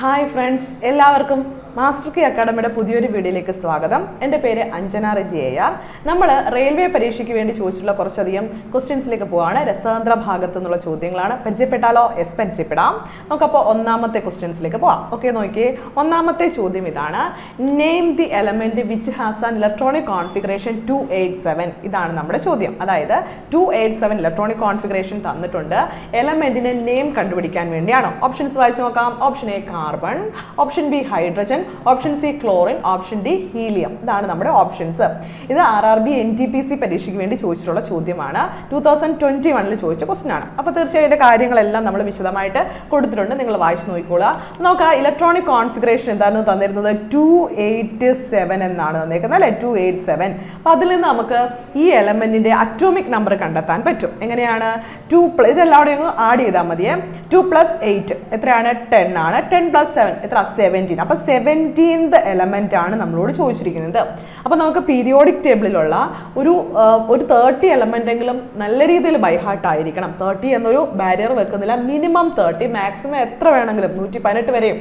Hi friends, എല്ലാവർക്കും master key അക്കാഡമിയുടെ പുതിയൊരു വീഡിയോയിലേക്ക് സ്വാഗതം. എൻ്റെ പേര് അഞ്ജന റെജി AR. നമ്മൾ റെയിൽവേ പരീക്ഷയ്ക്ക് വേണ്ടി ചോദിച്ചിട്ടുള്ള കുറച്ചധികം ക്വസ്റ്റ്യൻസിലേക്ക് പോവാണ്. രസതന്ത്ര ഭാഗത്തു നിന്നുള്ള ചോദ്യങ്ങളാണ്. പരിചയപ്പെട്ടാലോ? യെസ്, പരിചയപ്പെടാം. നമുക്കപ്പോൾ ഒന്നാമത്തെ ക്വസ്റ്റ്യൻസിലേക്ക് പോവാം. ഓക്കെ, നോക്കിയേ. ഒന്നാമത്തെ ചോദ്യം ഇതാണ്: name the element which has an electronic configuration 287. ഇതാണ് നമ്മുടെ ചോദ്യം. അതായത് 287 ഇലക്ട്രോണിക് കോൺഫിഗറേഷൻ തന്നിട്ടുണ്ട്. എലമെന്റിന്റെ നെയിം കണ്ടുപിടിക്കാൻ വേണ്ടിയാണ്. ഓപ്ഷൻസ് വായിച്ചു നോക്കാം. Option A carbon, option B hydrogen, option C chlorine, option D helium. ഇതാണ് നമ്മുടെ ഓപ്ഷൻസ്. ഇത് RRB NTPC പരീക്ഷയ്ക്ക് വേണ്ടി ചോദിച്ചിട്ടുള്ള ചോദ്യമാണ്. 2021 ചോദിച്ച ക്വസ്റ്റ്യൻ ആണ്. അപ്പോൾ തീർച്ചയായിട്ടും കാര്യങ്ങളെല്ലാം നമ്മൾ വിശദമായിട്ട് കൊടുത്തിട്ടുണ്ട്. നിങ്ങൾ വായിച്ചു നോക്കിക്കോളുക. നമുക്ക് ആ ഇലക്ട്രോണിക് കോൺഫിഗറേഷൻ എന്തായിരുന്നു തന്നിരുന്നത്? 287 എന്നാണ് തന്നേക്കുന്നത്, അല്ലേ? 287. അപ്പോൾ അതിൽ നിന്ന് നമുക്ക് ഈ എലമെന്റിന്റെ അറ്റോമിക് നമ്പർ കണ്ടെത്താൻ പറ്റും. എങ്ങനെയാണ്? 2 ഇതെല്ലാവരും ആഡ് ചെയ്താൽ മതിയേ. 2 + 8 എത്രയാണ്? 10 ആണ്. 10 + 7 എത്ര? 17. അപ്പോൾ 17th എലമെന്റ് ആണ് നമ്മളോട് ചോദിച്ചിരിക്കുന്നത്. അപ്പോൾ നമുക്ക് പീരിയോഡിക് ടേബിളിലുള്ള ഒരു 30 എലമെന്റ് എങ്കിലും നല്ല രീതിയിൽ ബൈഹാർട്ട് ആയിരിക്കണം. 30 എന്നൊരു ബാരിയർ വെക്കുന്നില്ല. മിനിമം 30, മാക്സിമം എത്ര വേണമെങ്കിലും 118 വരെയും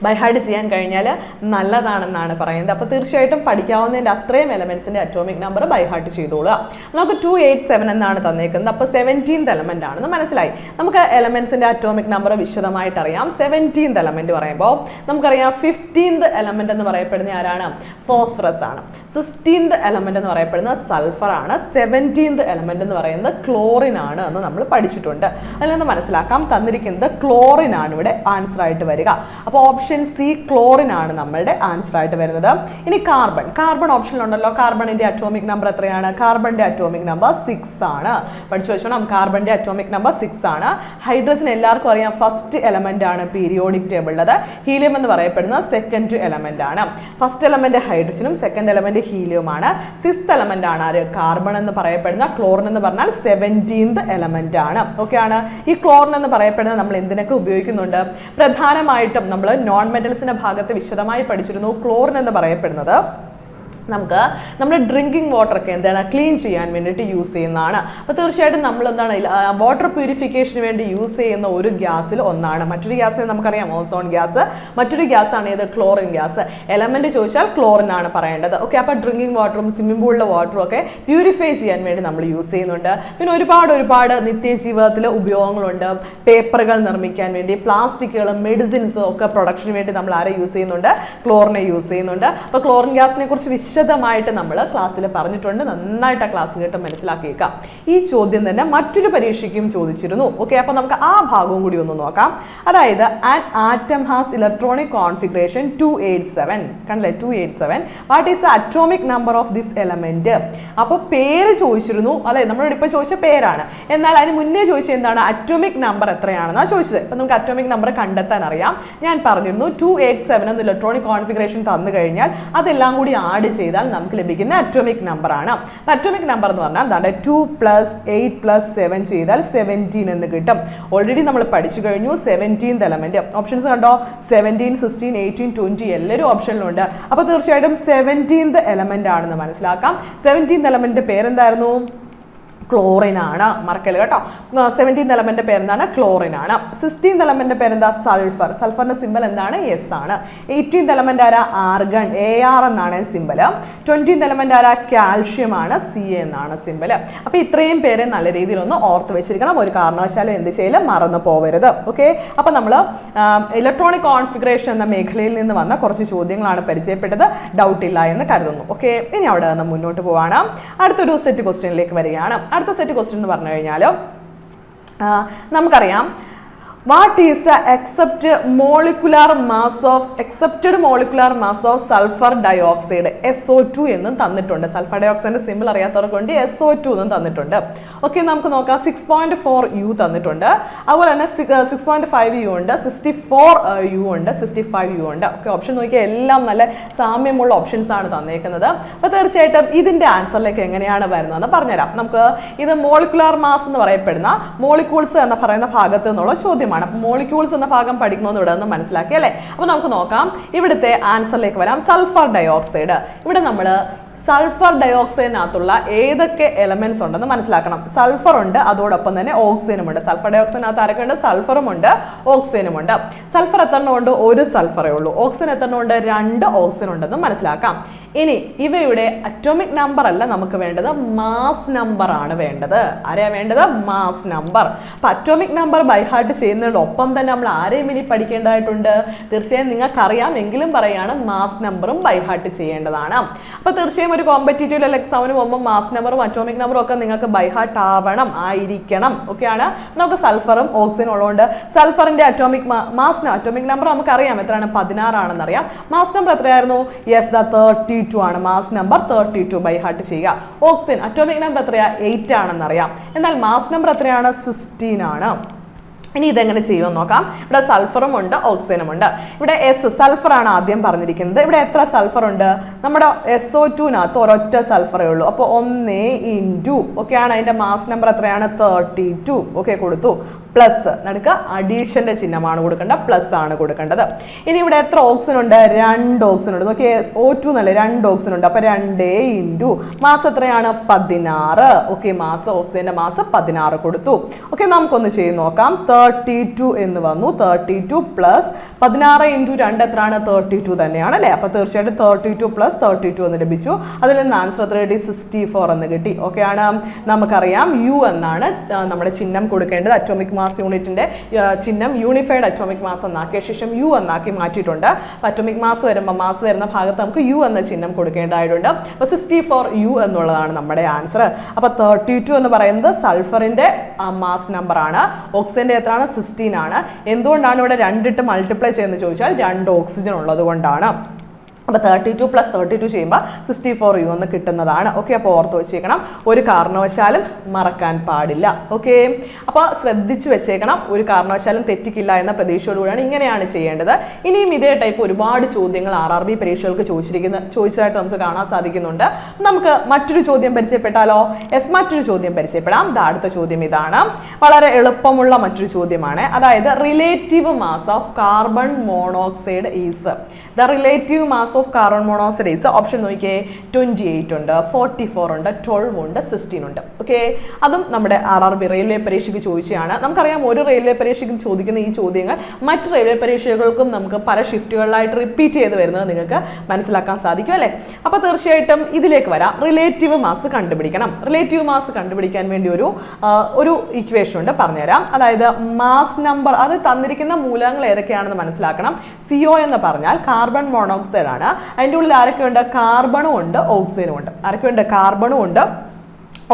ബൈഹാർട്ട് ചെയ്യാൻ കഴിഞ്ഞാൽ നല്ലതാണെന്നാണ് പറയുന്നത്. അപ്പോൾ തീർച്ചയായിട്ടും പഠിക്കാവുന്നതിൻ്റെ അത്രയും എലമെന്റ്സിൻ്റെ അറ്റോമിക് നമ്പർ ബൈഹാർട്ട് ചെയ്തോളുക. നമുക്ക് 287 എന്നാണ് തന്നേക്കുന്നത്. അപ്പോൾ 17th എലമെന്റ് ആണെന്ന് മനസ്സിലായി. നമുക്ക് എലമെന്റ്സിൻ്റെ അറ്റോമിക് നമ്പർ വിശദമായിട്ട് അറിയാം. 17th എലമെന്റ് പറയുമ്പോൾ നമുക്കറിയാം 15th എലമെന്റ് എന്ന് പറയപ്പെടുന്ന ആരാണ്? ഫോസ്ഫറസ് ആണ്. 16th എലമെന്റ് എന്ന് പറയപ്പെടുന്നത് സൾഫർ ആണ്. 17th എലമെന്റ് എന്ന് പറയുന്നത് ക്ലോറിൻ ആണ് എന്ന് നമ്മൾ പഠിച്ചിട്ടുണ്ട്. അതിൽ നിന്ന് മനസ്സിലാക്കാം തന്നിരിക്കുന്നത് ക്ലോറിൻ ആണ് ഇവിടെ ആൻസർ ആയിട്ട് വരിക. അപ്പോൾ ഓപ്ഷൻ സി ക്ലോറിൻ ആണ് നമ്മളുടെ ആൻസർ ആയിട്ട് വരുന്നത്. ഇനി കാർബൺ ഓപ്ഷനിലുണ്ടല്ലോ. കാർബണിന്റെ അറ്റോമിക് നമ്പർ എത്രയാണ്? കാർബണിന്റെ അറ്റോമിക് നമ്പർ 6 ആണ്. പഠിച്ചു വെച്ചോണം. കാർബണിന്റെ അറ്റോമിക് നമ്പർ 6 ആണ്. ഹൈഡ്രജൻ എല്ലാവർക്കും അറിയാം ഫസ്റ്റ് എലമെന്റ് ആണ് പീരിയോഡിക് ടേബിളിലത്. ഹീലിയം എന്ന് പറയപ്പെടുന്ന സെക്കൻഡ് എലമെന്റ് ആണ്. ഫസ്റ്റ് എലമെന്റ് ഹൈഡ്രജനും സെക്കൻഡ് എലമെന്റ് ഹീലിയവുമാണ്. 6th എലമെന്റ് ആണ് ആര്? കാർബൺ എന്ന് പറയപ്പെടുന്ന. ക്ലോറിൻ എന്ന് പറഞ്ഞാൽ 17th എലമെന്റ് ആണ്. ഓക്കെ ആണ്. ഈ ക്ലോറിൻ എന്ന് പറയപ്പെടുന്നത് നമ്മൾ എന്തിനൊക്കെ ഉപയോഗിക്കുന്നുണ്ട്? പ്രധാനമായിട്ടും നമ്മൾ നോൺ മെറ്റൽസിന്റെ ഭാഗത്ത് വിശദമായി പഠിച്ചിരുന്നു. ക്ലോറിൻ എന്ന് പറയപ്പെടുന്നത് നമുക്ക് നമ്മുടെ ഡ്രിങ്കിങ് വാട്ടർ ഒക്കെ എന്താണ് ക്ലീൻ ചെയ്യാൻ വേണ്ടിയിട്ട് യൂസ് ചെയ്യുന്നതാണ്. അപ്പോൾ തീർച്ചയായിട്ടും നമ്മൾ എന്താണ് വാട്ടർ പ്യൂരിഫിക്കേഷന് വേണ്ടി യൂസ് ചെയ്യുന്ന ഒരു ഗ്യാസിൽ ഒന്നാണ്. മറ്റൊരു ഗ്യാസ് നമുക്കറിയാം ഓസോൺ ഗ്യാസ്. മറ്റൊരു ഗ്യാസ് ആണ് ഇത് ക്ലോറിൻ ഗ്യാസ്. എലമെന്റ് ചോദിച്ചാൽ ക്ലോറിൻ ആണ് പറയേണ്ടത്. ഓക്കെ, അപ്പോൾ ഡ്രിങ്കിങ് വാട്ടറും സ്വിമ്മിംഗ് പൂളിലെ വാട്ടറും ഒക്കെ പ്യൂരിഫൈ ചെയ്യാൻ വേണ്ടി നമ്മൾ യൂസ് ചെയ്യുന്നുണ്ട്. പിന്നെ ഒരുപാട് നിത്യജീവിതത്തിൽ ഉപയോഗങ്ങളുണ്ട്. പേപ്പറുകൾ നിർമ്മിക്കാൻ വേണ്ടി, പ്ലാസ്റ്റിക്കുകളും മെഡിസിൻസും ഒക്കെ പ്രൊഡക്ഷന് വേണ്ടി നമ്മൾ ആരെ യൂസ് ചെയ്യുന്നുണ്ട്? ക്ലോറിനെ യൂസ് ചെയ്യുന്നുണ്ട്. അപ്പോൾ ക്ലോറിൻ ഗ്യാസിനെ കുറിച്ച് വിശദമായിട്ട് നമ്മൾ ക്ലാസ്സിൽ പറഞ്ഞിട്ടുണ്ട്. നന്നായിട്ട് ആ ക്ലാസ് കേട്ട് മനസ്സിലാക്കിയേക്കാം. ഈ ചോദ്യം തന്നെ മറ്റൊരു പരീക്ഷയ്ക്കും ചോദിച്ചിരുന്നു. ഓക്കെ, അപ്പോൾ നമുക്ക് ആ ഭാഗവും കൂടി ഒന്ന് നോക്കാം. അതായത് an atom has electronic configuration 287. കണ്ടില്ലേ? 287. What is the atomic number of this element? അപ്പോൾ പേര് ചോദിച്ചിരുന്നു, അല്ലെ? നമ്മളോട് ഇപ്പോൾ ചോദിച്ച പേരാണ്. എന്നാൽ അതിന് മുന്നേ ചോദിച്ചത് എന്താണ്? അറ്റോമിക് നമ്പർ എത്രയാണെന്നാണ് ചോദിച്ചത്. അപ്പോൾ നമുക്ക് അറ്റോമിക് നമ്പർ കണ്ടെത്താൻ അറിയാം. ഞാൻ പറഞ്ഞിരുന്നു 287 എന്ന ഇലക്ട്രോണിക് കോൺഫിഗറേഷൻ തന്നു കഴിഞ്ഞാൽ അതെല്ലാം കൂടി ആഡ് ചെയ്താൽ നമുക്ക് ലഭിക്കുന്ന അറ്റോമിക് നമ്പർ ആണ്. അറ്റോമിക് നമ്പർ എന്ന് പറഞ്ഞാൽ എന്താണ്? 2 + 8 + 7 ചെയ്താൽ 17 എന്ന് കിട്ടും. ഓൾറെഡി നമ്മൾ പഠിച്ചു കഴിഞ്ഞു 17th എലമെന്റ്. ഓപ്ഷൻസ് കണ്ടോ? 17, 16, 18, 20 എല്ലാവരും ഓപ്ഷനിലുണ്ട്. അപ്പോൾ തീർച്ചയായിട്ടും 17th എലമെന്റ് ആണെന്ന് മനസ്സിലാക്കാം. 17th എലമെന്റ് പേരെന്തായിരുന്നു? ക്ലോറിൻ ആണ്. മറക്കല് കേട്ടോ. 17th എലമെന്റ് പേരെന്താണ്? ക്ലോറിൻ ആണ്. 16th എലമെന്റ് പേരെന്താ? സൾഫർ. സൾഫറിന്റെ സിമ്പൽ എന്താണ്? S ആണ്. 18th എലമെന്റ് ആരാ? ആർഗൺ. AR എന്നാണ് സിമ്പൽ. 20th എലമെന്റ് ആരാ? കാൽഷ്യം ആണ്. CA എന്നാണ് സിമ്പൽ. അപ്പോൾ ഇത്രയും പേരെ നല്ല രീതിയിൽ ഒന്ന് ഓർത്ത് വെച്ചിരിക്കണം. ഒരു കാരണവശാലും എന്ത് ചെയ്യലും മറന്നു പോകരുത്. ഓക്കെ, അപ്പോൾ നമ്മൾ ഇലക്ട്രോണിക് കോൺഫിഗറേഷൻ എന്ന മേഖലയിൽ നിന്ന് വന്ന കുറച്ച് ചോദ്യങ്ങളാണ് പരിചയപ്പെട്ടത്. ഡൗട്ട് ഇല്ല എന്ന് കരുതുന്നു. ഓക്കെ, ഇനി അവിടെ നിന്ന് മുന്നോട്ട് പോവാണ്. അടുത്തൊരു സെറ്റ് ക്വസ്റ്റ്യനിലേക്ക് വരികയാണ്. അടുത്ത സെറ്റ് ക്വസ്റ്റ്യൻ എന്ന് പറഞ്ഞു കഴിഞ്ഞാൽ നമുക്കറിയാം what is the accepted molecular mass of sulfur dioxide? SO2 എന്നും തന്നിട്ടുണ്ട്. സൾഫർ ഡയോക്സൈഡിന്റെ സിമ്പിൾ അറിയാത്തവർക്ക് വേണ്ടി SO2 എന്നും തന്നിട്ടുണ്ട്. ഓക്കെ, നമുക്ക് നോക്കാം. 6.4 U തന്നിട്ടുണ്ട്. അതുപോലെ തന്നെ 6.5 U ഉണ്ട്, 64 U ഉണ്ട്, 65 U ഉണ്ട്. ഓക്കെ, ഓപ്ഷൻ നോക്കിയാൽ എല്ലാം നല്ല സാമ്യമുള്ള ഓപ്ഷൻസ് ആണ് തന്നേക്കുന്നത്. അപ്പോൾ തീർച്ചയായിട്ടും ഇതിന്റെ ആൻസറിലേക്ക് എങ്ങനെയാണ് വരുന്നതെന്ന് പറഞ്ഞുതരാം. നമുക്ക് ഇത് മോളിക്കുലാർ മാസ് എന്ന് പറയപ്പെടുന്ന മോളിക്യൂൾസ് എന്ന് പറയുന്ന ഭാഗത്ത് നിന്നുള്ള ചോദ്യം. മോളിക്യൂൾസ് എന്ന ഭാഗം പഠിക്കണമെന്ന് ഇവിടെ നിന്ന് മനസ്സിലാക്കി, അല്ലേ? അപ്പോൾ നമുക്ക് നോക്കാം. ഇവിടുത്തെ ആൻസറിലേക്ക് വരാം. Sulphur dioxide. ഇവിടെ നമ്മൾ സൾഫർ ഡയോക്സൈഡിനകത്തുള്ള ഏതൊക്കെ എലമെന്റ്സ് ഉണ്ടെന്ന് മനസ്സിലാക്കണം. സൾഫർ ഉണ്ട്, അതോടൊപ്പം തന്നെ ഓക്സിജനും ഉണ്ട്. സൾഫർ ഡയോക്സൈഡിനകത്ത് ആരൊക്കെ ഉണ്ട്? സൾഫറും ഉണ്ട്, ഓക്സിജനും ഉണ്ട്. സൾഫർ എത്രണ്ണം ഉണ്ട്? ഒരു സൾഫറേ ഉള്ളൂ. ഓക്സിജൻ എത്രണ്ണം ഉണ്ട്? 2 ഓക്സിജൻ ഉണ്ടെന്ന് മനസ്സിലാക്കാം. ഇനി ഇവയുടെ അറ്റോമിക് നമ്പർ അല്ല നമുക്ക് വേണ്ടത്, മാസ് നമ്പർ ആണ് വേണ്ടത്. ആരെയാ വേണ്ടത്? Mass number. അപ്പൊ അറ്റോമിക് നമ്പർ ബൈ ഹാർട്ട് ചെയ്യുന്നതിനോടൊപ്പം തന്നെ നമ്മൾ ആരെയും ഇനി പഠിക്കേണ്ടതായിട്ടുണ്ട്? തീർച്ചയായും നിങ്ങൾക്കറിയാം എങ്കിലും പറയാണ്, മാസ് നമ്പറും ബൈ ഹാർട്ട് ചെയ്യേണ്ടതാണ്. അപ്പൊ തീർച്ചയായും ഒരു കോമ്പറ്റീറ്റീവ് ലെവൽ എക്സാമിന് പോകുമ്പോൾ മാസ് നമ്പറും അറ്റോമിക് നമ്പറും ഒക്കെ നിങ്ങൾക്ക് ബൈ ഹാർട്ട് ആയിരിക്കണം. ഓക്കെയാണ്. നമുക്ക് സൾഫറും ഓക്സിജനും ഉള്ളതുകൊണ്ട് സൾഫറിന്റെ അറ്റോമിക് നമ്പർ നമുക്ക് അറിയാം എത്രയാണ്? 16 ആണെന്ന് അറിയാം. മാസ് നമ്പർ എത്രയായിരുന്നു? യെസ്, 32 ആണ്. മാസ് നമ്പർ 32 ബൈ ഹാർട്ട് ചെയ്യുക. ഓക്സിജൻ അറ്റോമിക് നമ്പർ എത്രയാ? 8 ആണെന്ന് അറിയാം. എന്നാൽ മാസ് നമ്പർ എത്രയാണ്? 16 ആണ്. ഇനി ഇതെങ്ങനെ ചെയ്യുമെന്ന് നോക്കാം. ഇവിടെ സൾഫറും ഉണ്ട്, ഓക്സിജനും ഉണ്ട്. ഇവിടെ സൾഫർ ആണ് ആദ്യം പറഞ്ഞിരിക്കുന്നത്. ഇവിടെ എത്ര സൾഫർ ഉണ്ട്? നമ്മുടെ SO2നകത്ത് ഒരൊറ്റ സൾഫറേ ഉള്ളൂ. അപ്പോൾ 1 ഇൻറ്റു ഒക്കെയാണ് അതിന്റെ മാസ് നമ്പർ എത്രയാണ്? 32. ഓക്കെ, കൊടുത്തു. പ്ലസ് നടുക്ക് അഡീഷന്റെ ചിഹ്നമാണ് കൊടുക്കേണ്ടത്, പ്ലസ് ആണ് കൊടുക്കേണ്ടത്. ഇനി ഇവിടെ എത്ര ഓക്സിജൻ ഉണ്ട്? 2 ഓക്സിജൻ ഉണ്ട്. നോക്കിയേ, O2 എന്നല്ലേ, 2 ഓക്സിജൻ ഉണ്ട്. അപ്പൊ 2 ഇൻറ്റു മാസ് എത്രയാണ്? 16. ഓക്കെ, മാസ് ഓക്സിജന്റെ മാസ് 16 കൊടുത്തു. ഓക്കെ, നമുക്കൊന്ന് ചെയ്ത് നോക്കാം. 32 എന്ന് വന്നു. 32 പ്ലസ് 16 ഇൻറ്റു 2 എത്രയാണ്? 32 തന്നെയാണ് അല്ലേ? അപ്പൊ തീർച്ചയായിട്ടും 32 പ്ലസ് 32 എന്ന് ലഭിച്ചു. അതിൽ നിന്ന് ആൻസർ എത്ര കിട്ടി? 64 എന്ന് കിട്ടി. ഓക്കെ ആണ്. നമുക്കറിയാം യു എന്നാണ് നമ്മുടെ ചിഹ്നം കൊടുക്കേണ്ടത്. അറ്റോമിക് മാസ് യൂണിറ്റിന്റെ ചിഹ്നം യൂണിഫൈഡ് അറ്റോമിക് മാസ് എന്നാക്കിയ ശേഷം യു എന്നാക്കി മാറ്റിയിട്ടുണ്ട്. അറ്റോമിക് മാസ് വരുന്ന ഭാഗത്ത് നമുക്ക് യു എന്ന ചിഹ്നം കൊടുക്കേണ്ടതായിട്ടുണ്ട്. അപ്പൊ 64 യു എന്നുള്ളതാണ് നമ്മുടെ ആൻസർ. അപ്പൊ 32 എന്ന് പറയുന്നത് സൾഫറിന്റെ മാസ് നമ്പർ ആണ്. ഓക്സിജന്റെ എത്രയാണ്? 16 ആണ്. എന്തുകൊണ്ടാണ് ഇവിടെ 2 ഇട്ട് മൾട്ടിപ്ലൈ ചെയ്യുന്നത് ചോദിച്ചാൽ 2 ഓക്സിജൻ ഉള്ളത് കൊണ്ടാണ്. അപ്പോൾ 32 പ്ലസ് 32 ചെയ്യുമ്പോൾ 64 യു എന്ന് കിട്ടുന്നതാണ്. ഓക്കെ, അപ്പോൾ ഓർത്ത് വെച്ചേക്കണം, ഒരു കാരണവശാലും മറക്കാൻ പാടില്ല. ഓക്കെ, അപ്പോൾ ശ്രദ്ധിച്ച് വെച്ചേക്കണം, ഒരു കാരണവശാലും തെറ്റിക്കില്ല എന്ന പ്രതീക്ഷയോടുകൂടിയാണ് ഇങ്ങനെയാണ് ചെയ്യേണ്ടത്. ഇനിയും ഇതേ ടൈപ്പ് ഒരുപാട് ചോദ്യങ്ങൾ RRB പരീക്ഷകൾക്ക് ചോദിച്ചതായിട്ട് നമുക്ക് കാണാൻ സാധിക്കുന്നുണ്ട്. നമുക്ക് മറ്റൊരു ചോദ്യം പരിചയപ്പെട്ടാലോ? മറ്റൊരു ചോദ്യം പരിചയപ്പെടാം. അടുത്ത ചോദ്യം ഇതാണ്, വളരെ എളുപ്പമുള്ള മറ്റൊരു ചോദ്യമാണ്. അതായത് relative mass of carbon monoxide is the relative mass of carbon monoxide is option നോക്കിയേ, 28 ഉണ്ട്, 44 ഉണ്ട്, 12 ഉണ്ട്, 16 ഉണ്ട്. ഓക്കെ, അതും നമ്മുടെ RRB റെയിൽവേ പരീക്ഷയ്ക്ക് ചോദിച്ചതാണ്. നമുക്കറിയാം ഒരു റെയിൽവേ പരീക്ഷയ്ക്കും ചോദിക്കുന്ന ഈ ചോദ്യങ്ങൾ മറ്റ് റെയിൽവേ പരീക്ഷകൾക്കും നമുക്ക് പല ഷിഫ്റ്റുകളിലായിട്ട് റിപ്പീറ്റ് ചെയ്ത് വരുന്നത് നിങ്ങൾക്ക് മനസ്സിലാക്കാൻ സാധിക്കും അല്ലേ? അപ്പോൾ തീർച്ചയായിട്ടും ഇതിലേക്ക് വരാം. റിലേറ്റീവ് മാസ് കണ്ടുപിടിക്കണം. റിലേറ്റീവ് മാസ് കണ്ടുപിടിക്കാൻ വേണ്ടി ഒരു ഇക്വേഷൻ ഉണ്ട്, പറഞ്ഞുതരാം. അതായത് മാസ് നമ്പർ, അത് തന്നിരിക്കുന്ന മൂലകങ്ങൾ ഏതൊക്കെയാണെന്ന് മനസ്സിലാക്കണം. CO എന്ന് പറഞ്ഞാൽ കാർബൺ മോണോക്സൈഡ് ആണ്. അതിൻ്റെ ഉള്ളിൽ ആരൊക്കെ ഉണ്ട്? കാർബണും ഉണ്ട്, ഓക്സിജനും ഉണ്ട്. ആരൊക്കെ ഉണ്ട്? കാർബണും ഉണ്ട്,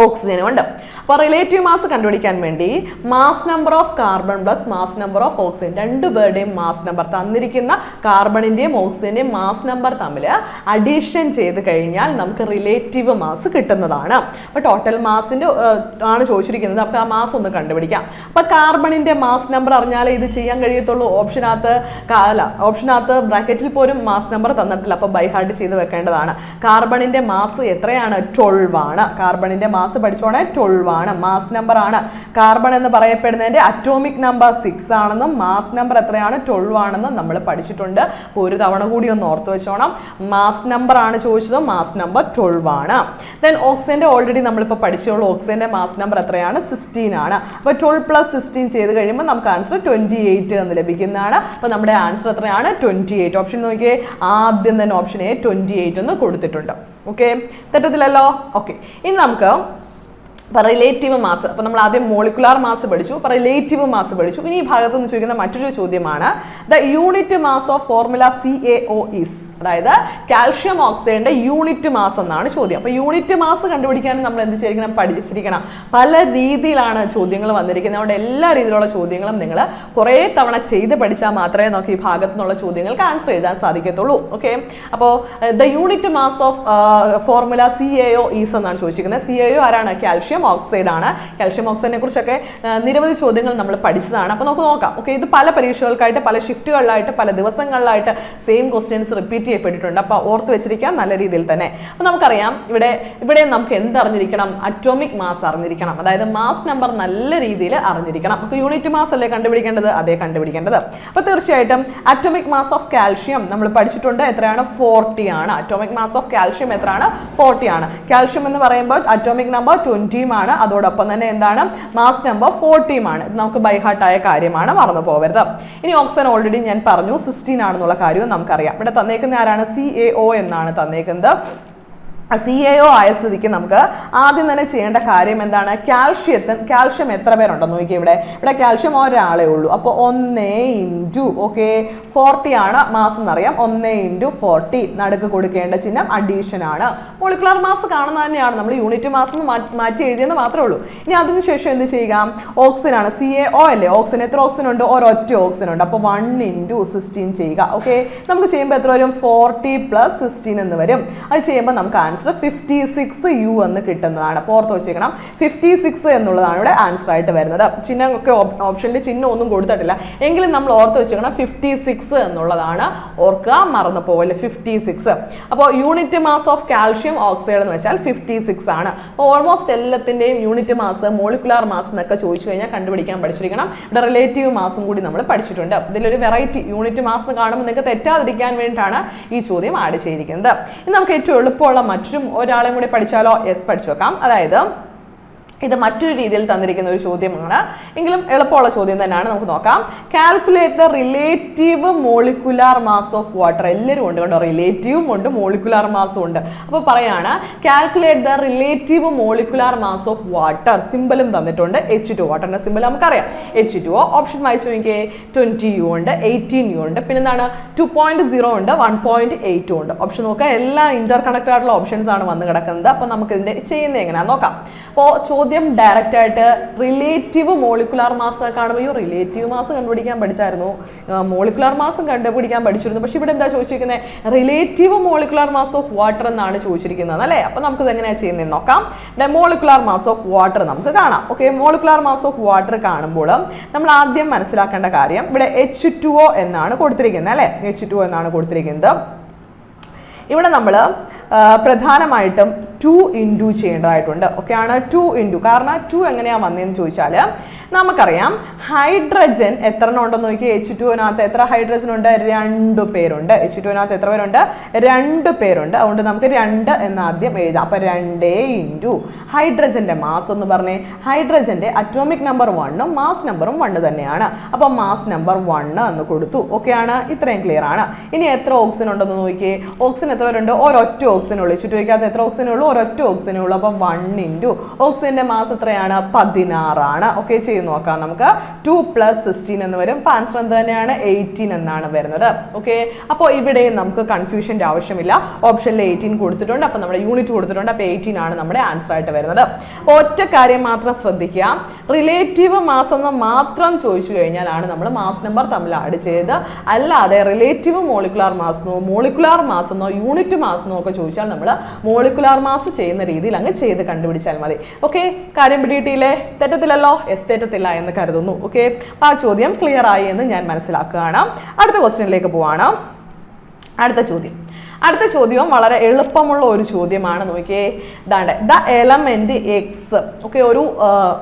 ഓക്സിജനും ഉണ്ട്. അപ്പോൾ റിലേറ്റീവ് മാസ് കണ്ടുപിടിക്കാൻ വേണ്ടി mass number of carbon plus mass number of oxygen, രണ്ടുപേരുടെയും മാസ് നമ്പർ തന്നിരിക്കുന്ന കാർബണിന്റെയും ഓക്സിജന്റെയും മാസ് നമ്പർ തമ്മിൽ അഡീഷൻ ചെയ്ത് കഴിഞ്ഞാൽ നമുക്ക് റിലേറ്റീവ് മാസ് കിട്ടുന്നതാണ്. അപ്പോൾ ടോട്ടൽ മാസിന്റെ ആണ് ചോദിച്ചിരിക്കുന്നത്. അപ്പോൾ ആ മാസ് ഒന്ന് കണ്ടുപിടിക്കാം. അപ്പോൾ കാർബണിന്റെ മാസ് നമ്പർ അറിഞ്ഞാലേ ഇത് ചെയ്യാൻ കഴിയത്തുള്ളൂ. ഓപ്ഷനകത്ത് ബ്രാക്കറ്റിൽ പോലും മാസ് നമ്പർ തന്നിട്ടില്ല. അപ്പോൾ ബൈ ഹാർട്ട് ചെയ്ത് വെക്കേണ്ടതാണ്. കാർബണിന്റെ മാസ് എത്രയാണ്? 12 ആണ്. കാർബണിന്റെ മാസ് പഠിച്ചോണേ, 12 ആണ്. മാസ് നമ്പർ ആണ്. കാർബൺ എന്ന് പറയപ്പെടുന്നതിന്റെ അറ്റോമിക് നമ്പർ 6 ആണെന്നും മാസ് നമ്പർ എത്രയാണ്? 12 ആണെന്നും നമ്മൾ പഠിച്ചിട്ടുണ്ട്. അപ്പോൾ ഒരു തവണ കൂടി ഒന്ന് ഓർത്ത് വെച്ചോണം. മാസ് നമ്പർ ആണ് ചോദിച്ചത്, മാസ് നമ്പർ 12 ആണ്. ദെൻ ഓക്സിജന്റെ ഓൾറെഡി നമ്മളിപ്പോൾ പഠിച്ചുള്ളൂ. ഓക്സിജന്റെ മാസ് നമ്പർ എത്രയാണ്? 16 ആണ്. അപ്പോൾ 12 പ്ലസ് 16 ചെയ്ത് കഴിയുമ്പോൾ നമുക്ക് ആൻസർ 28 എന്ന് ലഭിക്കുന്നതാണ്. അപ്പോൾ നമ്മുടെ ആൻസർ എത്രയാണ്? 28. ഓപ്ഷൻ നോക്കിയേ, ആദ്യം തന്നെ ഓപ്ഷൻ എ 28 എന്ന് കൊടുത്തിട്ടുണ്ട്. ഓക്കെ, തെറ്റത്തില്ലല്ലോ? ഓക്കെ, ഇനി നമുക്ക് റിലേറ്റീവ് മാസ്, അപ്പോൾ നമ്മൾ ആദ്യം മോളിക്കുലാർ മാസ് പഠിച്ചു, അപ്പോൾ റിലേറ്റീവ് മാസ് പഠിച്ചു. ഇനി ഈ ഭാഗത്ത് നിന്ന് ചോദിക്കുന്ന മറ്റൊരു ചോദ്യമാണ്, the unit mass of formula CaO is, അതായത് കാൽഷ്യം ഓക്സൈഡിന്റെ യൂണിറ്റ് മാസ് എന്നാണ് ചോദ്യം. അപ്പോൾ യൂണിറ്റ് മാസ് കണ്ടുപിടിക്കാനും നമ്മൾ എന്ത് ചെയ്തിരിക്കണം? പഠിച്ചിരിക്കണം. പല രീതിയിലാണ് ചോദ്യങ്ങൾ വന്നിരിക്കുന്നത്. അതുകൊണ്ട് എല്ലാ രീതിയിലുള്ള ചോദ്യങ്ങളും നിങ്ങൾ കുറേ തവണ ചെയ്ത് പഠിച്ചാൽ മാത്രമേ നമുക്ക് ഈ ഭാഗത്തു നിന്നുള്ള ചോദ്യങ്ങൾക്ക് ആൻസർ എഴുതാൻ സാധിക്കത്തുള്ളൂ. ഓക്കെ, അപ്പോൾ the unit mass of formula CaO is എന്നാണ് ചോദിച്ചിരിക്കുന്നത്. CaO ആരാണ്? കാൽഷ്യം കാൽഷ്യം ഓക്സൈഡ് ആണ്. കാൽഷ്യം ഓക്സൈഡിനെ കുറിച്ചൊക്കെ നിരവധി ചോദ്യങ്ങൾ നമ്മൾ പഠിച്ചതാണ്. അപ്പോൾ നമുക്ക് നോക്കാം. ഓക്കെ, ഇത് പല പരീക്ഷകൾക്കായിട്ട് പല ഷിഫ്റ്റുകളിലായിട്ട് പല ദിവസങ്ങളിലായിട്ട് സെയിം ക്വസ്റ്റ്യൻസ് റിപ്പീറ്റ് ചെയ്യപ്പെട്ടിട്ടുണ്ട്. അപ്പോൾ ഓർത്ത് വെച്ചിരിക്കാം നല്ല രീതിയിൽ തന്നെ. അപ്പോൾ നമുക്കറിയാം ഇവിടെ നമുക്ക് എന്തറിഞ്ഞിരിക്കണം? അറ്റോമിക് മാസ് അറിഞ്ഞിരിക്കണം. അതായത് മാസ് നമ്പർ നല്ല രീതിയിൽ അറിഞ്ഞിരിക്കണം. നമുക്ക് യൂണിറ്റ് മാസ് അല്ലേ കണ്ടുപിടിക്കേണ്ടത്? അതേ കണ്ടുപിടിക്കേണ്ടത്. അപ്പോൾ തീർച്ചയായിട്ടും അറ്റോമിക് മാസ് ഓഫ് കാൽഷ്യം നമ്മൾ പഠിച്ചിട്ടുണ്ട്. എത്രയാണ്? 40 ആണ്. അറ്റോമിക് മാസ് ഓഫ് കാൽഷ്യം എത്രയാണ്? 40 ആണ്. കാൽഷ്യം എന്ന് പറയുമ്പോൾ അറ്റോമിക് നമ്പർ 20 ആണ്. അതോടൊപ്പം തന്നെ എന്താണ്? മാസ് നമ്പർ 40 ആണ്. ഇത് നമുക്ക് ബൈഹാർട്ടായ കാര്യമാണ്, മറന്നു പോകരുത്. ഇനി ഓക്സിജൻ ഓൾറെഡി ഞാൻ പറഞ്ഞു 16 ആണെന്നുള്ള കാര്യവും നമുക്കറിയാം. ഇവിടെ തന്നേക്കുന്ന ആരാണ്? CaO എന്നാണ് തന്നേക്കുന്നത്. CaO ആയ സ്ഥിതിക്ക് നമുക്ക് ആദ്യം തന്നെ ചെയ്യേണ്ട കാര്യം എന്താണ്? കാൽഷ്യം എത്ര പേരുണ്ടെന്ന് നോക്കിയാൽ ഇവിടെ കാൽഷ്യം ഒരാളേ ഉള്ളൂ. അപ്പോൾ 1 ഇൻറ്റു 40 ആണ് മാസ് എന്നറിയാം. 1 ഇൻറ്റു 40 നടുക്ക് കൊടുക്കേണ്ട ചിഹ്നം അഡീഷൻ ആണ്. മോളിക്കുലർ മാസ് കാണുന്ന തന്നെയാണ്, നമ്മൾ യൂണിറ്റ് മാസ് മാറ്റി എഴുതിയെന്ന് മാത്രമേ ഉള്ളൂ. ഇനി അതിനുശേഷം എന്ത് ചെയ്യുക? ഓക്സിജൻ ആണ്. CaO അല്ലേ? ഓക്സിജൻ എത്ര ഓക്സിജൻ ഉണ്ട്? ഒരൊറ്റ ഓക്സിജൻ ഉണ്ട്. അപ്പോൾ 1 ഇൻറ്റു 16 ചെയ്യുക. നമുക്ക് ചെയ്യുമ്പോൾ എത്ര വരും? 40 + 16 എന്ന് വരും. അത് ചെയ്യുമ്പോൾ നമുക്ക് 56U എന്ന് കിട്ടുന്നതാണ്. അപ്പോൾ ഓർത്ത് വെച്ചേക്കണം, 56 എന്നുള്ളതാണ് ഇവിടെ ആൻസർ ആയിട്ട് വരുന്നത്. ചിഹ്നമൊക്കെ ഓപ്ഷനിൽ ചിഹ്നം ഒന്നും കൊടുത്തിട്ടില്ല, എങ്കിലും നമ്മൾ ഓർത്ത് വെച്ചേക്കണം 56 എന്നുള്ളതാണ്. ഓർക്കുക, മറന്നു പോവല്ലേ, 56. അപ്പോൾ unit mass of calcium oxide എന്ന് വെച്ചാൽ 56 ആണ്. അപ്പോൾ ഓൾമോസ്റ്റ് എല്ലാത്തിൻ്റെയും യൂണിറ്റ് മാസ്, മോളിക്കുലാർ മാസ് എന്നൊക്കെ ചോദിച്ചു കഴിഞ്ഞാൽ കണ്ടുപിടിക്കാൻ പഠിച്ചിരിക്കണം. ഇവിടെ റിലേറ്റീവ് മാസും കൂടി നമ്മൾ പഠിച്ചിട്ടുണ്ട്. ഇതിലൊരു വെറൈറ്റി യൂണിറ്റ് മാസ് കാണുമ്പോൾ നിങ്ങൾക്ക് തെറ്റാതിരിക്കാൻ വേണ്ടിയിട്ടാണ് ഈ ചോദ്യം ആഡ് ചെയ്തിരിക്കുന്നത്. ഇനി നമുക്ക് ഏറ്റവും എളുപ്പമുള്ള മറ്റൊരു ഒരാളെയും കൂടി പഠിച്ചാലോ? യെസ്, പഠിച്ചു വെക്കാം. അതായത് ഇത് മറ്റൊരു രീതിയിൽ തന്നിരിക്കുന്ന ഒരു ചോദ്യമാണ്, എങ്കിലും എളുപ്പമുള്ള ചോദ്യം തന്നെയാണ്. നമുക്ക് നോക്കാം. Calculate the relative molecular mass of water. എല്ലാവരും ഉണ്ട് കേട്ടോ, റിലേറ്റീവും ഉണ്ട് മോളിക്കുലാർ മാസും ഉണ്ട്. അപ്പോൾ പറയാണ് calculate the relative molecular mass of water. സിമ്പിളും തന്നിട്ടുണ്ട്, H2O. വാട്ടറിന്റെ സിമ്പിൾ നമുക്കറിയാം, H2O. ഓപ്ഷൻ വായിച്ചു നോക്കിയേ, 20U ഉണ്ട്, 18U ഉണ്ട്, പിന്നെ എന്താണ് 2.0 ഉണ്ട്, 1.8 ഉണ്ട്. ഓപ്ഷൻ നോക്കുക, എല്ലാം ഇന്റർ കണക്റ്റഡ് ആയിട്ടുള്ള ഓപ്ഷൻസ് ആണ് വന്ന് കിടക്കുന്നത്. അപ്പോൾ നമുക്ക് ഇതിന്റെ ചെയ്യുന്നത് എങ്ങനെയാണെന്ന് നോക്കാം. അപ്പോൾ ചോദ്യം ഡയറക്റ്റ് ആയിട്ട് റിലേറ്റീവ് മോളിക്കുലാർ മാസ് കാണുമ്പോൾ റിലേറ്റീവ് മാസ് കണ്ടുപിടിക്കാൻ പഠിച്ചായിരുന്നു, മോളിക്കുലാർ മാസും കണ്ടുപിടിക്കാൻ പഠിച്ചിരുന്നു. പക്ഷെ ഇവിടെ എന്താ ചോദിച്ചിരിക്കുന്നത്? Relative molecular mass of water എന്നാണ് ചോദിച്ചിരിക്കുന്നത് അല്ലേ. അപ്പോൾ നമുക്കിത് എങ്ങനെയാണ് ചെയ്യുന്നത് നോക്കാം. മോളിക്കുലാർ മാസ് ഓഫ് വാട്ടർ നമുക്ക് കാണാം. മോളിക്കുലാർ മാസ് ഓഫ് വാട്ടർ കാണുമ്പോൾ നമ്മൾ ആദ്യം മനസ്സിലാക്കേണ്ട കാര്യം, ഇവിടെ H2O എന്നാണ് കൊടുത്തിരിക്കുന്നത് അല്ലേ. H2O എന്നാണ് കൊടുത്തിരിക്കുന്നത്. ഇവിടെ നമ്മൾ പ്രധാനമായിട്ടും 2 ഇൻറ്റു ചെയ്യേണ്ടതായിട്ടുണ്ട്. ആണ് 2 ഇൻറ്റു. കാരണം 2 എങ്ങനെയാണ് വന്നതെന്ന് ചോദിച്ചാൽ നമുക്കറിയാം ഹൈഡ്രജൻ എത്ര എണ്ണം ഉണ്ടെന്ന് നോക്കി. H2O-നകത്ത് എത്ര ഹൈഡ്രജൻ ഉണ്ട്? 2 പേരുണ്ട്. H2O-നകത്ത് എത്ര പേരുണ്ട്? 2 പേരുണ്ട്. അതുകൊണ്ട് നമുക്ക് 2 എന്ന് ആദ്യം എഴുതാം. അപ്പോൾ 2 ഇൻറ്റു ഹൈഡ്രജന്റെ മാസ് എന്ന് പറഞ്ഞേ. ഹൈഡ്രജന്റെ അറ്റോമിക് നമ്പർ 1ഉം മാസ് നമ്പറും 1 തന്നെയാണ്. അപ്പോൾ മാസ് നമ്പർ 1 എന്ന് കൊടുത്തു. ആണ്, ഇത്രയും ക്ലിയർ ആണ്. ഇനി എത്ര ഓക്സിജൻ ഉണ്ടെന്ന് നോക്കിയേ. ഓക്സിജൻ എത്ര പേരുണ്ട്? ഒരൊറ്റ ഓക്സിജൻ ഉള്ളൂ. H2O-ക്കകത്ത് എത്ര ഓക്സിജൻ ഉള്ളൂ? ഒരൊറ്റ ഓക്സിജൻ ഉള്ളൂ. അപ്പം 1 ഇൻറ്റു ഓക്സിജന്റെ മാസ് എത്രയാണ്? 16 ആണ്. ചെയ്ത് നോക്കാം നമുക്ക്. 2 + 16 എന്ന് വരും. അപ്പോൾ ആൻസർ എന്ത് തന്നെയാണ്? 18 എന്നാണ് വരുന്നത്. അപ്പോൾ ഇവിടെ നമുക്ക് കൺഫ്യൂഷൻ്റെ ആവശ്യമില്ല. ഓപ്ഷനിൽ 18 കൊടുത്തിട്ടുണ്ട്, അപ്പോൾ നമ്മുടെ യൂണിറ്റ് കൊടുത്തിട്ടുണ്ട്. അപ്പോൾ 18 ആണ് നമ്മുടെ ആൻസർ ആയിട്ട് വരുന്നത്. അപ്പോൾ ഒറ്റ കാര്യം മാത്രം ശ്രദ്ധിക്കുക, റിലേറ്റീവ് മാസ് എന്ന് മാത്രം ചോദിച്ചു കഴിഞ്ഞാലാണ് നമ്മൾ മാസ് നമ്പർ തമ്മിൽ ആഡ് ചെയ്ത്, അല്ലാതെ റിലേറ്റീവ് മോളിക്കുലാർ മാസെന്നോ മോളിക്കുലാർ മാസെന്നോ യൂണിറ്റ് മാസെന്നോ ഒക്കെ ചോദിച്ചാൽ നമ്മൾ മോളിക്കുലാർ മാസ് ചെയ്യുന്ന രീതിയിൽ അങ്ങ് ചെയ്ത് കണ്ടുപിടിച്ചാൽ മതി. കാര്യം പിടിയിട്ടില്ലേ? തെറ്റത്തില്ലല്ലോ? തെറ്റത്തില്ല എന്ന് കരുതുന്നു. ആ ചോദ്യം ക്ലിയർ ആയി എന്ന് ഞാൻ മനസ്സിലാക്കുകയാണ്. അടുത്ത ക്വസ്റ്റ്യനിലേക്ക് പോവാണ്. അടുത്ത ചോദ്യവും വളരെ എളുപ്പമുള്ള ഒരു ചോദ്യമാണ്. നോക്കിയേ, ഇതാണ്ട് ദ എലമെന്റ് എക്സ്.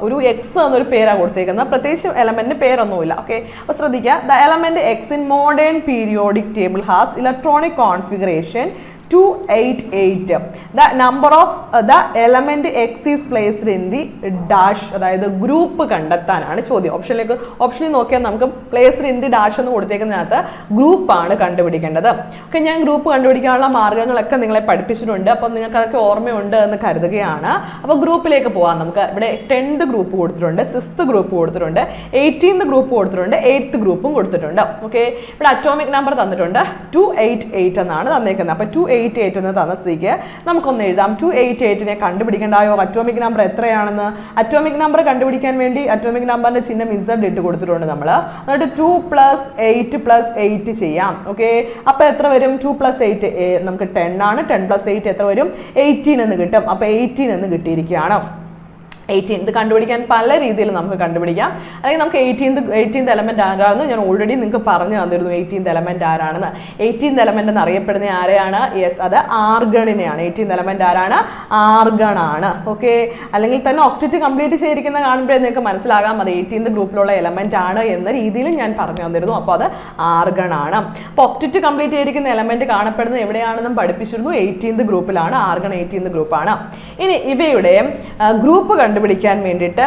ഒരു എക്സ് എന്നൊരു പേരാണ് കൊടുത്തേക്കുന്നത്. പ്രത്യേകിച്ച് എലമെന്റ് പേരൊന്നുമില്ല. അപ്പോൾ ശ്രദ്ധിക്കുക, the element X in modern periodic table has electronic configuration 288. The number of the element X is placed in the dash. അതായത് ഗ്രൂപ്പ് കണ്ടെത്താനാണ് ചോദ്യം. ഓപ്ഷനിൽ നോക്കിയാൽ നമുക്ക് പ്ലേസ്ഡ് ഇൻ ദി ഡാഷ് എന്ന് കൊടുത്തേക്കുന്നതിനകത്ത് ഗ്രൂപ്പാണ് കണ്ടുപിടിക്കേണ്ടത്. ഞാൻ ഗ്രൂപ്പ് കണ്ടുപിടിക്കാനുള്ള മാർഗ്ഗങ്ങളൊക്കെ നിങ്ങളെ പഠിപ്പിച്ചിട്ടുണ്ട്. അപ്പം നിങ്ങൾക്ക് അതൊക്കെ ഓർമ്മയുണ്ട് എന്ന് കരുതുകയാണ്. അപ്പോൾ ഗ്രൂപ്പിലേക്ക് പോകാം. നമുക്ക് ഇവിടെ 10th ഗ്രൂപ്പ് കൊടുത്തിട്ടുണ്ട്, 6th ഗ്രൂപ്പ് കൊടുത്തിട്ടുണ്ട്, 18th ഗ്രൂപ്പ് കൊടുത്തിട്ടുണ്ട്, 8th ഗ്രൂപ്പും കൊടുത്തിട്ടുണ്ട്. ഇവിടെ അറ്റോമിക് നമ്പർ തന്നിട്ടുണ്ട് 288 എന്നാണ് തന്നേക്കുന്നത്. അപ്പോൾ 288 എന്ന് തന്ന സ്ഥിതിക്ക് നമുക്കൊന്ന് എഴുതാം. 288നെ കണ്ടുപിടിക്കേണ്ടായോ? അറ്റോമിക് നമ്പർ എത്രയാണെന്ന്. അറ്റോമിക് നമ്പർ കണ്ടുപിടിക്കാൻ വേണ്ടി അറ്റോമിക് നമ്പറിന്റെ ചിഹ്നം Z ഇട്ട് കൊടുത്തിട്ടുണ്ട് നമ്മൾ. എന്നിട്ട് 2 + 8 + 8 ചെയ്യാം. അപ്പോൾ എത്ര വരും? 2 + 8 നമുക്ക് 10 ആണ്. 10 + 8 എത്ര വരും? 18 എന്ന് കിട്ടും. അപ്പോൾ 18 എന്ന് കിട്ടിയിരിക്കുകയാണ്. 18 ഇത് കണ്ടുപിടിക്കാൻ പല രീതിയിൽ നമുക്ക് കണ്ടുപിടിക്കാം. അല്ലെങ്കിൽ നമുക്ക് 18th എലമെന്റ് ആരാണെന്ന് ഞാൻ ഓൾറെഡി നിങ്ങൾക്ക് പറഞ്ഞു തന്നിരുന്നു. 18th എലമെന്റ് ആരാണെന്ന്. 18th എലമെന്റ് എന്ന് അറിയപ്പെടുന്ന ആരെയാണ്? യെസ്, അത് ആർഗണിനെയാണ്. 18th എലമെന്റ് ആരാണ്? ആർഗൺ ആണ്. ഓക്കെ, അല്ലെങ്കിൽ തന്നെ ഒക്ടറ്റ് കംപ്ലീറ്റ് ചെയ്തിരിക്കുന്ന കാണുമ്പോഴേ നിങ്ങൾക്ക് മനസ്സിലാകാം അത് 18th ഗ്രൂപ്പിലുള്ള എലമെന്റ് ആണ് എന്ന രീതിയിൽ ഞാൻ പറഞ്ഞു തന്നിരുന്നു. അപ്പോൾ അത് ആർഗൺ ആണ്. അപ്പോൾ ഒക്ടറ്റ് കംപ്ലീറ്റ് ചെയ്തിരിക്കുന്ന എലമെന്റ് കാണപ്പെടുന്നത് എവിടെയാണെന്നും പഠിപ്പിച്ചിരുന്നു. 18th ഗ്രൂപ്പിലാണ്. ആർഗൺ 18th ഗ്രൂപ്പാണ്. ഇനി ഇവയുടെ ഗ്രൂപ്പ് കണ്ടുപിടിക്കാൻ വേണ്ടിയിട്ട്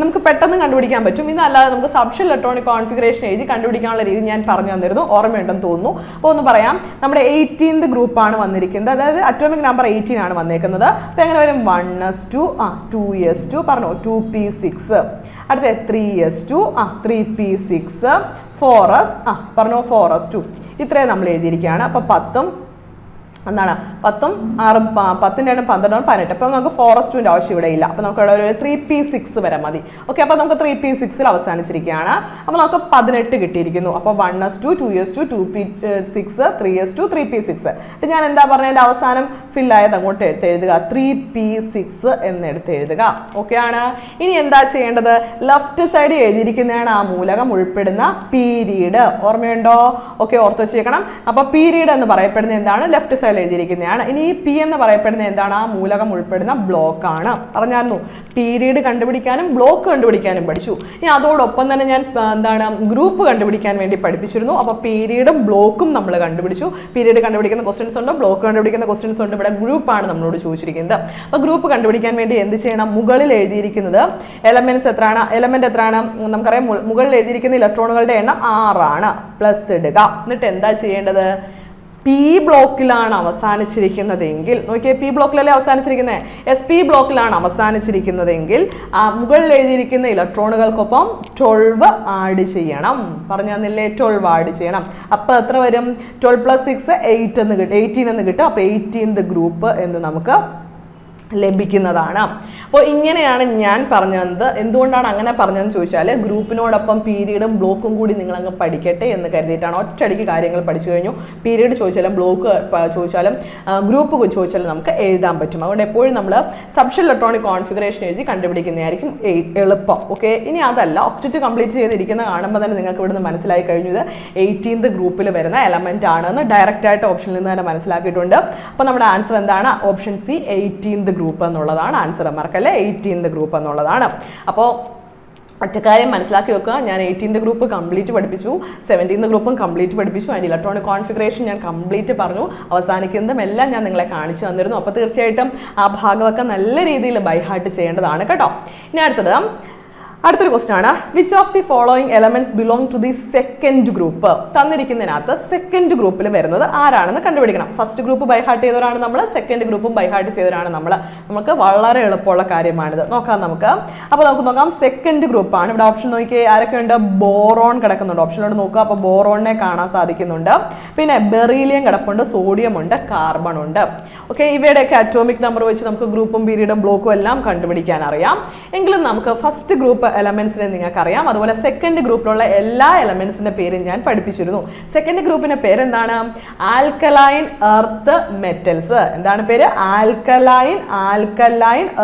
നമുക്ക് പെട്ടെന്ന് കണ്ടുപിടിക്കാൻ പറ്റും. ഇതല്ലാതെ നമുക്ക് സബ്ഷെൽ ഇലക്ട്രോണിക് കോൺഫിഗറേഷൻ എഴുതി കണ്ടുപിടിക്കാനുള്ള രീതി ഞാൻ പറഞ്ഞു തന്നിരുന്നു. ഓർമ്മയുണ്ടെന്ന് തോന്നുന്നു. അപ്പോൾ ഒന്ന് പറയാം, നമ്മുടെ 18th ഗ്രൂപ്പാണ് വന്നിരിക്കുന്നത്. അതായത് അറ്റോമിക് നമ്പർ 18 ആണ് വന്നേക്കുന്നത്. അപ്പോൾ എങ്ങനെ വരും? 1s2 2s2 പറഞ്ഞു 2p6, അടുത്ത 3s2 3p6, 4s പറഞ്ഞു 4s2. ഇത്രയും നമ്മൾ എഴുതിയിരിക്കുകയാണ്. അപ്പോൾ 10 എന്താണ് 10 6 10 12 18. അപ്പോൾ നമുക്ക് 4s2ൻ്റെ ആവശ്യം ഇവിടെ ഇല്ല. അപ്പോൾ നമുക്ക് ഇവിടെ ഒരു 3p6 വരെ മതി. ഓക്കെ, അപ്പോൾ നമുക്ക് 3p6ൽ അവസാനിച്ചിരിക്കുകയാണ്. അപ്പോൾ നമുക്ക് 18 കിട്ടിയിരിക്കുന്നു. അപ്പോൾ 1s2 2s2 2p6 3s2 3p6. ഞാൻ എന്താ പറഞ്ഞത്? എൻ്റെ അവസാനം ഫില്ലായത് അങ്ങോട്ട് എഴുതുക, 3p6 എന്നെടുത്ത് എഴുതുക. ഓക്കെ ആണ്. ഇനി എന്താ ചെയ്യേണ്ടത്? ലെഫ്റ്റ് സൈഡ് എഴുതിയിരിക്കുന്നതാണ് ആ മൂലകം ഉൾപ്പെടുന്ന പീരീഡ്. ഓർമ്മയുണ്ടോ? ഓക്കെ, ഓർത്ത് വെച്ചേക്കണം. അപ്പോൾ പീരീഡ് എന്ന് പറയപ്പെടുന്നത് എന്താണ്? ലെഫ്റ്റ് സൈഡ് എഴുതിയിരിക്കുന്നതാണ്. ഇനി ഈ പി എന്ന് പറയപ്പെടുന്നത് എന്താണ്? ആ മൂലകം ഉൾപ്പെടുന്ന ബ്ലോക്ക് ആണ്. പറഞ്ഞായിരുന്നു പീരീഡ് കണ്ടുപിടിക്കാനും ബ്ലോക്ക് കണ്ടുപിടിക്കാനും പഠിച്ചു. ഇനി അതോടൊപ്പം തന്നെ ഞാൻ ഗ്രൂപ്പ് കണ്ടുപിടിക്കാൻ വേണ്ടി പഠിപ്പിച്ചിരുന്നു. അപ്പോൾ പീരീഡും ബ്ലോക്കും നമ്മൾ കണ്ടുപിടിച്ചു. പീരീഡ് കണ്ടുപിടിക്കുന്ന ക്വസ്റ്റ്യൻസ് ഉണ്ട്, ബ്ലോക്ക് കണ്ടുപിടിക്കുന്ന ക്വസ്റ്റ്യൻസ് ഉണ്ട്. ഇവിടെ ഗ്രൂപ്പാണ് നമ്മളോട് ചോദിച്ചിരിക്കുന്നത്. അപ്പോൾ ഗ്രൂപ്പ് കണ്ടുപിടിക്കാൻ വേണ്ടി എന്ത് ചെയ്യണം? മുകളിൽ എഴുതിയിരിക്കുന്നത് എലമെന്റ് എത്രയാണ്? നമുക്കറിയാം മുകളിൽ എഴുതിയിരിക്കുന്ന ഇലക്ട്രോണുകളുടെ എണ്ണം 6 ആണ്. പ്ലസ് ഇടുക. എന്നിട്ട് എന്താ ചെയ്യേണ്ടത്? പി ബ്ലോക്കിലാണ് അവസാനിച്ചിരിക്കുന്നതെങ്കിൽ, നോക്കിയേ, പി ബ്ലോക്കിലല്ലേ അവസാനിച്ചിരിക്കുന്നത്? എസ് പി ബ്ലോക്കിലാണ് അവസാനിച്ചിരിക്കുന്നതെങ്കിൽ മുകളിൽ എഴുതിയിരിക്കുന്ന ഇലക്ട്രോണുകൾക്കൊപ്പം 12 ആഡ് ചെയ്യണം. പറഞ്ഞു തന്നില്ലേ? 12 ആഡ് ചെയ്യണം. അപ്പോൾ എത്ര വരും? 12 + 6 8 എന്ന് കിട്ടും, 18 എന്ന് കിട്ടും. അപ്പോൾ 18th ഗ്രൂപ്പ് എന്ന് നമുക്ക് ലഭിക്കുന്നതാണ്. അപ്പോൾ ഇങ്ങനെയാണ് ഞാൻ പറഞ്ഞത്. എന്തുകൊണ്ടാണ് അങ്ങനെ പറഞ്ഞതെന്ന് ചോദിച്ചാൽ ഗ്രൂപ്പിനോടൊപ്പം പീരീഡും ബ്ലോക്കും കൂടി നിങ്ങൾ അങ്ങ് പഠിക്കട്ടെ എന്ന് കരുതിയിട്ടാണ്. ഒറ്റയടിക്ക് കാര്യങ്ങൾ പഠിച്ചു കഴിഞ്ഞു. പീരീഡ് ചോദിച്ചാലും ബ്ലോക്ക് ചോദിച്ചാലും ഗ്രൂപ്പ് ചോദിച്ചാലും നമുക്ക് എഴുതാൻ പറ്റും. അതുകൊണ്ട് എപ്പോഴും നമ്മൾ സബ്ഷെൽ ഇലക്ട്രോണിക് കോൺഫിഗറേഷൻ എഴുതി കണ്ടുപിടിക്കുന്നതായിരിക്കും എളുപ്പം. ഓക്കെ, ഇനി അതല്ല, ഒക്ടറ്റ് കംപ്ലീറ്റ് ചെയ്തിരിക്കുന്ന കാണുമ്പോൾ തന്നെ നിങ്ങൾക്ക് ഇവിടുന്ന് മനസ്സിലായി കഴിഞ്ഞു ഇത് 18th ഗ്രൂപ്പിൽ വരുന്ന എലമെന്റ് ആണെന്ന് ഡയറക്റ്റ് ആയിട്ട് ഓപ്ഷനിൽ നിന്ന് തന്നെ മനസ്സിലാക്കിയിട്ടുണ്ട്. അപ്പോൾ നമ്മുടെ ആൻസർ എന്താണ്? ഓപ്ഷൻ സി 18th ഗ്രൂപ്പ് എന്നുള്ളതാണ് ആൻസർ. മാർക്കല്ലേ? 18th ഗ്രൂപ്പ് എന്നുള്ളതാണ്. അപ്പോൾ ഒറ്റക്കാര്യം മനസ്സിലാക്കി വെക്കുക. ഞാൻ 18th ഗ്രൂപ്പ് കംപ്ലീറ്റ് പഠിപ്പിച്ചു, 17th ഗ്രൂപ്പും കംപ്ലീറ്റ് പഠിപ്പിച്ചു. അതിൻ്റെ ഇലക്ട്രോണിക് കോൺഫിഗറേഷൻ ഞാൻ കംപ്ലീറ്റ് പറഞ്ഞു. അവസാനിക്കുന്നതും എല്ലാം ഞാൻ നിങ്ങളെ കാണിച്ചു തന്നിരുന്നു. അപ്പോൾ തീർച്ചയായിട്ടും ആ ഭാഗമൊക്കെ നല്ല രീതിയിൽ ബൈ ഹാർട്ട് ചെയ്യേണ്ടതാണ് കേട്ടോ. ഇനി അടുത്തൊരു ക്വസ്റ്റ്യൻ ആണ്, which of the following elements belong to the second group? തന്നിരിക്കുന്നതിനകത്ത് സെക്കൻഡ് ഗ്രൂപ്പിൽ വരുന്നത് ആരാണെന്ന് കണ്ടുപിടിക്കണം. ഫസ്റ്റ് ഗ്രൂപ്പ് ബൈ ഹാർട്ട് ചെയ്തവരാണ് നമ്മൾ, സെക്കൻഡ് ഗ്രൂപ്പും ബൈ ഹാർട്ട് ചെയ്തവരാണ് നമ്മൾ. നമുക്ക് വളരെ എളുപ്പമുള്ള കാര്യമാണിത്. നോക്കാം നമുക്ക്. അപ്പോൾ നമുക്ക് നോക്കാം, സെക്കൻഡ് ഗ്രൂപ്പാണ്. ഇവിടെ ഓപ്ഷൻ നോക്കിയേ, ആരൊക്കെയുണ്ട്? ബോറോൺ കിടക്കുന്നുണ്ട്. ഓപ്ഷനോട് നോക്കുക. അപ്പോൾ ബോറോണിനെ കാണാൻ സാധിക്കുന്നുണ്ട്. പിന്നെ ബെറീലിയം കിടപ്പുണ്ട്, സോഡിയം ഉണ്ട്, കാർബൺ ഉണ്ട്. ഓക്കെ, ഇവയുടെയൊക്കെ അറ്റോമിക് നമ്പർ വെച്ച് നമുക്ക് ഗ്രൂപ്പും പീരീഡും ബ്ലോക്കും എല്ലാം കണ്ടുപിടിക്കാൻ അറിയാം. എങ്കിലും നമുക്ക് ഫസ്റ്റ് ഗ്രൂപ്പ് എലമെന്റ്സിനെ നിങ്ങൾക്ക് അറിയാം. അതുപോലെ സെക്കൻഡ് ഗ്രൂപ്പിലുള്ള എല്ലാ എലമെന്റ്സിന്റെ പേരും ഞാൻ പഠിപ്പിച്ചിരുന്നു. സെക്കൻഡ് ഗ്രൂപ്പിന്റെ പേര് എന്താണ്? Alkaline earth metals. എന്താണ് പേര്? Alkaline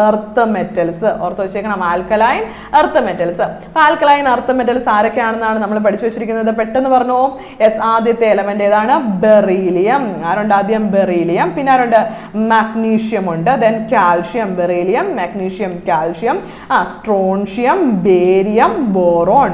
earth metals. ഓർത്ത് വെച്ചേക്കണം, ആൽക്കലൈൻ എർത്ത് മെറ്റൽസ്. അപ്പോൾ ആൽക്കലൈൻ എർത്ത് മെറ്റൽസ് ആരൊക്കെയാണെന്നാണ് നമ്മൾ പഠിച്ചു വെച്ചിരിക്കുന്നത്? പെട്ടെന്ന് പറഞ്ഞു. യെസ്, ആദ്യത്തെ എലമെന്റ് ഏതാണ്? ബെറീലിയം. ആരുണ്ട് ആദ്യം? ബെറീലിയം. പിന്നെ ആരുണ്ട്? മാഗ്നീഷ്യം ഉണ്ട്. Then calcium. Beryllium, magnesium, calcium, strontium, barium, boron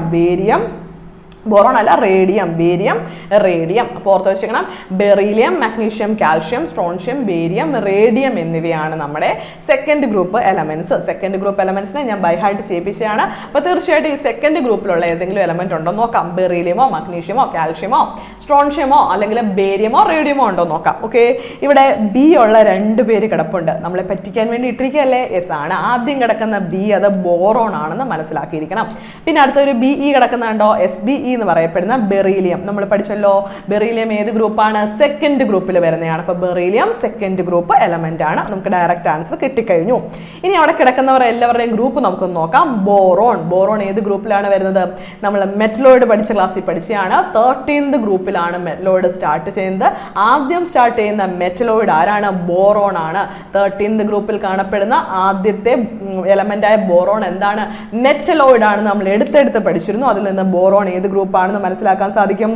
അല്ല, റേഡിയം. അപ്പോൾ ഓർത്ത് വെച്ചിരിക്കണം, beryllium, magnesium, calcium, strontium, barium, radium എന്നിവയാണ് നമ്മുടെ second group elements. Second group എലമെന്റ്സിനെ ഞാൻ ബൈ ഹാർട്ട് ചെയ്യിപ്പിച്ചതാണ്. അപ്പോൾ തീർച്ചയായിട്ടും ഈ സെക്കൻഡ് ഗ്രൂപ്പിലുള്ള ഏതെങ്കിലും എലമെന്റ് ഉണ്ടോ നോക്കാം. ബെറീലിയമോ, മാഗ്നീഷ്യമോ, കാൽഷ്യമോ, സ്ട്രോൺഷ്യമോ അല്ലെങ്കിൽ ബേരിയമോ, റേഡിയമോ ഉണ്ടോ നോക്കാം. ഓക്കെ, ഇവിടെ ബി ഉള്ള 2 പേര് കിടപ്പുണ്ട്. നമ്മളെ പറ്റിക്കാൻ വേണ്ടി ഇട്ടിരിക്കുകയല്ലേ? യെസ് ആണ്. ആദ്യം കിടക്കുന്ന ബി അത് ബോറോൺ ആണെന്ന് മനസ്സിലാക്കിയിരിക്കണം. പിന്നെ അടുത്തൊരു ബി ഇ കിടക്കുന്നുണ്ടോ? എസ് ബി ഇ എന്ന് പറയപ്പെടുന്ന ബെറീലിയം. നമ്മൾ പഠിച്ചല്ലോ ബെറീലിയം ഏത് ഗ്രൂപ്പാണ്? സെക്കൻഡ് ഗ്രൂപ്പിൽ വരുന്നതാണ്. അപ്പോൾ ബെറീലിയം സെക്കൻഡ് ഗ്രൂപ്പ് എലമെന്റ് ആണ്. നമുക്ക് ഡയറക്റ്റ് ആൻസർ കിട്ടിക്കഴിഞ്ഞു. ഇനി അവിടെ കിടക്കുന്നവർ എല്ലാവരുടെയും ഗ്രൂപ്പ് നമുക്കൊന്ന് നോക്കാം. ബോറോൺ. ബോറോൺ ഏത് ഗ്രൂപ്പിലാണ് വരുന്നത്? നമ്മൾ മെറ്റലോയിഡ് പഠിച്ച ക്ലാസ്സിൽ പഠിച്ചതാണ്. 13th ഗ്രൂപ്പിലാണ് മെറ്റലോയിഡ് സ്റ്റാർട്ട് ചെയ്യുന്നത്. ആദ്യം സ്റ്റാർട്ട് ചെയ്യുന്ന മെറ്റലോയിഡ് ആരാണ്? ബോറോൺ ആണ്. 13th ഗ്രൂപ്പിൽ കാണപ്പെടുന്ന ആദ്യത്തെ എലമെന്റ് ആയ ബോറോൺ എന്താണ്? മെറ്റലോയിഡ് ആണ്. നമ്മൾ എടുത്തെടുത്ത് പഠിച്ചിരുന്നു. അതിൽ നിന്ന് ബോറോൺ ഏത് ഗ്രൂപ്പാണെന്ന് മനസ്സിലാക്കാൻ സാധിക്കും.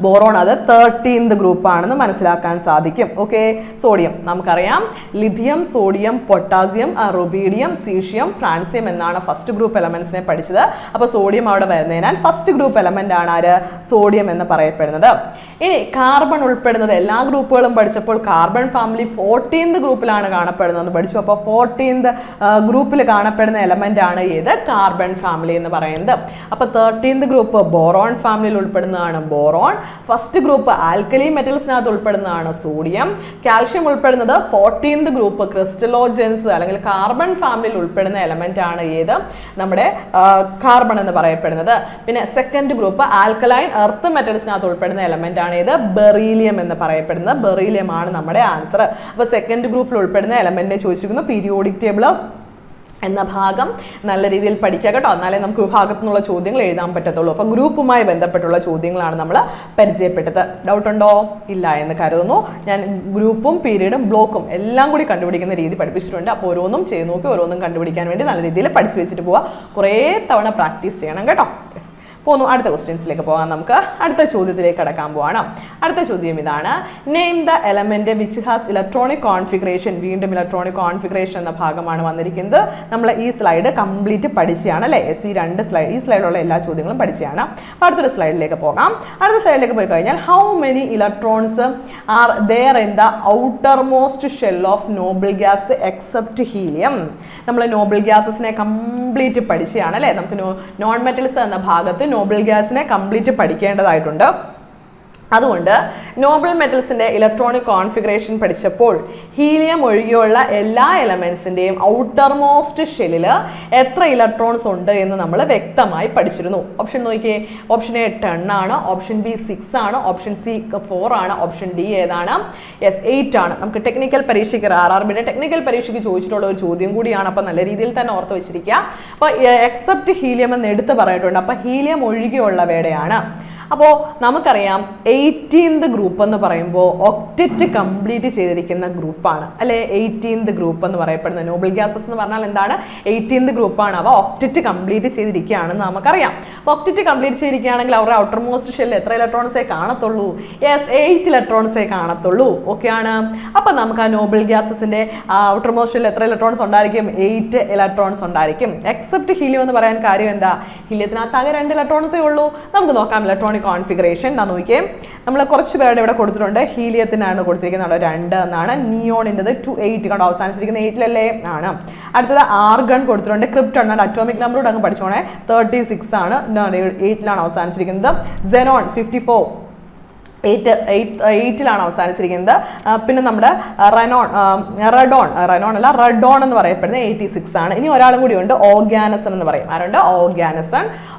ബോറോൺ അത് 13th ഗ്രൂപ്പാണെന്ന് മനസ്സിലാക്കാൻ സാധിക്കും. ഓക്കെ. സോഡിയം നമുക്കറിയാം. Lithium, sodium, potassium, rubidium, caesium, francium എന്നാണ് ഫസ്റ്റ് ഗ്രൂപ്പ് എലമെന്റ്സിനെ പഠിച്ചത്. അപ്പോൾ സോഡിയം അവിടെ വരുന്നതിനാൽ ഫസ്റ്റ് ഗ്രൂപ്പ് എലമെന്റ് ആണ് ആര്? സോഡിയം എന്ന് പറയപ്പെടുന്നത്. ഇനി കാർബൺ ഉൾപ്പെടുന്നത് എല്ലാ ഗ്രൂപ്പുകളും പഠിച്ചപ്പോൾ കാർബൺ ഫാമിലി 14th ഗ്രൂപ്പിലാണ് കാണപ്പെടുന്നത് പഠിച്ചു. അപ്പോൾ 14th ഗ്രൂപ്പിൽ കാണപ്പെടുന്ന എലമെന്റ് ആണ് ഏത്? കാർബൺ ഫാമിലി എന്ന് പറയുന്നത്. അപ്പോൾ 13th ഗ്രൂപ്പ് ബോറോൺ ഫാമിലിയിൽ ഉൾപ്പെടുന്നതാണ് ബോറോൺ. ഫസ്റ്റ് ഗ്രൂപ്പ് ആൽക്കലി മെറ്റൽസിനകത്ത് ഉൾപ്പെടുന്നതാണ് സോഡിയം. കാൽഷ്യം ഉൾപ്പെടുന്നത് 14th ഗ്രൂപ്പ് ക്രിസ്റ്റലോജൻസ് അല്ലെങ്കിൽ കാർബൺ ഫാമിലിയിൽ ഉൾപ്പെടുന്ന എലമെന്റ് ആണ് ഏത്? നമ്മുടെ കാർബൺ എന്ന് പറയപ്പെടുന്നത്. പിന്നെ സെക്കൻഡ് ഗ്രൂപ്പ് ആൽക്കലൈൻ എർത്ത് മെറ്റൽസിനകത്ത് ഉൾപ്പെടുന്ന എലമെന്റ് ആണ് ഏത്? ബെറീലിയം എന്ന് പറയപ്പെടുന്നത്. ബെറീലിയം ആണ് നമ്മുടെ ആൻസർ. അപ്പോൾ സെക്കൻഡ് ഗ്രൂപ്പിൽ ഉൾപ്പെടുന്ന എലമെന്റിനെ ചോദിച്ചിരിക്കുന്നു. പീരിയോഡിക് ടേബിൾ എന്ന ഭാഗം നല്ല രീതിയിൽ പഠിക്കുക കേട്ടോ. എന്നാലേ നമുക്ക് വിഭാഗത്തു നിന്നുള്ള ചോദ്യങ്ങൾ എഴുതാൻ പറ്റത്തുള്ളൂ. അപ്പോൾ ഗ്രൂപ്പുമായി ബന്ധപ്പെട്ടുള്ള ചോദ്യങ്ങളാണ് നമ്മൾ പരിചയപ്പെട്ടത്. ഡൗട്ട് ഉണ്ടോ? ഇല്ല എന്ന് കരുതുന്നു. ഞാൻ ഗ്രൂപ്പും പീരീഡും ബ്ലോക്കും എല്ലാം കൂടി കണ്ടുപിടിക്കുന്ന രീതി പഠിപ്പിച്ചിട്ടുണ്ട്. അപ്പോൾ ഓരോന്നും ചെയ്ത് നോക്കി ഓരോന്നും കണ്ടുപിടിക്കാൻ വേണ്ടി നല്ല രീതിയിൽ പഠിച്ചു വെച്ചിട്ട് പോവുക. കുറേ തവണ പ്രാക്ടീസ് ചെയ്യണം കേട്ടോ. യെസ്. പോന്നു. അടുത്ത ക്വസ്റ്റ്യൻസിലേക്ക് പോകാം. നമുക്ക് അടുത്ത ചോദ്യത്തിലേക്ക് കടക്കാൻ പോവാണ്. അടുത്ത ചോദ്യം ഇതാണ്. Name the element which has electronic configuration. വീണ്ടും ഇലക്ട്രോണിക് കോൺഫിഗറേഷൻ എന്ന ഭാഗമാണ് വന്നിരിക്കുന്നത്. നമ്മൾ ഈ സ്ലൈഡ് കംപ്ലീറ്റ് പഠിച്ചതാണ് അല്ലേ? ഈ സ്ലൈഡിലുള്ള എല്ലാ ചോദ്യങ്ങളും പഠിച്ചതാണ്. അപ്പോൾ അടുത്തൊരു സ്ലൈഡിലേക്ക് പോകാം. അടുത്ത സ്ലൈഡിലേക്ക് പോയി കഴിഞ്ഞാൽ how many electrons are there in the outermost shell of noble gas except helium. നമ്മൾ നോബിൾ ഗ്യാസസിനെ കംപ്ലീറ്റ് പഠിച്ചതാണ് അല്ലേ? നമുക്ക് നോൺ മെറ്റൽസ് എന്ന ഭാഗത്ത് നോബിൾ ഗ്യാസിനെ കംപ്ലീറ്റ് പഠിക്കേണ്ടതായിട്ടുണ്ട്. അതുകൊണ്ട് നോബിൾ മെറ്റൽസിന്റെ ഇലക്ട്രോണിക് കോൺഫിഗറേഷൻ പഠിച്ചപ്പോൾ ഹീലിയം ഒഴികെയുള്ള എല്ലാ എലമെന്റ്സിന്റെയും ഔട്ടർ മോസ്റ്റ് ഷെല്ലിൽ എത്ര ഇലക്ട്രോൺസ് ഉണ്ട് എന്ന് നമ്മൾ വ്യക്തമായി പഠിച്ചിരുന്നു. ഓപ്ഷൻ നോക്കിയേ. ഓപ്ഷൻ എ 10 ആണ്, ഓപ്ഷൻ ബി 6 ആണ്, ഓപ്ഷൻ സി 4 ആണ്, ഓപ്ഷൻ ഡി ഏതാണ്? യെസ് 8 ആണ്. നമുക്ക് ടെക്നിക്കൽ പരീക്ഷയ്ക്ക് RRBയുടെ ടെക്നിക്കൽ പരീക്ഷയ്ക്ക് ചോദിച്ചിട്ടുള്ള ഒരു ചോദ്യം കൂടിയാണ്. അപ്പോൾ നല്ല രീതിയിൽ തന്നെ ഓർത്ത് വെച്ചിരിക്കുക. അപ്പോൾ എക്സെപ്റ്റ് ഹീലിയം എന്ന് എടുത്ത് പറഞ്ഞിട്ടുണ്ട്. അപ്പോൾ ഹീലിയം ഒഴികെയുള്ളവയുടെയാണ്. അപ്പോൾ നമുക്കറിയാം 18th ഗ്രൂപ്പ് എന്ന് പറയുമ്പോൾ ഒക്റ്ററ്റ് കംപ്ലീറ്റ് ചെയ്തിരിക്കുന്ന ഗ്രൂപ്പാണ് അല്ലേ? 18th ഗ്രൂപ്പ് എന്ന് പറയപ്പെടുന്ന നോബിൾ ഗ്യാസസ് എന്ന് പറഞ്ഞാൽ എന്താണ്? 18th ഗ്രൂപ്പാണ്. അവ ഒക്റ്ററ്റ് കംപ്ലീറ്റ് ചെയ്തിരിക്കുകയാണെന്ന് നമുക്കറിയാം. അപ്പോൾ ഒക്റ്ററ്റ് കംപ്ലീറ്റ് ചെയ്തിരിക്കുകയാണെങ്കിൽ അവരുടെ ഔട്ടർ മോസ്റ്റ് ഷെല്ലിൽ എത്ര ഇലക്ട്രോൺസേ കാണത്തുള്ളൂ? യെസ് 8 ഇലക്ട്രോൺസേ കാണത്തുള്ളൂ. ഓക്കെ ആണ്. അപ്പോൾ നമുക്ക് ആ നോബിൾ ഗ്യാസസിന്റെ ഔട്ടർ മോസ്റ്റ് ഷെല്ലിൽ എത്ര ഇലക്ട്രോൺസ് ഉണ്ടായിരിക്കും? 8 ഇലക്ട്രോൺസ് ഉണ്ടായിരിക്കും. എക്സെപ്റ്റ് ഹീലിയം എന്ന് പറയാൻ കാര്യം എന്താ? ഹീലിയത്തിനകത്ത് ആകെ 2 ഇലക്ട്രോൺസേ ഉള്ളൂ. നമുക്ക് നോക്കാം ഇലക്ട്രോണിക് കോൺഫിഗറേഷൻ. നോക്കിയേ, നമ്മൾ കുറച്ച് പേരുടെ ഇവിടെ കൊടുത്തിട്ടുണ്ട്. ഹീലിയത്തിനാണ് കൊടുത്തിരിക്കുന്നത് 2 എന്നാണ്. നിയോണിൻ്റെത് 8 കണ്ടോ അവസാനിച്ചിരിക്കുന്ന 8ലല്ലേ ആണ്. അടുത്തത് ആർഗൺ കൊടുത്തിട്ടുണ്ട്. ക്രിപ്റ്റോൺ ആണ്. അറ്റോമിക് നമ്പറോട് അങ്ങ് പഠിച്ചോണേ. 36 ആണ്. 8ലാണ് അവസാനിച്ചിരിക്കുന്നത്. സെനോൺ 54 8ലാണ് അവസാനിച്ചിരിക്കുന്നത്. പിന്നെ നമ്മുടെ റെഡോൺ എന്ന് പറയപ്പെടുന്നത് 86 ആണ്. ഇനി ഒരാളും കൂടി ഉണ്ട്, ഓർഗാനസൺ എന്ന് പറയും. ആരുണ്ട്?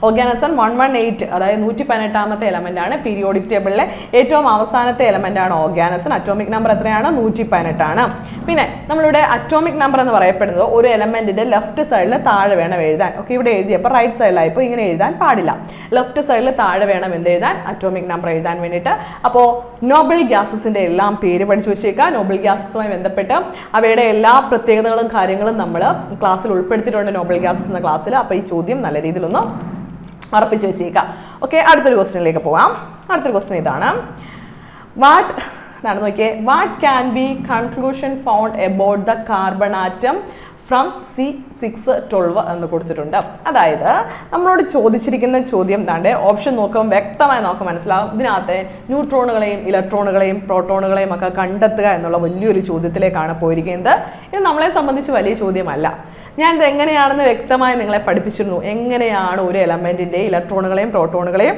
ഓർഗാനസൺ 118, അതായത് 118ാമത്തെ എലമെന്റ് ആണ്. പീരിയോഡിക് ടേബിളിലെ ഏറ്റവും അവസാനത്തെ എലമെന്റ് ആണ് ഓർഗാനസൺ. അറ്റോമിക് നമ്പർ എത്രയാണ്? 118 ആണ്. പിന്നെ നമ്മളിവിടെ അറ്റോമിക് നമ്പർ എന്ന് പറയപ്പെടുന്നത് ഒരു എലമെന്റിന്റെ ലെഫ്റ്റ് സൈഡിൽ താഴെ വേണം എഴുതാൻ. ഓക്കെ, ഇവിടെ എഴുതിയപ്പോൾ റൈറ്റ് സൈഡിലായപ്പോൾ ഇങ്ങനെ എഴുതാൻ പാടില്ല. ലെഫ്റ്റ് സൈഡിൽ താഴെ വേണം എന്ത് എഴുതാൻ? അറ്റോമിക് നമ്പർ എഴുതാൻ വേണ്ടിയിട്ട്. അപ്പോൾ നോബിൾ ഗ്യാസസിന്റെ എല്ലാം പേര് പഠിച്ചു വെച്ചേക്കാം. നോബിൾ ഗ്യാസസുമായി ബന്ധപ്പെട്ട് അവയുടെ എല്ലാ പ്രത്യേകതകളും കാര്യങ്ങളും നമ്മൾ ക്ലാസ്സിൽ ഉൾപ്പെടുത്തിയിട്ടുണ്ട്, നോബിൾ ഗ്യാസസ് എന്ന ക്ലാസ്സിൽ. അപ്പോൾ ഈ ചോദ്യം നല്ല രീതിയിലൊന്ന് ഉറപ്പിച്ച് വെച്ചേക്കാം. ഓക്കെ, അടുത്തൊരു ക്വസ്റ്റ്യനിലേക്ക് പോവാം. അടുത്തൊരു ക്വസ്റ്റ്യൻ ഇതാണ്. നോക്കിയേ. What can be conclusion found about the carbon atom from C612 എന്ന് കൊടുത്തിട്ടുണ്ട്. അതായത് നമ്മളോട് ചോദിച്ചിരിക്കുന്ന ചോദ്യം താണ്ടെ ഓപ്ഷൻ നോക്കുമ്പോൾ വ്യക്തമായി നമുക്ക് മനസ്സിലാവും. ഇതിനകത്ത് ന്യൂട്രോണുകളെയും ഇലക്ട്രോണുകളെയും പ്രോട്ടോണുകളെയും ഒക്കെ കണ്ടെത്തുക എന്നുള്ള വലിയൊരു ചോദ്യത്തിലേക്കാണ് പോയിരിക്കുന്നത്. ഇത് നമ്മളെ സംബന്ധിച്ച് വലിയ ചോദ്യമല്ല. ഞാനിത് എങ്ങനെയാണെന്ന് വ്യക്തമായി നിങ്ങളെ പഠിപ്പിച്ചിരുന്നു. എങ്ങനെയാണ് ഒരു എലമെന്റിന്റെ ഇലക്ട്രോണുകളെയും പ്രോട്ടോണുകളെയും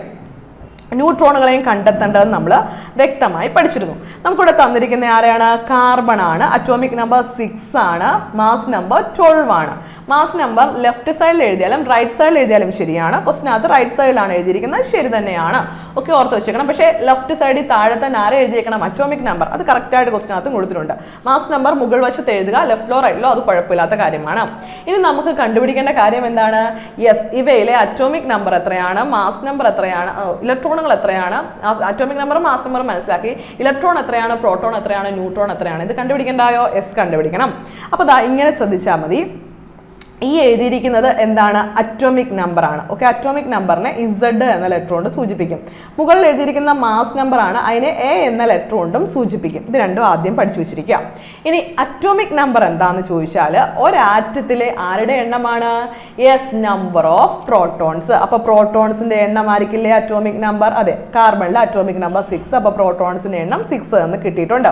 ന്യൂട്രോണുകളെയും കണ്ടെത്തേണ്ടതെന്ന് നമ്മൾ വ്യക്തമായി പഠിച്ചിരുന്നു. നമുക്കിവിടെ തന്നിരിക്കുന്ന ആരെയാണ്? കാർബൺ ആണ്. അറ്റോമിക് നമ്പർ 6 ആണ്. മാസ് നമ്പർ 12 ആണ്. മാസ് നമ്പർ ലെഫ്റ്റ് സൈഡിൽ എഴുതിയാലും റൈറ്റ് സൈഡിൽ എഴുതിയാലും ശരിയാണ്. ക്വസ്റ്റിനകത്ത് റൈറ്റ് സൈഡിലാണ് എഴുതിയിരിക്കുന്നത്, ശരി തന്നെയാണ്. ഓക്കെ, ഓർത്ത് വെച്ചേക്കണം. പക്ഷേ ലെഫ്റ്റ് സൈഡിൽ താഴെ തന്നെ ആരെ എഴുതിയേക്കണം? Atomic number. അത് കറക്റ്റായിട്ട് ക്വസ്റ്റിനകത്തും കൊടുത്തിട്ടുണ്ട്. മാസ് നമ്പർ മുകൾ വശത്ത് എഴുതുക, ലെഫ്റ്റിലോ റൈറ്റിലോ അത് കുഴപ്പമില്ലാത്ത കാര്യമാണ്. ഇനി നമുക്ക് കണ്ടുപിടിക്കേണ്ട കാര്യം എന്താണ്? യെസ്, ഇവയിലെ അറ്റോമിക് നമ്പർ എത്രയാണ്, മാസ് നമ്പർ എത്രയാണ്, ഇലക്ട്രോണുകൾ എത്രയാണ്, അറ്റോമിക് നമ്പർ മാസ് നമ്പർ മനസ്സിലാക്കി, ഇലക്ട്രോൺ എത്രയാണ്, പ്രോട്ടോൺ എത്രയാണ്, ന്യൂട്രോൺ എത്രയാണ്, ഇത് കണ്ടുപിടിക്കണ്ടായോ? യെസ്, കണ്ടുപിടിക്കണം. അപ്പോൾ ദാ ഇങ്ങനെ ശ്രദ്ധിച്ചാൽ മതി. ഈ എഴുതിയിരിക്കുന്നത് എന്താണ്? അറ്റോമിക് നമ്പർ ആണ്. ഓക്കെ, അറ്റോമിക് നമ്പറിനെ Z എന്ന ലെറ്റർ കൊണ്ട് സൂചിപ്പിക്കും. മുകളിൽ എഴുതിയിരിക്കുന്ന മാസ് നമ്പർ ആണ്, അതിനെ A എന്ന ലെറ്റർ കൊണ്ടും സൂചിപ്പിക്കും. ഇത് രണ്ടും ആദ്യം പഠിച്ചു വെച്ചിരിക്കുക. ഇനി അറ്റോമിക് നമ്പർ എന്താന്ന് ചോദിച്ചാൽ ഒരാറ്റത്തിലെ ആരുടെ എണ്ണമാണ്? Yes, number of protons. അപ്പോൾ പ്രോട്ടോൺസിന്റെ എണ്ണം ആയിരിക്കില്ലേ അറ്റോമിക് നമ്പർ? അതെ, കാർബണിലെ അറ്റോമിക് നമ്പർ 6. അപ്പോൾ പ്രോട്ടോൺസിന്റെ എണ്ണം 6 എന്ന് കിട്ടിയിട്ടുണ്ട്.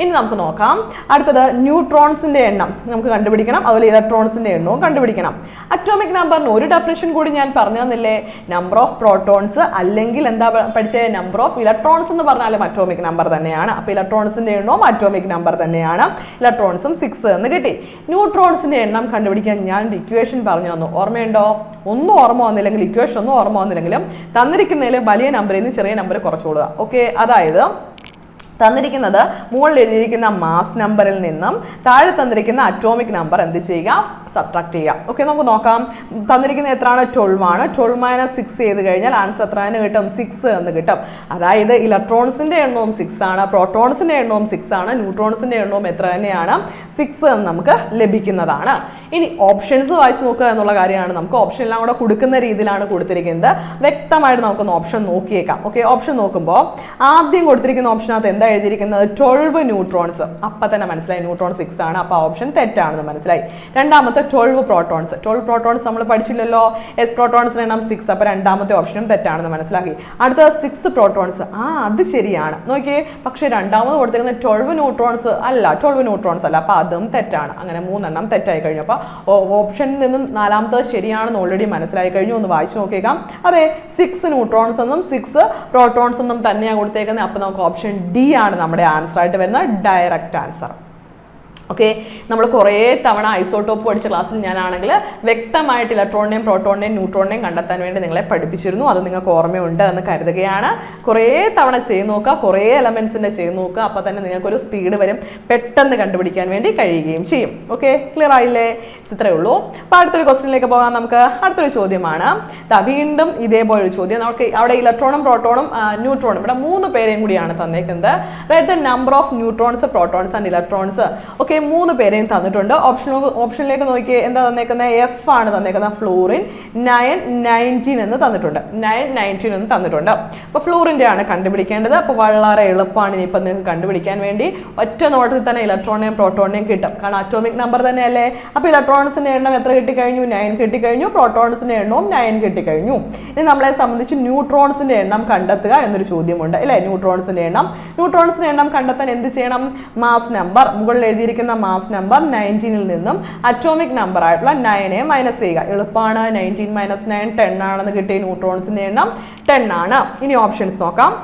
ഇനി നമുക്ക് നോക്കാം. അടുത്തത് ന്യൂട്രോൺസിന്റെ എണ്ണം നമുക്ക് കണ്ടുപിടിക്കണം. അതുപോലെ ഇലക്ട്രോൺസിന്റെ എണ്ണവും കണ്ടുപിടിക്കണം. അറ്റോമിക് നമ്പറിന് ഒരു ഡെഫിനിഷൻ കൂടി ഞാൻ പറഞ്ഞു തന്നില്ലേ? നമ്പർ ഓഫ് പ്രോട്ടോൺസ് അല്ലെങ്കിൽ എന്താ പഠിച്ചേ? നമ്പർ ഓഫ് ഇലക്ട്രോൺസ് എന്ന് പറഞ്ഞാലും അറ്റോമിക് നമ്പർ തന്നെയാണ്. അപ്പോൾ ഇലക്ട്രോൺസിന്റെ എണ്ണവും അറ്റോമിക് നമ്പർ തന്നെയാണ്. ഇലക്ട്രോൺസും 6 എന്ന് കിട്ടി. ന്യൂട്രോൺസിന്റെ എണ്ണം കണ്ടുപിടിക്കാൻ ഞാൻ ഇക്വേഷൻ പറഞ്ഞു തന്നു, ഓർമ്മയുണ്ടോ? ഒന്നും ഓർമ്മ വന്നില്ലെങ്കിൽ, ഇക്വേഷൻ ഒന്നും ഓർമ്മ വന്നില്ലെങ്കിലും തന്നിരിക്കുന്നതിൽ വലിയ നമ്പറിൽ നിന്ന് ചെറിയ നമ്പർ കുറച്ചുകൊള്ളുക. ഓക്കെ, അതായത് തന്നിരിക്കുന്നത് മുകളിൽ എഴുതിയിരിക്കുന്ന മാസ് നമ്പറിൽ നിന്നും താഴെ തന്നിരിക്കുന്ന അറ്റോമിക് നമ്പർ എന്ത് ചെയ്യുക? സബ്ട്രാക്ട് ചെയ്യുക. ഓക്കെ, നമുക്ക് നോക്കാം. തന്നിരിക്കുന്നത് എത്രയാണ്? 12 ആണ്. 12 - 6 ചെയ്ത് കഴിഞ്ഞാൽ ആൻസർ എത്ര എന്ന് കിട്ടും? 6 എന്ന് കിട്ടും. അതായത് ഇലക്ട്രോൺസിന്റെ എണ്ണവും 6 ആണ്, പ്രോട്ടോൺസിന്റെ എണ്ണവും 6 ആണ്, ന്യൂട്രോൺസിന്റെ എണ്ണവും എത്ര തന്നെയാണ്? 6 എന്ന് നമുക്ക് ലഭിക്കുന്നതാണ്. ഇനി ഓപ്ഷൻസ് വായിച്ചു നോക്കുക എന്നുള്ള കാര്യമാണ്. നമുക്ക് ഓപ്ഷൻ എല്ലാം കൂടെ കൊടുക്കുന്ന രീതിയിലാണ് കൊടുത്തിരിക്കുന്നത്. വ്യക്തമായിട്ട് നമുക്കൊന്ന് ഓപ്ഷൻ നോക്കിയേക്കാം. ഓക്കെ, ഓപ്ഷൻ നോക്കുമ്പോൾ ആദ്യം കൊടുത്തിരിക്കുന്ന ഓപ്ഷനകത്ത് എന്താ എഴുതിയിരിക്കുന്നത്? 12 ന്യൂട്രോൺസ്. അപ്പം തന്നെ മനസ്സിലായി ന്യൂട്രോൺ 6 ആണ്. അപ്പോൾ ഓപ്ഷൻ തെറ്റാണെന്ന് മനസ്സിലായി. രണ്ടാമത്തെ 12 പ്രോട്ടോൺസ്. 12 പ്രോട്ടോൺസ് നമ്മൾ പഠിച്ചില്ലല്ലോ. എസ് പ്രോട്ടോൺസിന് എണ്ണം 6. അപ്പോൾ രണ്ടാമത്തെ ഓപ്ഷനും തെറ്റാണെന്ന് മനസ്സിലാക്കി. അടുത്ത 6 പ്രോട്ടോൺസ്. അത് ശരിയാണ്, നോക്കിയേ. പക്ഷേ രണ്ടാമത് കൊടുത്തിരിക്കുന്നത് 12 ന്യൂട്രോൺസ് അല്ല, 12 ന്യൂട്രോൺസ് അല്ല. അപ്പോൾ അതും തെറ്റാണ്. അങ്ങനെ 3 എണ്ണം തെറ്റായി കഴിഞ്ഞു. അപ്പോൾ ഓപ്ഷനിൽ നിന്നും നാലാമത്തെ ശരിയാണെന്ന് ഓൾറെഡി മനസ്സിലായി കഴിഞ്ഞു. ഒന്ന് വായിച്ചു നോക്കിയേക്കാം. അതെ, 6 ന്യൂട്രോൺസ് എന്നും 6 പ്രോട്ടോൺസ് എന്നും തന്നെയാണ് കൊടുത്തേക്കുന്നത്. അപ്പോൾ നമുക്ക് ഓപ്ഷൻ ഡി ആണ് നമ്മുടെ ആൻസർ ആയിട്ട് വരുന്ന ഡയറക്റ്റ് ആൻസർ. ഓക്കെ, നമ്മൾ കുറേ തവണ ഐസോട്ടോപ്പ് പഠിച്ച ക്ലാസ്സിൽ ഞാനാണെങ്കിൽ വ്യക്തമായിട്ട് ഇലക്ട്രോണിനെയും പ്രോട്ടോണിനെയും ന്യൂട്രോണിനെയും കണ്ടെത്താൻ വേണ്ടി നിങ്ങളെ പഠിപ്പിച്ചിരുന്നു. അത് നിങ്ങൾക്ക് ഓർമ്മയുണ്ട് എന്ന് കരുതുകയാണ്. കുറേ തവണ ചെയ്ത് നോക്കുക, കുറേ എലമെൻസിൻ്റെ ചെയ്ത് നോക്കുക. അപ്പോൾ തന്നെ നിങ്ങൾക്കൊരു സ്പീഡ് വരും, പെട്ടെന്ന് കണ്ടുപിടിക്കാൻ വേണ്ടി കഴിയുകയും ചെയ്യും. ഓക്കെ, ക്ലിയർ ആയില്ലേ? ഇത്രയേ ഉള്ളൂ. അപ്പോൾ അടുത്തൊരു ക്വസ്റ്റ്യനിലേക്ക് പോകാം. നമുക്ക് അടുത്തൊരു ചോദ്യമാണ്. വീണ്ടും ഇതേപോലൊരു ചോദ്യം. നമുക്ക് അവിടെ ഇലക്ട്രോണും പ്രോട്ടോണും ന്യൂട്രോണും ഇവിടെ 3 പേരെയും കൂടിയാണ് തന്നേക്കുന്നത്. Write the number of neutrons, protons and electrons. Okay, 3 പേരെയും തന്നിട്ടുണ്ട്. ഓപ്ഷനിലേക്ക് നോക്കിയേ, എന്താ തന്നേക്കുന്നത്? എഫ് ആണ് തന്നേക്കുന്നത്. ഫ്ലൂറിൻ 9, 19 എന്ന് തന്നിട്ടുണ്ട്. 9, 19 എന്ന് തന്നിട്ടുണ്ട്. അപ്പോൾ ഫ്ലൂറിൻ്റെ ആണ് കണ്ടുപിടിക്കേണ്ടത്. അപ്പോൾ വളരെ എളുപ്പമാണ് ഇനിയിപ്പോൾ നിങ്ങൾക്ക് കണ്ടുപിടിക്കാൻ വേണ്ടി. ഒറ്റ നോട്ടത്തിൽ തന്നെ ഇലക്ട്രോണിനെയും പ്രോട്ടോണിനെയും കിട്ടും. കാരണം അറ്റോമിക് നമ്പർ തന്നെയല്ലേ. അപ്പോൾ ഇലക്ട്രോൺസിൻ്റെ എണ്ണം എത്ര കിട്ടിക്കഴിഞ്ഞു? 9 കിട്ടിക്കഴിഞ്ഞു. പ്രോട്ടോൺസിൻ്റെ എണ്ണവും 9 കിട്ടിക്കഴിഞ്ഞു. ഇനി നമ്മളെ സംബന്ധിച്ച് ന്യൂട്രോൺസിൻ്റെ എണ്ണം കണ്ടെത്തുക എന്നൊരു ചോദ്യമുണ്ട് അല്ലേ? ന്യൂട്രോൺസിൻ്റെ എണ്ണം കണ്ടെത്താൻ എന്ത് ചെയ്യണം? മാസ് നമ്പർ മുകളിൽ എഴുതിയിരിക്കുന്ന മാസ് നമ്പർ 19ൽ നിന്നും അറ്റോമിക് നമ്പർ ആയിട്ടുള്ള 9 മൈനസ് ചെയ്യുക. എളുപ്പമാണ്. 19 - 9 10 ആണെന്ന് കിട്ടിയ ന്യൂട്രോൺസിന്റെ എണ്ണം 10 ആണ്. ഇനി ഓപ്ഷൻസ് നോക്കാം.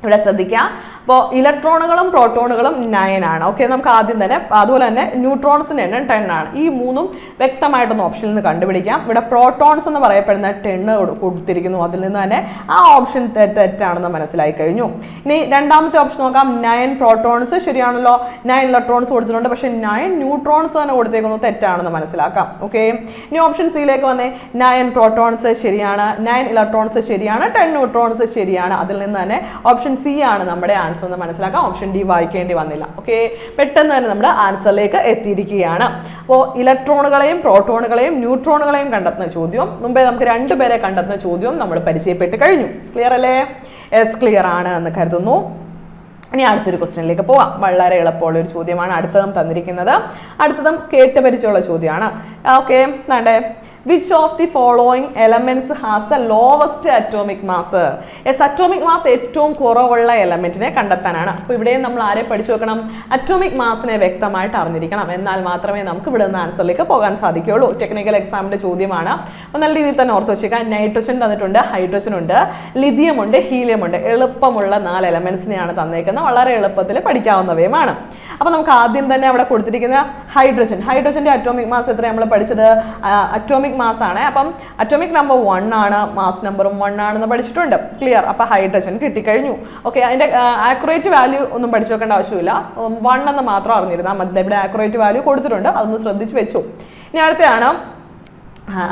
ഇവിടെ ശ്രദ്ധിക്കുക. അപ്പോൾ ഇലക്ട്രോണുകളും പ്രോട്ടോണുകളും 9 ആണ്. ഓക്കെ, നമുക്ക് ആദ്യം തന്നെ അതുപോലെ തന്നെ ന്യൂട്രോൺസിൻ്റെ എണ്ണം 10 ആണ്. ഈ 3ഉം വ്യക്തമായിട്ടൊന്ന് ഓപ്ഷനിൽ നിന്ന് കണ്ടുപിടിക്കാം. ഇവിടെ പ്രോട്ടോൺസ് എന്ന് പറയപ്പെടുന്ന 10 കൊടുത്തിരിക്കുന്നു. അതിൽ നിന്ന് തന്നെ ആ ഓപ്ഷൻ തെറ്റാണെന്ന് മനസ്സിലായി കഴിഞ്ഞു. ഇനി രണ്ടാമത്തെ ഓപ്ഷൻ നോക്കാം. 9 പ്രോട്ടോൺസ് ശരിയാണല്ലോ. 9 ഇലക്ട്രോൺസ് കൊടുത്തിട്ടുണ്ട്. പക്ഷേ 9 ന്യൂട്രോൺസ് തന്നെ കൊടുത്തേക്കുന്നു. തെറ്റാണെന്ന് മനസ്സിലാക്കാം. ഓക്കെ, ഇനി ഓപ്ഷൻ സിയിലേക്ക് വന്നേ. 9 പ്രോട്ടോൺസ് ശരിയാണ്, 9 ഇലക്ട്രോൺസ് ശരിയാണ്, 10 ന്യൂട്രോൺസ് ശരിയാണ്. അതിൽ നിന്ന് തന്നെ ഓപ്ഷൻ സി ആണ് നമ്മുടെ ആൻസർ എന്ന് മനസ്സിലാക്കാം. ഓപ്ഷൻ ഡി വായിക്കേണ്ടി വന്നില്ല. ഓക്കെ, പെട്ടെന്ന് തന്നെ നമ്മുടെ ആൻസറിലേക്ക് എത്തിയിരിക്കുകയാണ്. അപ്പോൾ ഇലക്ട്രോണുകളെയും പ്രോട്ടോണുകളെയും ന്യൂട്രോണുകളെയും കണ്ടെത്തുന്ന ചോദ്യം മുമ്പേ നമുക്ക് 2 പേരെ കണ്ടെത്തുന്ന ചോദ്യവും നമ്മൾ പരിചയപ്പെട്ട് കഴിഞ്ഞു. ക്ലിയർ അല്ലേ? യെസ്, ക്ലിയർ ആണ് എന്ന് കരുതുന്നു. ഇനി അടുത്തൊരു ക്വസ്റ്റ്യനിലേക്ക് പോവാം. വളരെ എളുപ്പമുള്ള ഒരു ചോദ്യമാണ് അടുത്തതും തന്നിരിക്കുന്നത്. അടുത്തതും കേട്ട് പരിചയമുള്ള ചോദ്യമാണ്. ഓക്കെ, വേണ്ടേ which of the following elements has A lowest atomic mass? Yes, atomic mass ഏറ്റവും കുറവുള്ള എലമെന്റിനെ കണ്ടെത്താനാണ്. അപ്പോൾ ഇവിടെയും നമ്മൾ ആരെ പഠിച്ചു വെക്കണം? അറ്റോമിക് മാസിനെ വ്യക്തമായിട്ട് അറിഞ്ഞിരിക്കണം. എന്നാൽ മാത്രമേ നമുക്ക് ഇവിടെ നിന്ന് ആൻസറിലേക്ക് പോകാൻ സാധിക്കുകയുള്ളൂ. ടെക്നിക്കൽ എക്സാമിന്റെ ചോദ്യമാണ്. അപ്പോൾ നല്ല രീതിയിൽ തന്നെ ഓർത്ത് വെച്ചേക്കാം. നൈട്രജൻ തന്നിട്ടുണ്ട്, ഹൈഡ്രജൻ ഉണ്ട്, ലിഥിയം ഉണ്ട്, ഹീലിയം ഉണ്ട്. എളുപ്പമുള്ള 4 എലമെന്റ്സിനെയാണ് തന്നേക്കുന്നത്. വളരെ എളുപ്പത്തിൽ പഠിക്കാവുന്നവയുമാണ്. അപ്പോൾ നമുക്ക് ആദ്യം തന്നെ അവിടെ കൊടുത്തിരിക്കുന്ന ഹൈഡ്രജന്റെ അറ്റോമിക് മാസ് എത്ര നമ്മൾ പഠിച്ചത്? അറ്റോമിക് മാസ് ആണ്. അപ്പം അറ്റോമിക് നമ്പർ 1 ആണ്, മാസ് നമ്പറും 1 ആണെന്ന് പഠിച്ചിട്ടുണ്ട്. ക്ലിയർ? അപ്പോൾ ഹൈഡ്രജൻ കിട്ടിക്കഴിഞ്ഞു. ഓക്കെ, അതിന്റെ ആക്യുറേറ്റ് വാല്യൂ ഒന്നും പഠിച്ചു വെക്കേണ്ട ആവശ്യമില്ല. 1 എന്ന് മാത്രം അറിഞ്ഞിരുന്നാൽ മതി. ഇവിടെ ആക്യുറേറ്റ് വാല്യൂ കൊടുത്തിട്ടുണ്ട്, അതൊന്ന് ശ്രദ്ധിച്ച് വെച്ചു. ഇനി അടുത്തയാണ്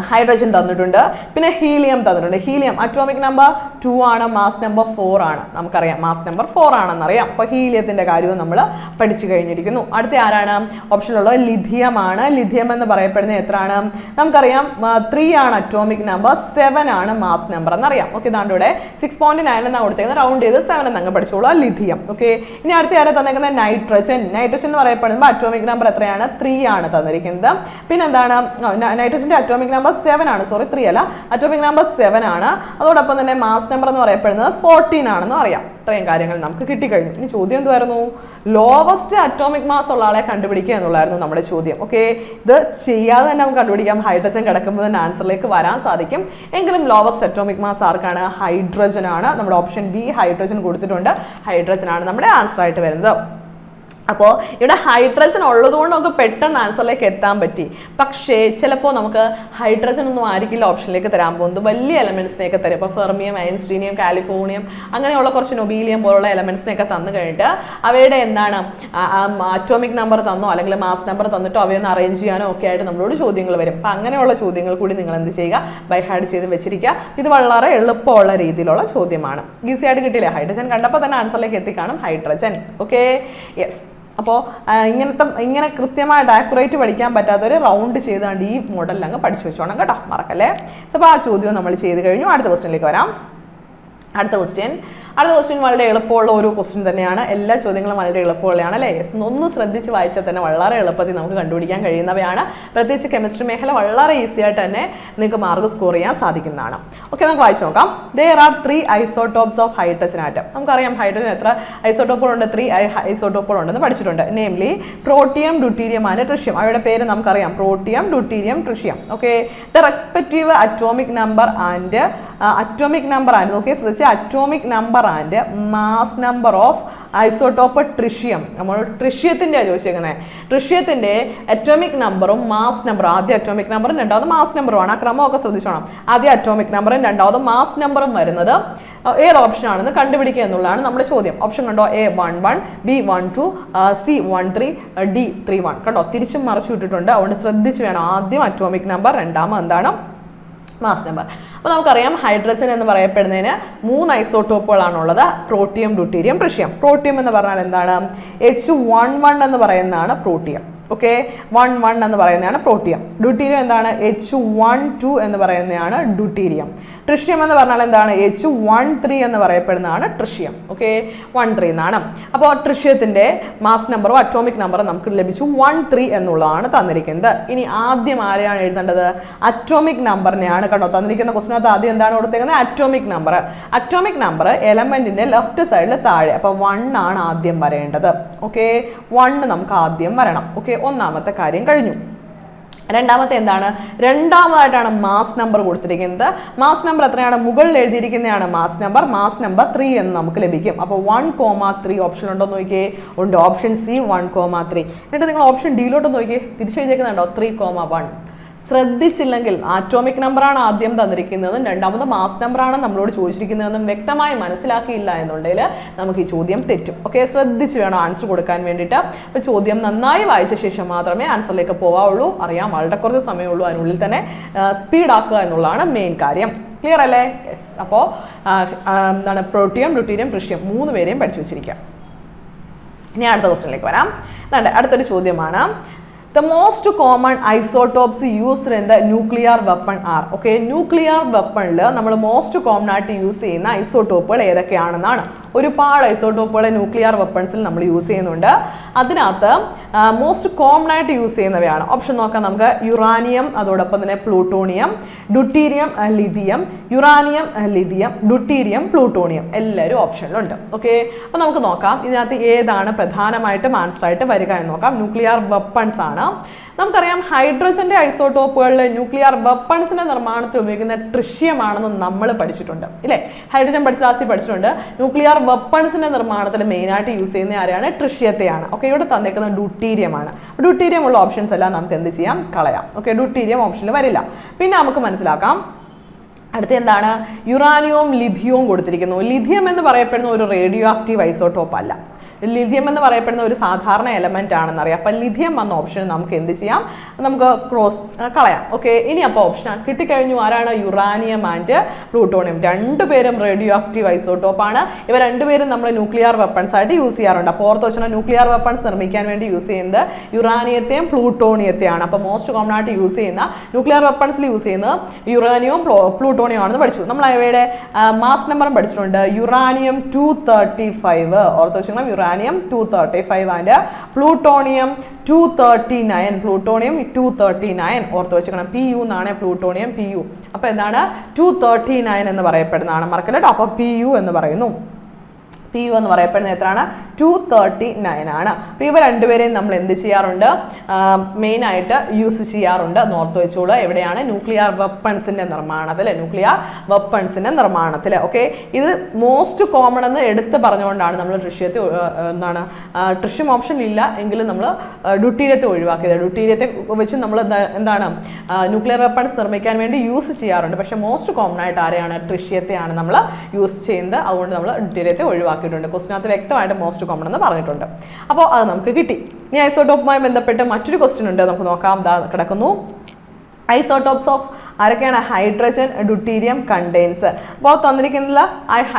ഹൈഡ്രജൻ തന്നിട്ടുണ്ട്, പിന്നെ ഹീലിയം തന്നിട്ടുണ്ട്. ഹീലിയം അറ്റോമിക് നമ്പർ 2 ആണ്, മാസ് നമ്പർ 4 ആണ്. നമുക്കറിയാം മാസ് നമ്പർ 4 ആണെന്നറിയാം. അപ്പോൾ ഹീലിയത്തിന്റെ കാര്യവും നമ്മൾ പഠിച്ചു കഴിഞ്ഞിരിക്കുന്നു. അടുത്ത ആരാണ് ഓപ്ഷനിലുള്ളത്? ലിഥിയം ആണ്. ലിഥിയം എന്ന് പറയപ്പെടുന്നത് എത്രയാണ്? നമുക്കറിയാം 3 ആണ് അറ്റോമിക് നമ്പർ, 7 ആണ് മാസ് നമ്പർ എന്നറിയാം. ഓക്കെ, ഇതാണ്ട് ഇവിടെ 6.9 എന്നാണ് കൊടുത്തേക്കുന്നത്. റൗണ്ട് ചെയ്ത് 7 എന്നങ്ങ് പഠിച്ചോളൂ. ലിഥിയം. ഓക്കെ, ഇനി അടുത്ത ആരെ തന്നേക്കുന്നത്? നൈട്രജൻ എന്ന് പറയപ്പെടുമ്പോൾ അറ്റോമിക് നമ്പർ എത്രയാണ്? 3 ആണ് തന്നിരിക്കുന്നത്. പിന്നെ എന്താണ്? നൈട്രജന്റെ അറ്റോമിക് നമ്പർ 7 ആണ്, സോറി 3 അല്ല, അറ്റോമിക് നമ്പർ 7 ആണ്. അതോടൊപ്പം തന്നെ മാസ് നമ്പർ എന്ന് പറയപ്പെടുന്നത് 14 ആണെന്ന് അറിയാം. ഇത്രയും കാര്യങ്ങൾ നമുക്ക് കിട്ടിക്കഴിഞ്ഞു. ഇനി ചോദ്യം എന്തുവായിരുന്നു? ലോവസ്റ്റ് അറ്റോമിക് മാസ് ഉള്ള ആളെ കണ്ടുപിടിക്കുക എന്നുള്ളായിരുന്നു നമ്മുടെ ചോദ്യം. ഓക്കെ, ഇത് ചെയ്യാതെ തന്നെ നമുക്ക് കണ്ടുപിടിക്കാം. ഹൈഡ്രജൻ കിടക്കുമ്പോൾ തന്നെ ആൻസറിലേക്ക് വരാൻ സാധിക്കും. എങ്കിലും ലോവസ്റ്റ് അറ്റോമിക് മാസ് ആർക്കാണ്? ഹൈഡ്രജൻ ആണ്. നമ്മുടെ ഓപ്ഷൻ ബി ഹൈഡ്രജൻ കൊടുത്തിട്ടുണ്ട്. ഹൈഡ്രജൻ ആണ് നമ്മുടെ ആൻസർ ആയിട്ട് വരുന്നത്. അപ്പോൾ ഇവിടെ ഹൈഡ്രജൻ ഉള്ളതുകൊണ്ട് നമുക്ക് പെട്ടെന്ന് ആൻസറിലേക്ക് എത്താൻ പറ്റി. പക്ഷേ ചിലപ്പോൾ നമുക്ക് ഹൈഡ്രജൻ ഒന്നും ആയിരിക്കില്ല ഓപ്ഷനിലേക്ക് തരാൻ പോകുന്നത്. വലിയ എലമെന്റ്സിനെയൊക്കെ തരും. ഇപ്പോൾ ഫെർമിയം, ഐൻസ്റ്റീനിയം, കാലിഫോർണിയം അങ്ങനെയുള്ള കുറച്ച് നൊബീലിയം പോലുള്ള എലമെന്റ്സിനെയൊക്കെ തന്നു കഴിഞ്ഞിട്ട് അവയുടെ എന്താണ് അറ്റോമിക് നമ്പർ തന്നോ അല്ലെങ്കിൽ മാസ് നമ്പർ തന്നിട്ടോ അവയൊന്ന് അറേഞ്ച് ചെയ്യാനോ ഒക്കെ ആയിട്ട് നമ്മളോട് ചോദ്യങ്ങൾ വരും. അപ്പം അങ്ങനെയുള്ള ചോദ്യങ്ങൾ കൂടി നിങ്ങൾ എന്ത് ചെയ്യുക? ബൈ ഹാർഡ് ചെയ്ത് വെച്ചിരിക്കുക. ഇത് വളരെ എളുപ്പമുള്ള രീതിയിലുള്ള ചോദ്യമാണ്. ഈസി ആയിട്ട് കിട്ടിയില്ലേ? ഹൈഡ്രജൻ കണ്ടപ്പോൾ തന്നെ ആൻസറിലേക്ക് എത്തിക്കാണും ഹൈഡ്രജൻ. Okay, yes. അപ്പോൾ ഇങ്ങനെ കൃത്യമായിട്ട് ആക്യുറേറ്റ് പഠിക്കാൻ പറ്റാത്തവർ റൗണ്ട് ചെയ്താണ്ട് ഈ മോഡലിൽ അങ്ങ് പഠിച്ചു വെച്ചോണം കേട്ടോ, മറക്കല്ലേ. അപ്പോൾ ആ ചോദ്യം നമ്മൾ ചെയ്ത് കഴിഞ്ഞു. അടുത്ത ക്വസ്റ്റ്യനിലേക്ക് വരാം. അടുത്ത ക്വസ്റ്റ്യൻ വളരെ എളുപ്പമുള്ള ഒരു ക്വസ്റ്റ്യൻ തന്നെയാണ്. എല്ലാ ചോദ്യങ്ങളും വളരെ എളുപ്പമുള്ളതാണ് അല്ലേ? ഒന്ന് ശ്രദ്ധിച്ച് വായിച്ചാൽ തന്നെ വളരെ എളുപ്പത്തിൽ നമുക്ക് കണ്ടുപിടിക്കാൻ കഴിയുന്നവയാണ്. പ്രത്യേകിച്ച് കെമിസ്ട്രി മേഖല വളരെ ഈസി ആയിട്ട് തന്നെ നിങ്ങൾക്ക് മാർക്ക് സ്കോർ ചെയ്യാൻ സാധിക്കുന്നതാണ്. ഓക്കെ, നമുക്ക് വായിച്ചു നോക്കാം. There are 3 isotopes of hydrogen atom. നമുക്കറിയാം ഹൈഡ്രജൻ എത്ര ഐസോട്ടോപ്പുകളുണ്ട്? 3 ഐസോട്ടോപ്പുകളുണ്ടെന്ന് പഠിച്ചിട്ടുണ്ട്. Namely protium, deuterium and tritium. അവയുടെ പേര് നമുക്കറിയാം, protium, deuterium, tritium. Okay, the respective atomic number and നോക്കിയാൽ ശ്രദ്ധിച്ച് atomic number and mass number of isotope tritium. നമ്മൾ ട്രിഷ്യത്തിന്റെ ചോദിച്ചേക്കുന്നത്. ട്രിഷ്യത്തിന്റെ അറ്റോമിക് നമ്പറും മാസ് നമ്പറും, ആദ്യം അറ്റോമിക് നമ്പറും രണ്ടാമത് മാസ് നമ്പറുമാണ്. ആ ക്രമമൊക്കെ ശ്രദ്ധിച്ചോണം. ആദ്യം അറ്റോമിക് നമ്പറും രണ്ടാമത് മാസ് നമ്പറും വരുന്നത് ഏത് ഓപ്ഷൻ ആണെന്ന് കണ്ടുപിടിക്കുക എന്നുള്ളതാണ് നമ്മുടെ ചോദ്യം. ഓപ്ഷൻ കണ്ടോ? A 11, B 12, C 13, D 31. കണ്ടോ? തിരിച്ചും മറിച്ചു വിട്ടിട്ടുണ്ട്. അതുകൊണ്ട് ശ്രദ്ധിച്ച് വേണം. ആദ്യം അറ്റോമിക് നമ്പർ, രണ്ടാമത് എന്താണ്? Mass number. അപ്പോൾ നമുക്കറിയാം ഹൈഡ്രജൻ എന്ന് പറയപ്പെടുന്നതിന് 3 ഐസോട്ടോപ്പുകളാണുള്ളത്. Protium, deuterium, tritium. പ്രോട്ടിയം എന്ന് പറഞ്ഞാൽ എന്താണ്? H11 എന്ന് പറയുന്നതാണ് പ്രോട്ടിയം. ഓക്കെ, 11 എന്ന് പറയുന്നതാണ് പ്രോട്ടിയം. ഡ്യൂട്ടീരിയം എന്താണ്? H12 എന്ന് പറയുന്നതാണ് ഡ്യൂട്ടീരിയം. ട്രിഷ്യം എന്ന് പറഞ്ഞാൽ എന്താണ്? H13 എന്ന് പറയപ്പെടുന്നതാണ് ട്രിഷ്യം. ഓക്കെ, 13 എന്നാണ്. അപ്പോൾ ട്രിഷ്യത്തിന്റെ മാസ് നമ്പറും അറ്റോമിക് നമ്പറും നമുക്ക് ലഭിച്ചു 13 എന്നുള്ളതാണ് തന്നിരിക്കുന്നത്. ഇനി ആദ്യം ആരെയാണ് എഴുതേണ്ടത്? അറ്റോമിക് നമ്പറിനെയാണ്. കണ്ടോ, തന്നിരിക്കുന്ന ക്വസ്റ്റിനകത്ത് ആദ്യം എന്താണ് കൊടുത്തേക്കുന്നത്? Atomic number. അറ്റോമിക് നമ്പർ എലമെന്റിന്റെ ലെഫ്റ്റ് സൈഡിൽ താഴെ. അപ്പോൾ 1 ആണ് ആദ്യം വരേണ്ടത്. ഓക്കെ, 1 നമുക്ക് ആദ്യം വരണം. ഓക്കെ, ഒന്നാമത്തെ കാര്യം കഴിഞ്ഞു. രണ്ടാമത്തെ എന്താണ്? രണ്ടാമതായിട്ടാണ് മാസ് നമ്പർ കൊടുത്തിരിക്കുന്നത്. മാസ് നമ്പർ എത്രയാണ്? മുകളിൽ എഴുതിയിരിക്കുന്നതാണ് മാസ് നമ്പർ 3 എന്ന് നമുക്ക് ലഭിക്കും. അപ്പോൾ 1,3 ഓപ്ഷൻ ഉണ്ടോ നോക്കിയേ? ഉണ്ട്. Option C 1,3. എന്നിട്ട് നിങ്ങൾ ഓപ്ഷൻ ഡിയിലോട്ട് നോക്കിയേ, തിരിച്ചെഴുതിയേക്കുന്നുണ്ടോ? 3,1. ശ്രദ്ധിച്ചില്ലെങ്കിൽ ആറ്റോമിക് നമ്പറാണ് ആദ്യം തന്നിരിക്കുന്നതെന്നും രണ്ടാമത് മാസ് നമ്പറാണ് നമ്മളോട് ചോദിച്ചിരിക്കുന്നതെന്നും വ്യക്തമായി മനസ്സിലാക്കിയില്ല എന്നുണ്ടെങ്കിൽ നമുക്ക് ഈ ചോദ്യം തെറ്റും. ഓക്കെ, ശ്രദ്ധിച്ച് വേണം ആൻസർ കൊടുക്കാൻ വേണ്ടിയിട്ട്. അപ്പോൾ ചോദ്യം നന്നായി വായിച്ച ശേഷം മാത്രമേ ആൻസറിലേക്ക് പോകാവുള്ളൂ. അറിയാം വളരെ കുറച്ച് സമയമുള്ളൂ, അതിനുള്ളിൽ തന്നെ സ്പീഡാക്കുക എന്നുള്ളതാണ് മെയിൻ കാര്യം. ക്ലിയർ അല്ലേ? യെസ്. അപ്പോൾ എന്താണ്? പ്രോട്ടിയം, ഡ്യൂട്ടീരിയം, ട്രിഷ്യം 3 പേരെയും പഠിച്ചു വെച്ചിരിക്കുക. ഇനി അടുത്ത ക്വസ്റ്റ്യനിലേക്ക് വരാം. അടുത്തൊരു ചോദ്യമാണ്. The most common isotopes used in the nuclear weapon are. Okay, nuclear weapon നമ്മൾ മോസ്റ്റ് കോമൺ ആയിട്ട് യൂസ് ചെയ്യുന്ന ഐസോട്ടോപ്പുകൾ ഏതൊക്കെയാണെന്നാണ്. ഒരുപാട് ഐസോട്ടോപ്പുകൾ ന്യൂക്ലിയർ വെപ്പൺസിൽ നമ്മൾ യൂസ് ചെയ്യുന്നുണ്ട്. അതിനകത്ത് മോസ്റ്റ് കോമൺ ആയിട്ട് യൂസ് ചെയ്യുന്നവയാണ്. ഓപ്ഷൻ നോക്കാം നമുക്ക്. യുറാനിയം, അതോടൊപ്പം തന്നെ plutonium, deuterium, lithium, uranium, lithium, deuterium, plutonium എല്ലാവരും ഓപ്ഷനിലുണ്ട്. ഓക്കെ, അപ്പോൾ നമുക്ക് നോക്കാം ഇതിനകത്ത് ഏതാണ് പ്രധാനമായിട്ടും ആൻസർ ആയിട്ട് വരിക എന്ന് നോക്കാം. ന്യൂക്ലിയർ വെപ്പൺസ് ആണ്. നമുക്കറിയാം ഹൈഡ്രജന്റെ ഐസോട്ടോപ്പുകളിൽ ന്യൂക്ലിയർ വെപ്പൺസിന്റെ നിർമ്മാണത്തിൽ ഉപയോഗിക്കുന്ന ട്രിഷ്യം ആണെന്ന് നമ്മൾ പഠിച്ചിട്ടുണ്ട് ഇല്ലേ? ഹൈഡ്രജൻ പഠിച്ചിട്ടുണ്ട്. ന്യൂക്ലിയർ വെപ്പൺസിന്റെ നിർമ്മാണത്തിൽ മെയിനായിട്ട് യൂസ് ചെയ്യുന്ന ആരെയാണ്? ട്രിഷ്യത്തെയാണ്. ഓക്കെ, ഇവിടെ തന്നേക്കുന്നത് ഡ്യൂട്ടീരിയം ആണ്. ഡ്യൂട്ടീരിയം ഉള്ള ഓപ്ഷൻസ് എല്ലാം നമുക്ക് എന്ത് ചെയ്യാം? കളയാം. ഓക്കെ, ഡ്യൂട്ടീരിയം ഓപ്ഷനിൽ വരില്ല. പിന്നെ നമുക്ക് മനസ്സിലാക്കാം അടുത്ത എന്താണ്? യുറാനിയവും ലിഥിയവും കൊടുത്തിരിക്കുന്നു. ലിഥിയം എന്ന് പറയപ്പെടുന്ന ഒരു റേഡിയോ ആക്റ്റീവ് ഐസോട്ടോപ്പ് അല്ല. ലിഥിയം എന്ന് പറയപ്പെടുന്ന ഒരു സാധാരണ എലമെന്റ് ആണെന്നറിയാം. അപ്പം ലിഥിയം എന്ന ഓപ്ഷൻ നമുക്ക് എന്ത് ചെയ്യാം? നമുക്ക് ക്രോസ് കളയാം. ഓക്കെ, ഇനി അപ്പോൾ ഓപ്ഷൻ കിട്ടിക്കഴിഞ്ഞു. ആരാണ്? Uranium and plutonium. രണ്ടുപേരും റേഡിയോ ആക്റ്റീവ് ഐസോട്ടോപ്പ് ആണ്. ഇവ രണ്ടുപേരും നമ്മൾ ന്യൂക്ലിയർ വെപ്പൺസ് ആയിട്ട് യൂസ് ചെയ്യാറുണ്ട്. അപ്പോൾ ഓർത്ത് വെച്ചാൽ ന്യൂക്ലിയർ വെപ്പൺസ് നിർമ്മിക്കാൻ വേണ്ടി യൂസ് ചെയ്യുന്നത് യുറാനിയത്തെയും പ്ലൂട്ടോണിയത്തെയാണ്. അപ്പോൾ മോസ്റ്റ് കോമൺ ആയിട്ട് യൂസ് ചെയ്യുന്ന ന്യൂക്ലിയർ വെപ്പൺസിൽ യൂസ് ചെയ്യുന്നത് യുറാനിയവും പ്ലൂട്ടോണിയം ആണെന്ന് പഠിച്ചു. നമ്മൾ അവയുടെ മാസ് നമ്പറും പഠിച്ചിട്ടുണ്ട്. യുറാനിയം 235. ഓർത്ത് വെച്ചാൽ യുറാനിയം 235 ആൻഡ് പ്ലൂട്ടോണിയം 239. പ്ലൂട്ടോണിയം 239 ഓർത്ത് വെച്ചേക്കണം. PU എന്നാണ് പ്ലൂട്ടോണിയം PU. അപ്പോൾ എന്താണ്? 239 എന്ന് പറയപ്പെടുന്നതാണ്. മറക്കല്ലോ. അപ്പോൾ PU എന്ന് പറയുന്നു. PU എന്ന് പറയപ്പെടുന്നത് എത്രയാണ്? 239 ആണ്. അപ്പോൾ ഇവ രണ്ടുപേരെയും നമ്മൾ എന്ത് ചെയ്യാറുണ്ട്? മെയിനായിട്ട് യൂസ് ചെയ്യാറുണ്ട്. ഓർത്ത് വെച്ചോളൂ. എവിടെയാണ്? ന്യൂക്ലിയർ വെപ്പൺസിന്റെ നിർമ്മാണത്തിൽ. ന്യൂക്ലിയർ വെപ്പൺസിന്റെ നിർമ്മാണത്തിൽ. ഓക്കെ, ഇത് മോസ്റ്റ് കോമൺ എന്ന് എടുത്ത് പറഞ്ഞുകൊണ്ടാണ് നമ്മൾ ട്രിഷ്യത്തെ ട്രിഷ്യം ഓപ്ഷൻ ഇല്ല എങ്കിലും നമ്മൾ ഡ്യൂട്ടീരിയത്തെ ഒഴിവാക്കിയത്. ഡ്യൂട്ടീരിയത്തെ വെച്ച് നമ്മൾ എന്താണ് ന്യൂക്ലിയർ വെപ്പൺസ് നിർമ്മിക്കാൻ വേണ്ടി യൂസ് ചെയ്യാറുണ്ട്. പക്ഷേ മോസ്റ്റ് കോമൺ ആയിട്ട് ആരെയാണ്? ട്രിഷ്യത്തെയാണ് നമ്മൾ യൂസ് ചെയ്യുന്നത്. അതുകൊണ്ട് നമ്മൾ ഡ്യൂട്ടീരിയത്തെ ഒഴിവാക്കിയിട്ടുണ്ട്. ക്വസ്റ്റിനകത്ത് വ്യക്തമായിട്ട് മോസ്റ്റ് കോമൺ എന്ന് പറഞ്ഞിട്ടുണ്ട്. അപ്പോൾ അത് നമുക്ക് കിട്ടി. ഇനി ഐസോട്ടോപ്പുമായി ബന്ധപ്പെട്ട് മറ്റൊരു ക്വസ്റ്റ്യൻ ഉണ്ട്, നമുക്ക് നോക്കാം. കിടക്കുന്നു. ഐസോട്ടോപ്സ് ഓഫ് ആരൊക്കെയാണ്? Hydrogen, deuterium contains. അപ്പോൾ തന്നിരിക്കുന്നില്ല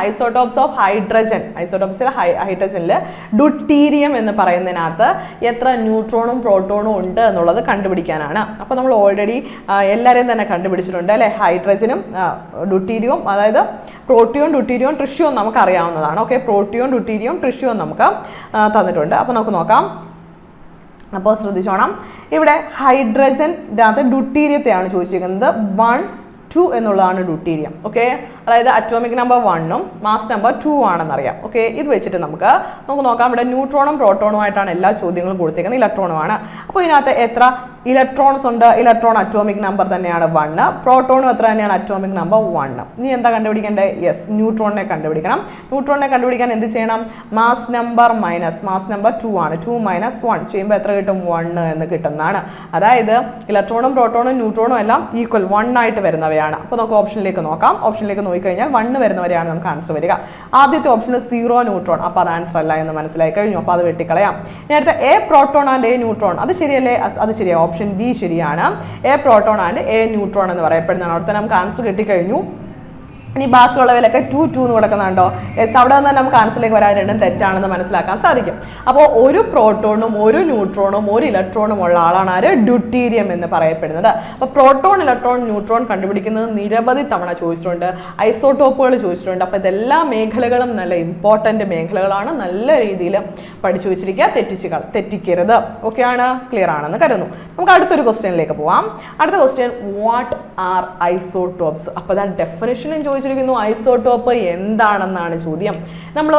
ഐസോട്ടോപ്സ് ഓഫ് ഹൈഡ്രജൻ. ഐസോട്ടോപ്സിൽ ഹൈഡ്രജനിൽ ഡ്യൂട്ടീരിയം എന്ന് പറയുന്നതിനകത്ത് എത്ര ന്യൂട്രോണും പ്രോട്ടോണും ഉണ്ട് എന്നുള്ളത് കണ്ടുപിടിക്കാനാണ്. അപ്പോൾ നമ്മൾ ഓൾറെഡി എല്ലാവരെയും തന്നെ കണ്ടുപിടിച്ചിട്ടുണ്ട് അല്ലേ? ഹൈഡ്രജനും ഡ്യൂട്ടീരിയവും, അതായത് പ്രോട്ടിയോൺ, ഡ്യൂട്ടീരിയം, ട്രിഷ്യം നമുക്ക് അറിയാവുന്നതാണ്. ഓക്കെ, പ്രോട്ടിയോൺ, ഡ്യൂട്ടീരിയം, ട്രിഷ്യം നമുക്ക് തന്നിട്ടുണ്ട്. അപ്പോൾ നമുക്ക് നോക്കാം. അപ്പോൾ ശ്രദ്ധിച്ചോണം. ഇവിടെ ഹൈഡ്രജൻ്റെ അകത്ത് ഡ്യൂട്ടീരിയത്തെയാണ് ചോദിച്ചിരിക്കുന്നത്. 1, 2 എന്നുള്ളതാണ് ഡ്യൂട്ടീരിയം. ഓക്കെ, അതായത് അറ്റോമിക് നമ്പർ 1ഉം മാസ് നമ്പർ 2 ആണെന്നറിയാം. ഓക്കെ, ഇത് വെച്ചിട്ട് നമുക്ക് നോക്കാം. ഇവിടെ ന്യൂട്രോണും പ്രോട്ടോണുമായിട്ടാണ് എല്ലാ ചോദ്യങ്ങളും കൊടുത്തേക്കുന്നത്. ഇലക്ട്രോണുമാണ്. അപ്പോൾ ഇതിനകത്ത് എത്ര ഇലക്ട്രോൺസ് ഉണ്ട്? ഇലക്ട്രോൺ അറ്റോമിക് നമ്പർ തന്നെയാണ് 1. പ്രോട്ടോണും എത്ര തന്നെയാണ്? Atomic number 1. ഇനി എന്താ കണ്ടുപിടിക്കേണ്ടത്? യെസ്, ന്യൂട്രോണിനെ കണ്ടുപിടിക്കണം. ന്യൂട്രോണിനെ കണ്ടുപിടിക്കാൻ എന്ത് ചെയ്യണം? മാസ് നമ്പർ 2 ആണ്. 2 - 1 ചെയ്യുമ്പോൾ എത്ര കിട്ടും? 1 എന്ന് കിട്ടുന്നതാണ്. അതായത് ഇലക്ട്രോണും പ്രോട്ടോണും ന്യൂട്രോണും എല്ലാം ഈക്വൽ 1 ആയിട്ട് വരുന്നവയാണ്. അപ്പോൾ നമുക്ക് ഓപ്ഷനിലേക്ക് നോക്കാം. ഓപ്ഷനിലേക്ക് നോക്കിക്കഴിഞ്ഞാൽ 1 വരുന്നവരെയാണ് നമുക്ക് ആൻസർ വരിക. ആദ്യത്തെ ഓപ്ഷനിൽ 0 ന്യൂട്രോൺ. അപ്പോൾ അത് ആൻസർ അല്ല എന്ന് മനസ്സിലായി കഴിഞ്ഞു. അപ്പോൾ അത് വെട്ടിക്കളയാം. ഇനി അടുത്ത A proton and A neutron. അത് ശരിയല്ലേ? അത് ശരിയാണ്. ഓപ്ഷൻ ബി ശരിയാണ്. A proton and A neutron എന്ന് പറയപ്പെടുന്നതാണ്. അവിടുത്തെ നമുക്ക് ആൻസർ കിട്ടിക്കഴിഞ്ഞു. ഇനി ബാക്കിയുള്ളവരൊക്കെ 2 എന്ന് കൊടുക്കുന്നുണ്ടോ? യെസ്, അവിടെ നിന്ന് നമുക്ക് ആൻസറിലേക്ക് വരാൻ രണ്ടും തെറ്റാണെന്ന് മനസ്സിലാക്കാൻ സാധിക്കും. അപ്പോൾ ഒരു പ്രോട്ടോണും ഒരു ന്യൂട്രോണും ഒരു ഇലക്ട്രോണും ഉള്ള ആളാണ് ആര്? ഡ്യൂട്ടീരിയം എന്ന് പറയപ്പെടുന്നത്. അപ്പോൾ പ്രോട്ടോൺ, ഇലക്ട്രോൺ, ന്യൂട്രോൺ കണ്ടുപിടിക്കുന്നത് നിരവധി തവണ ചോദിച്ചിട്ടുണ്ട്. ഐസോട്ടോപ്പുകൾ ചോദിച്ചിട്ടുണ്ട്. അപ്പോൾ ഇതെല്ലാ മേഖലകളും നല്ല ഇമ്പോർട്ടൻ്റ് മേഖലകളാണ്. നല്ല രീതിയിൽ പഠിച്ചു വെച്ചിരിക്കുക. തെറ്റിക്കരുത്. ഓക്കെ ആണ്? ക്ലിയർ ആണെന്ന് കരുതുന്നു. നമുക്ക് അടുത്തൊരു ക്വസ്റ്റ്യനിലേക്ക് പോവാം. അടുത്ത ക്വസ്റ്റ്യൻ, വാട്ട് ആർ ഐസോട്ടോപ്സ്? അപ്പോൾ അതാ ഡെഫിനിഷനും ചോദിച്ചിരിക്കുന്നു. ഐസോട്ടോപ്പ് എന്താണെന്നാണ് ചോദ്യം. നമ്മൾ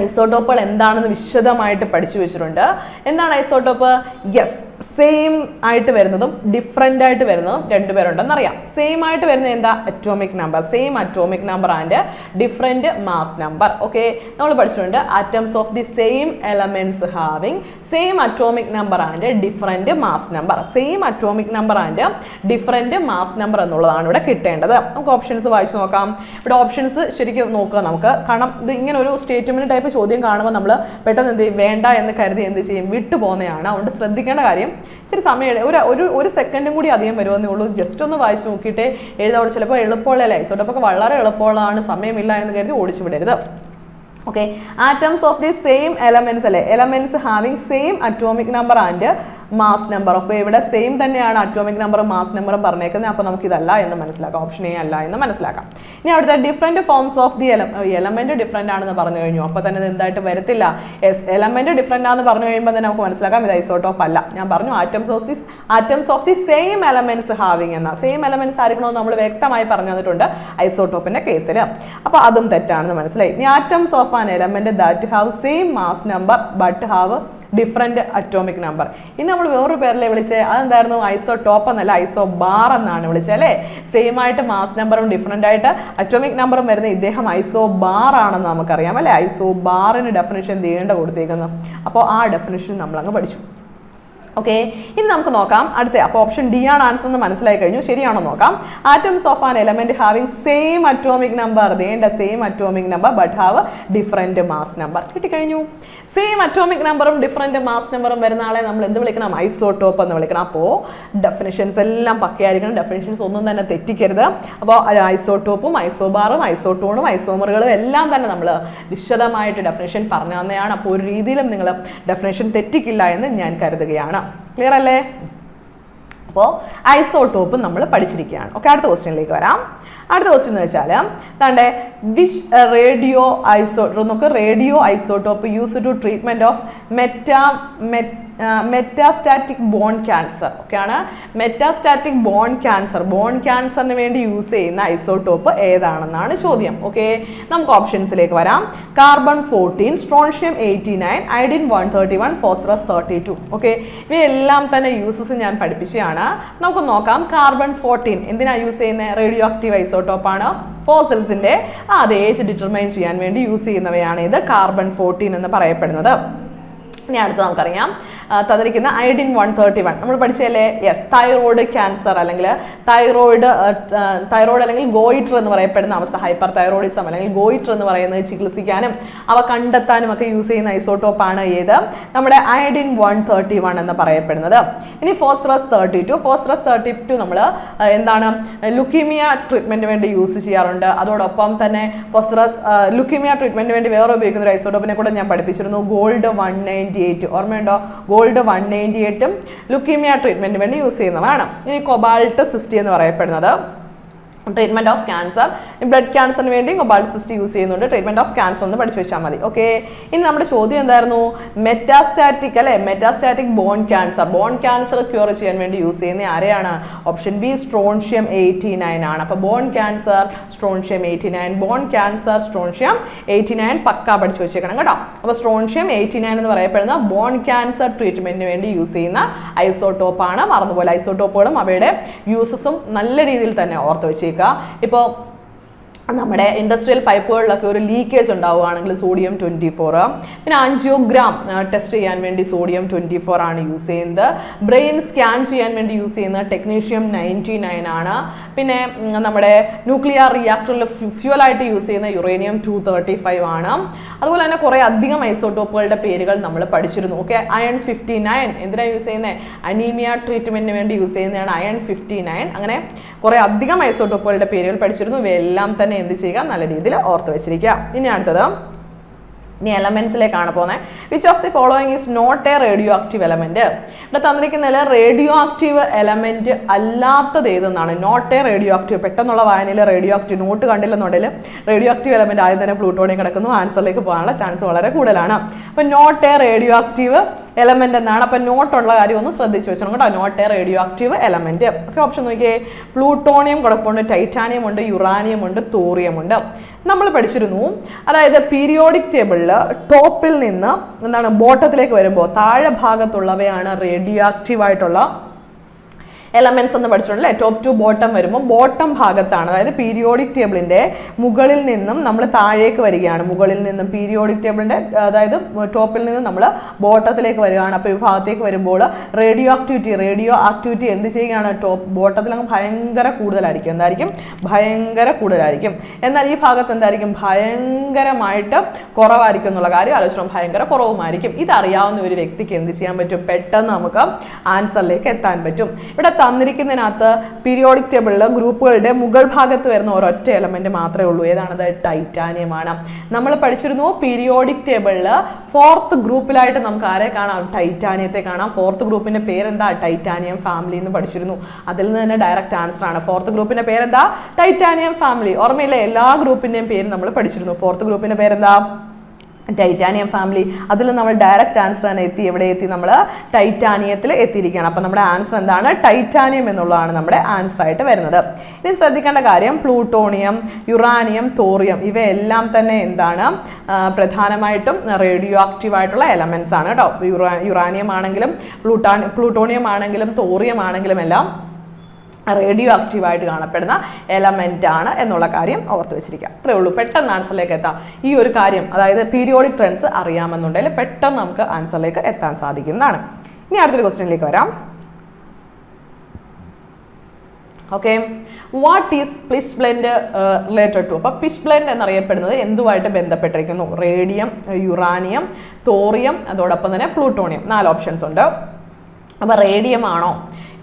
ഐസോട്ടോപ്പുകൾ എന്താണെന്ന് വിശദമായിട്ട് പഠിച്ചു വെച്ചിട്ടുണ്ട്. എന്താണ് ഐസോട്ടോപ്പ്? യെസ്, സെയിം ആയിട്ട് വരുന്നതും ഡിഫറെൻ്റ് ആയിട്ട് വരുന്നതും രണ്ടുപേരുണ്ടെന്ന് അറിയാം. സെയിം ആയിട്ട് വരുന്നത് എന്താ? Atomic number. Same atomic number and different mass number. Okay, നമ്മൾ പഠിച്ചിട്ടുണ്ട്. Atoms of the same elements having same atomic number and different mass number. Same atomic number and different mass number എന്നുള്ളതാണ് ഇവിടെ കിട്ടേണ്ടത്. നമുക്ക് options വായിച്ചു നോക്കാം. ഇവിടെ options ശരിക്കും നോക്കുക നമുക്ക്. കാരണം ഇത് ഇങ്ങനെ ഒരു സ്റ്റേറ്റ്മെന്റ് ടൈപ്പ് ചോദ്യം കാണുമ്പോൾ നമ്മൾ പെട്ടെന്ന് എന്ത് ചെയ്യും? വേണ്ട എന്ന് കരുതി എന്ത് ചെയ്യും? വിട്ടുപോകുന്നതാണ്. അതുകൊണ്ട് ശ്രദ്ധിക്കേണ്ട കാര്യം, ഇച്ചിരി സമയം ഒരു സെക്കൻഡും കൂടി അധികം വരുമെന്നേ ഉള്ളൂ. ജസ്റ്റ് ഒന്ന് വായിച്ച് നോക്കിയിട്ട് എഴുതാൻ. ചിലപ്പോൾ എളുപ്പമുള്ള ഐസോട്ടോപ്പൊക്കെ വളരെ എളുപ്പമുള്ളതാണ്. സമയമില്ല എന്ന് കരുതി ഓടിച്ചു വിടരുത്. Okay, atoms of the same elements അല്ലേ? Elements having same atomic number and mass number. ഒക്കെ ഇവിടെ സെയിം തന്നെയാണ് അറ്റോമിക് നമ്പറും മാസ് നമ്പറും പറഞ്ഞേക്കുന്നത്. അപ്പോൾ നമുക്ക് ഇതല്ല എന്ന് മനസ്സിലാക്കാം, ഓപ്ഷൻ എ അല്ല എന്ന് മനസ്സിലാക്കാം. ഇനി അവിടുത്തെ different forms of the element different ആണെന്ന് പറഞ്ഞു കഴിഞ്ഞു. അപ്പോൾ തന്നെ ഇത് എന്തായിട്ട് വരത്തില്ല. യെസ്, എലമെന്റ് ഡിഫറെൻ്റ് ആണെന്ന് പറഞ്ഞു കഴിയുമ്പോൾ തന്നെ നമുക്ക് മനസ്സിലാക്കാം ഇത് ഐസോട്ടോപ്പ് അല്ല. ഞാൻ പറഞ്ഞു atoms of the same elements having എന്ന. സെയിം എലമെന്റ്സ് ആയിരിക്കണമെന്ന് നമ്മൾ വ്യക്തമായി പറഞ്ഞു തന്നിട്ടുണ്ട് ഐസോട്ടോപ്പിന്റെ കേസിൽ. അപ്പോൾ അതും തെറ്റാണെന്ന് മനസ്സിലായി. ഇനി atoms of an element that have same mass number but have different atomic number. ഇനി നമ്മൾ വേറൊരു പേരിലെ വിളിച്ചത് അതെന്തായിരുന്നു? ഐസോടോപ്പ് എന്നല്ല, ഐസോബാർ എന്നാണ് വിളിച്ചത് അല്ലേ. സെയിം ആയിട്ട് മാസ് നമ്പറും ഡിഫറെൻ്റ് ആയിട്ട് അറ്റോമിക് നമ്പറും വരുന്ന ഇദ്ദേഹം ഐസോബാർ ആണെന്ന് നമുക്കറിയാം അല്ലേ. ഐസോബാറിന് ഡെഫിനിഷൻ നീണ്ട കൊടുത്തേക്കുന്നത്. അപ്പോൾ ആ ഡെഫിനിഷൻ നമ്മളങ്ങ് പഠിച്ചു. ഓക്കെ, ഇനി നമുക്ക് നോക്കാം അടുത്ത. അപ്പോൾ ഓപ്ഷൻ ഡി ആണ് ആൻസർ എന്ന് മനസ്സിലായി കഴിഞ്ഞു. ശരിയാണോ നോക്കാം. Atoms of an element having same atomic number, ദേണ്ട same atomic number but have different mass number. കിട്ടിക്കഴിഞ്ഞു. സെയിം അറ്റോമിക് നമ്പറും ഡിഫറെൻറ്റ് മാസ് നമ്പറും വരുന്ന ആളെ നമ്മൾ എന്ത് വിളിക്കണം? ഐസോട്ടോപ്പ് എന്ന് വിളിക്കണം. അപ്പോൾ ഡെഫിനിഷൻസ് എല്ലാം പക്കയായിരിക്കണം, ഡെഫിനിഷൻസ് ഒന്നും തന്നെ തെറ്റിക്കരുത്. അപ്പോൾ ഐസോട്ടോപ്പും ഐസോബാറും ഐസോട്ടോണും ഐസോമറുകളും എല്ലാം തന്നെ നമ്മൾ വിശദമായിട്ട് ഡെഫിനിഷൻ പറഞ്ഞു തന്നെയാണ്. അപ്പോൾ ഒരു രീതിയിലും നിങ്ങൾ ഡെഫിനിഷൻ തെറ്റിക്കില്ല എന്ന് ഞാൻ കരുതുകയാണ്. ക്ലിയർ അല്ലേ? അപ്പോൾ ഐസോട്ടോപ്പ് നമ്മൾ പഠിച്ചിരിക്കുകയാണ്. ഓക്കെ, അടുത്ത ക്വസ്റ്റ്യനിലേക്ക് വരാം. അടുത്ത ക്വസ്റ്റ്യൻ എന്ന് വെച്ചാൽ താണ്ടെ which radioisotope use to treatment of metastatic bone cancer. ഓക്കെയാണ്, മെറ്റാസ്റ്റാറ്റിക് ബോൺ ക്യാൻസറിന് വേണ്ടി യൂസ് ചെയ്യുന്ന ഐസോട്ടോപ്പ് ഏതാണെന്നാണ് ചോദ്യം. ഓക്കെ, നമുക്ക് ഓപ്ഷൻസിലേക്ക് വരാം. Carbon 14, strontium 89, iodine 131, phosphorus 32. Okay, ഇവയെല്ലാം തന്നെ യൂസസ് ഞാൻ പഠിപ്പിച്ചതാണ്. നമുക്ക് നോക്കാം. കാർബൺ 14 എന്തിനാണ് യൂസ് ചെയ്യുന്നത്? Radio active ഐസോട്ടോപ്പാണ്. ഫോസിൽസിന്റെ അത് ഏജ് ഡിറ്റർമൈൻ ചെയ്യാൻ വേണ്ടി യൂസ് ചെയ്യുന്നവയാണ് ഇത് കാർബൺ 14 എന്ന് പറയപ്പെടുന്നത്. ഇനി അടുത്ത് നമുക്കറിയാം തന്നിരിക്കുന്ന അയഡിൻ 131 നമ്മൾ പഠിച്ചല്ലേ. യെസ്, തൈറോയ്ഡ് ക്യാൻസർ അല്ലെങ്കിൽ തൈറോയ്ഡ് അല്ലെങ്കിൽ ഗോയിറ്റർ എന്ന് പറയപ്പെടുന്ന അവസ്ഥ, ഹൈപ്പർ തൈറോയിഡിസം അല്ലെങ്കിൽ ഗോയിറ്റർ എന്ന് പറയുന്നത് ചികിത്സിക്കാനും അവ കണ്ടെത്താനും ഒക്കെ യൂസ് ചെയ്യുന്ന ഐസോട്ടോപ്പാണ് ഏത്? നമ്മുടെ അയഡിൻ 131 എന്ന് പറയപ്പെടുന്നത്. ഇനി ഫോസ്ഫറസ് 32 നമ്മൾ എന്താണ് ലുക്കീമിയ ട്രീറ്റ്മെന്റിന് വേണ്ടി യൂസ് ചെയ്യാറുണ്ട്. അതോടൊപ്പം തന്നെ ഫോസ്ഫറസ് ലുക്കീമിയ ട്രീറ്റ്മെന്റിന് വേണ്ടി വേറെ ഉപയോഗിക്കുന്ന ഒരു ഐസോട്ടോപ്പിനെ കൂടെ ഞാൻ പഠിപ്പിച്ചിരുന്നു, ഗോൾഡ് 198. ഓർമ്മയുണ്ടോ? ഗോൾഡ് 198 ലുക്കീമിയ ട്രീറ്റ്മെന്റിന് വേണ്ടി യൂസ് ചെയ്യുന്നതാണ്. ഇനി കൊബാൾട്ട് 60 എന്ന് പറയപ്പെടുന്നത് ട്രീറ്റ്മെന്റ് ഓഫ് ക്യാൻസർ, ബ്ലഡ് ക്യാൻസറിന് വേണ്ടി കൊബാൾട്ട് 60 യൂസ് ചെയ്യുന്നുണ്ട്. ട്രീറ്റ്മെന്റ് ഓഫ് ക്യാൻസർ ഒന്ന് പഠിച്ചു വെച്ചാൽ മതി. ഓക്കെ, ഇനി നമ്മുടെ ചോദ്യം എന്തായിരുന്നു? മെറ്റാസ്റ്റാറ്റിക് അല്ലെ, മെറ്റാസ്റ്റാറ്റിക് ബോൺ ക്യാൻസർ ക്യൂർ ചെയ്യാൻ വേണ്ടി യൂസ് ചെയ്യുന്ന ആരെയാണ്? ഓപ്ഷൻ ബി സ്ട്രോൺഷ്യം 89 ആണ്. അപ്പോൾ ബോൺ ക്യാൻസർ സ്ട്രോൺഷ്യം 89 പക്ക പഠിച്ചു വെച്ചേക്കണം കേട്ടോ. അപ്പോൾ സ്ട്രോൺഷ്യം 89 എന്ന് പറയപ്പെടുന്ന ബോൺ ക്യാൻസർ ട്രീറ്റ്മെന്റിന് വേണ്ടി യൂസ് ചെയ്യുന്ന ഐസോട്ടോപ്പാണ്. മറന്നുപോലെ ഐസോട്ടോപ്പുകളും അവയുടെ യൂസസും നല്ല രീതിയിൽ തന്നെ ഓർത്ത് വെച്ചേക്കുക. ഇപ്പോൾ നമ്മുടെ ഇൻഡസ്ട്രിയൽ പൈപ്പുകളിലൊക്കെ ഒരു ലീക്കേജ് ഉണ്ടാവുകയാണെങ്കിൽ സോഡിയം 24. പിന്നെ ആൻജിയോഗ്രാം ടെസ്റ്റ് ചെയ്യാൻ വേണ്ടി സോഡിയം 24 ആണ് യൂസ് ചെയ്യുന്നത്. ബ്രെയിൻ സ്കാൻ ചെയ്യാൻ വേണ്ടി യൂസ് ചെയ്യുന്നത് ടെക്നീഷ്യം 99 ആണ്. പിന്നെ നമ്മുടെ ന്യൂക്ലിയർ റിയാക്ടറിൽ ഫ്യൂവലായിട്ട് യൂസ് ചെയ്യുന്ന യുറേനിയം 235 ആണ്. അതുപോലെ തന്നെ കുറേ അധികം ഐസോട്ടോപ്പുകളുടെ പേരുകൾ നമ്മൾ പഠിച്ചിരുന്നു. ഓക്കെ, അയൺ 59 എന്തിനാണ് യൂസ് ചെയ്യുന്നത്? അനീമിയ ട്രീറ്റ്മെന്റിന് വേണ്ടി യൂസ് ചെയ്യുന്നതാണ് അയൺ 59. അങ്ങനെ കുറേ അധികം ഐസോട്ടോപ്പുകളുടെ പേരുകൾ പഠിച്ചിരുന്നു. ഇവയെല്ലാം തന്നെ എന്ത് ചെയ്യുക? നല്ല രീതിയിൽ ഓർത്ത് വെച്ചിരിക്കുക. ഇനി അടുത്തത് ഇനി എലമെന്റ്സിലേക്കാണ് പോകുന്നത്. Which of the following is not a radioactive element? ഇവിടെ തന്നിരിക്കുന്നതിൽ റേഡിയോ ആക്റ്റീവ് എലമെന്റ് അല്ലാത്തത് ഏതെന്നാണ്? Not a radioactive. പെട്ടെന്നുള്ള വായനയിൽ റേഡിയോ ആക്റ്റീവ് നോട്ട് കണ്ടില്ലെന്നുണ്ടെങ്കിൽ റേഡിയോ ആക്റ്റീവ് എലമെന്റ് ആദ്യം തന്നെ പ്ലൂട്ടോണിയം കിടക്കുന്നു. ആൻസറിലേക്ക് പോകാനുള്ള ചാൻസ് വളരെ കൂടുതലാണ്. അപ്പോൾ not a radioactive element എന്നാണ്. അപ്പോൾ നോട്ടുള്ള കാര്യം ഒന്ന് ശ്രദ്ധിച്ച് വെച്ചോണം കേട്ടോ. Not a radioactive element. Okay, option നോക്കിയേ. പ്ലൂട്ടോണിയം കുഴപ്പമുണ്ട്, ടൈറ്റാനിയം ഉണ്ട്, യുറാനിയം ഉണ്ട്, തോറിയം ഉണ്ട്. നമ്മൾ പഠിച്ചിരുന്നു, അതായത് പീരിയോഡിക് ടേബിളിൽ ടോപ്പിൽ നിന്ന് എന്താണ് ബോട്ടത്തിലേക്ക് വരുമ്പോൾ താഴെ ഭാഗത്തുള്ളവയാണ് റേഡിയോ ആക്റ്റീവ് ആയിട്ടുള്ള എലമെന്റ്സ് എന്ന് പഠിച്ചിട്ടുണ്ടല്ലേ. ടോപ്പ് ടു ബോട്ടം വരുമ്പോൾ ബോട്ടം ഭാഗത്താണ്, അതായത് പീരിയോഡിക് ടേബിളിന്റെ മുകളിൽ നിന്നും നമ്മൾ താഴേക്ക് വരികയാണ്. മുകളിൽ നിന്നും പീരിയോഡിക് ടേബിളിന്റെ അതായത് ടോപ്പിൽ നിന്ന് നമ്മൾ ബോട്ടത്തിലേക്ക് വരികയാണ്. അപ്പോൾ ഈ ഭാഗത്തേക്ക് വരുമ്പോൾ റേഡിയോ ആക്ടിവിറ്റി എന്ത് ചെയ്യുകയാണ്? ബോട്ടത്തിലങ്ങ് ഭയങ്കര കൂടുതലായിരിക്കും. എന്തായിരിക്കും? ഭയങ്കര കൂടുതലായിരിക്കും. എന്നാൽ ഈ ഭാഗത്ത് എന്തായിരിക്കും? ഭയങ്കരമായിട്ട് കുറവായിരിക്കും എന്നുള്ള കാര്യം ആലോചിക്കണം. ഭയങ്കര കുറവുമായിരിക്കും. ഇതറിയാവുന്ന ഒരു വ്യക്തിക്ക് എന്ത് ചെയ്യാൻ പറ്റും? പെട്ടെന്ന് നമുക്ക് ആൻസറിലേക്ക് എത്താൻ പറ്റും. ഇവിടെ തന്നിരിക്കുന്നതിനകത്ത് പീരിയോഡിക് ടേബിളിൽ ഗ്രൂപ്പുകളുടെ മുകൾ ഭാഗത്ത് വരുന്ന ഒരൊറ്റ എലമെന്റ് മാത്രമേ ഉള്ളൂ. ഏതാണത്? ടൈറ്റാനിയമാണ്. നമ്മൾ പഠിച്ചിരുന്നു പീരിയോഡിക് ടേബിളിൽ 4th ഗ്രൂപ്പിലായിട്ട് നമുക്ക് ആരെ കാണാം? ടൈറ്റാനിയത്തെ കാണാം. 4th ഗ്രൂപ്പിന്റെ പേരെന്താ? ടൈറ്റാനിയം ഫാമിലി എന്ന് പഠിച്ചിരുന്നു. അതിൽ നിന്ന് തന്നെ ഡയറക്റ്റ് ആൻസർ ആണ്. 4th ഗ്രൂപ്പിന്റെ പേരെന്താ? Titanium family. ഓർമ്മയില്ലേ? എല്ലാ ഗ്രൂപ്പിന്റെയും പേര് നമ്മൾ പഠിച്ചിരുന്നു. 4th ഗ്രൂപ്പിന്റെ പേരെന്താ? Titanium family. അതിൽ നമ്മൾ ഡയറക്റ്റ് ആൻസർ ആണ് എവിടെ എത്തി? നമ്മൾ ടൈറ്റാനിയത്തിൽ എത്തിയിരിക്കുകയാണ്. അപ്പം നമ്മുടെ ആൻസർ എന്താണ്? ടൈറ്റാനിയം എന്നുള്ളതാണ് നമ്മുടെ ആൻസർ ആയിട്ട് വരുന്നത്. ഇനി ശ്രദ്ധിക്കേണ്ട കാര്യം, പ്ലൂട്ടോണിയം, യുറാനിയം, തോറിയം ഇവയെല്ലാം തന്നെ എന്താണ്? പ്രധാനമായിട്ടും റേഡിയോ ആക്റ്റീവ് ആയിട്ടുള്ള എലമെന്റ്സ് ആണ് കേട്ടോ. യുറാനിയം ആണെങ്കിലും പ്ലൂട്ടോണിയം ആണെങ്കിലും തോറിയം ആണെങ്കിലും എല്ലാം റേഡിയോ ആക്റ്റീവായിട്ട് കാണപ്പെടുന്ന എലമെന്റ് ആണ് എന്നുള്ള കാര്യം ഓർത്ത് വെച്ചിരിക്കുക. അത്രേ ഉള്ളൂ. പെട്ടെന്ന് ആൻസറിലേക്ക് എത്താം. ഈ ഒരു കാര്യം, അതായത് പീരിയോഡിക് ട്രെൻഡ്സ് അറിയാമെന്നുണ്ടെങ്കിൽ പെട്ടെന്ന് നമുക്ക് ആൻസറിലേക്ക് എത്താൻ സാധിക്കുന്നതാണ്. ഇനി അടുത്തൊരു ക്വസ്റ്റ്യനിലേക്ക് വരാം. Okay, what is pitchblende related to? അപ്പോൾ പിച്ച് ബ്ലെൻഡ് എന്നറിയപ്പെടുന്നത് എന്തുമായിട്ട് ബന്ധപ്പെട്ടിരിക്കുന്നു? റേഡിയം, യുറാനിയം, തോറിയം, അതോടൊപ്പം തന്നെ പ്ലൂട്ടോണിയം. 4 ഓപ്ഷൻസ് ഉണ്ട്. അപ്പോൾ റേഡിയം ആണോ,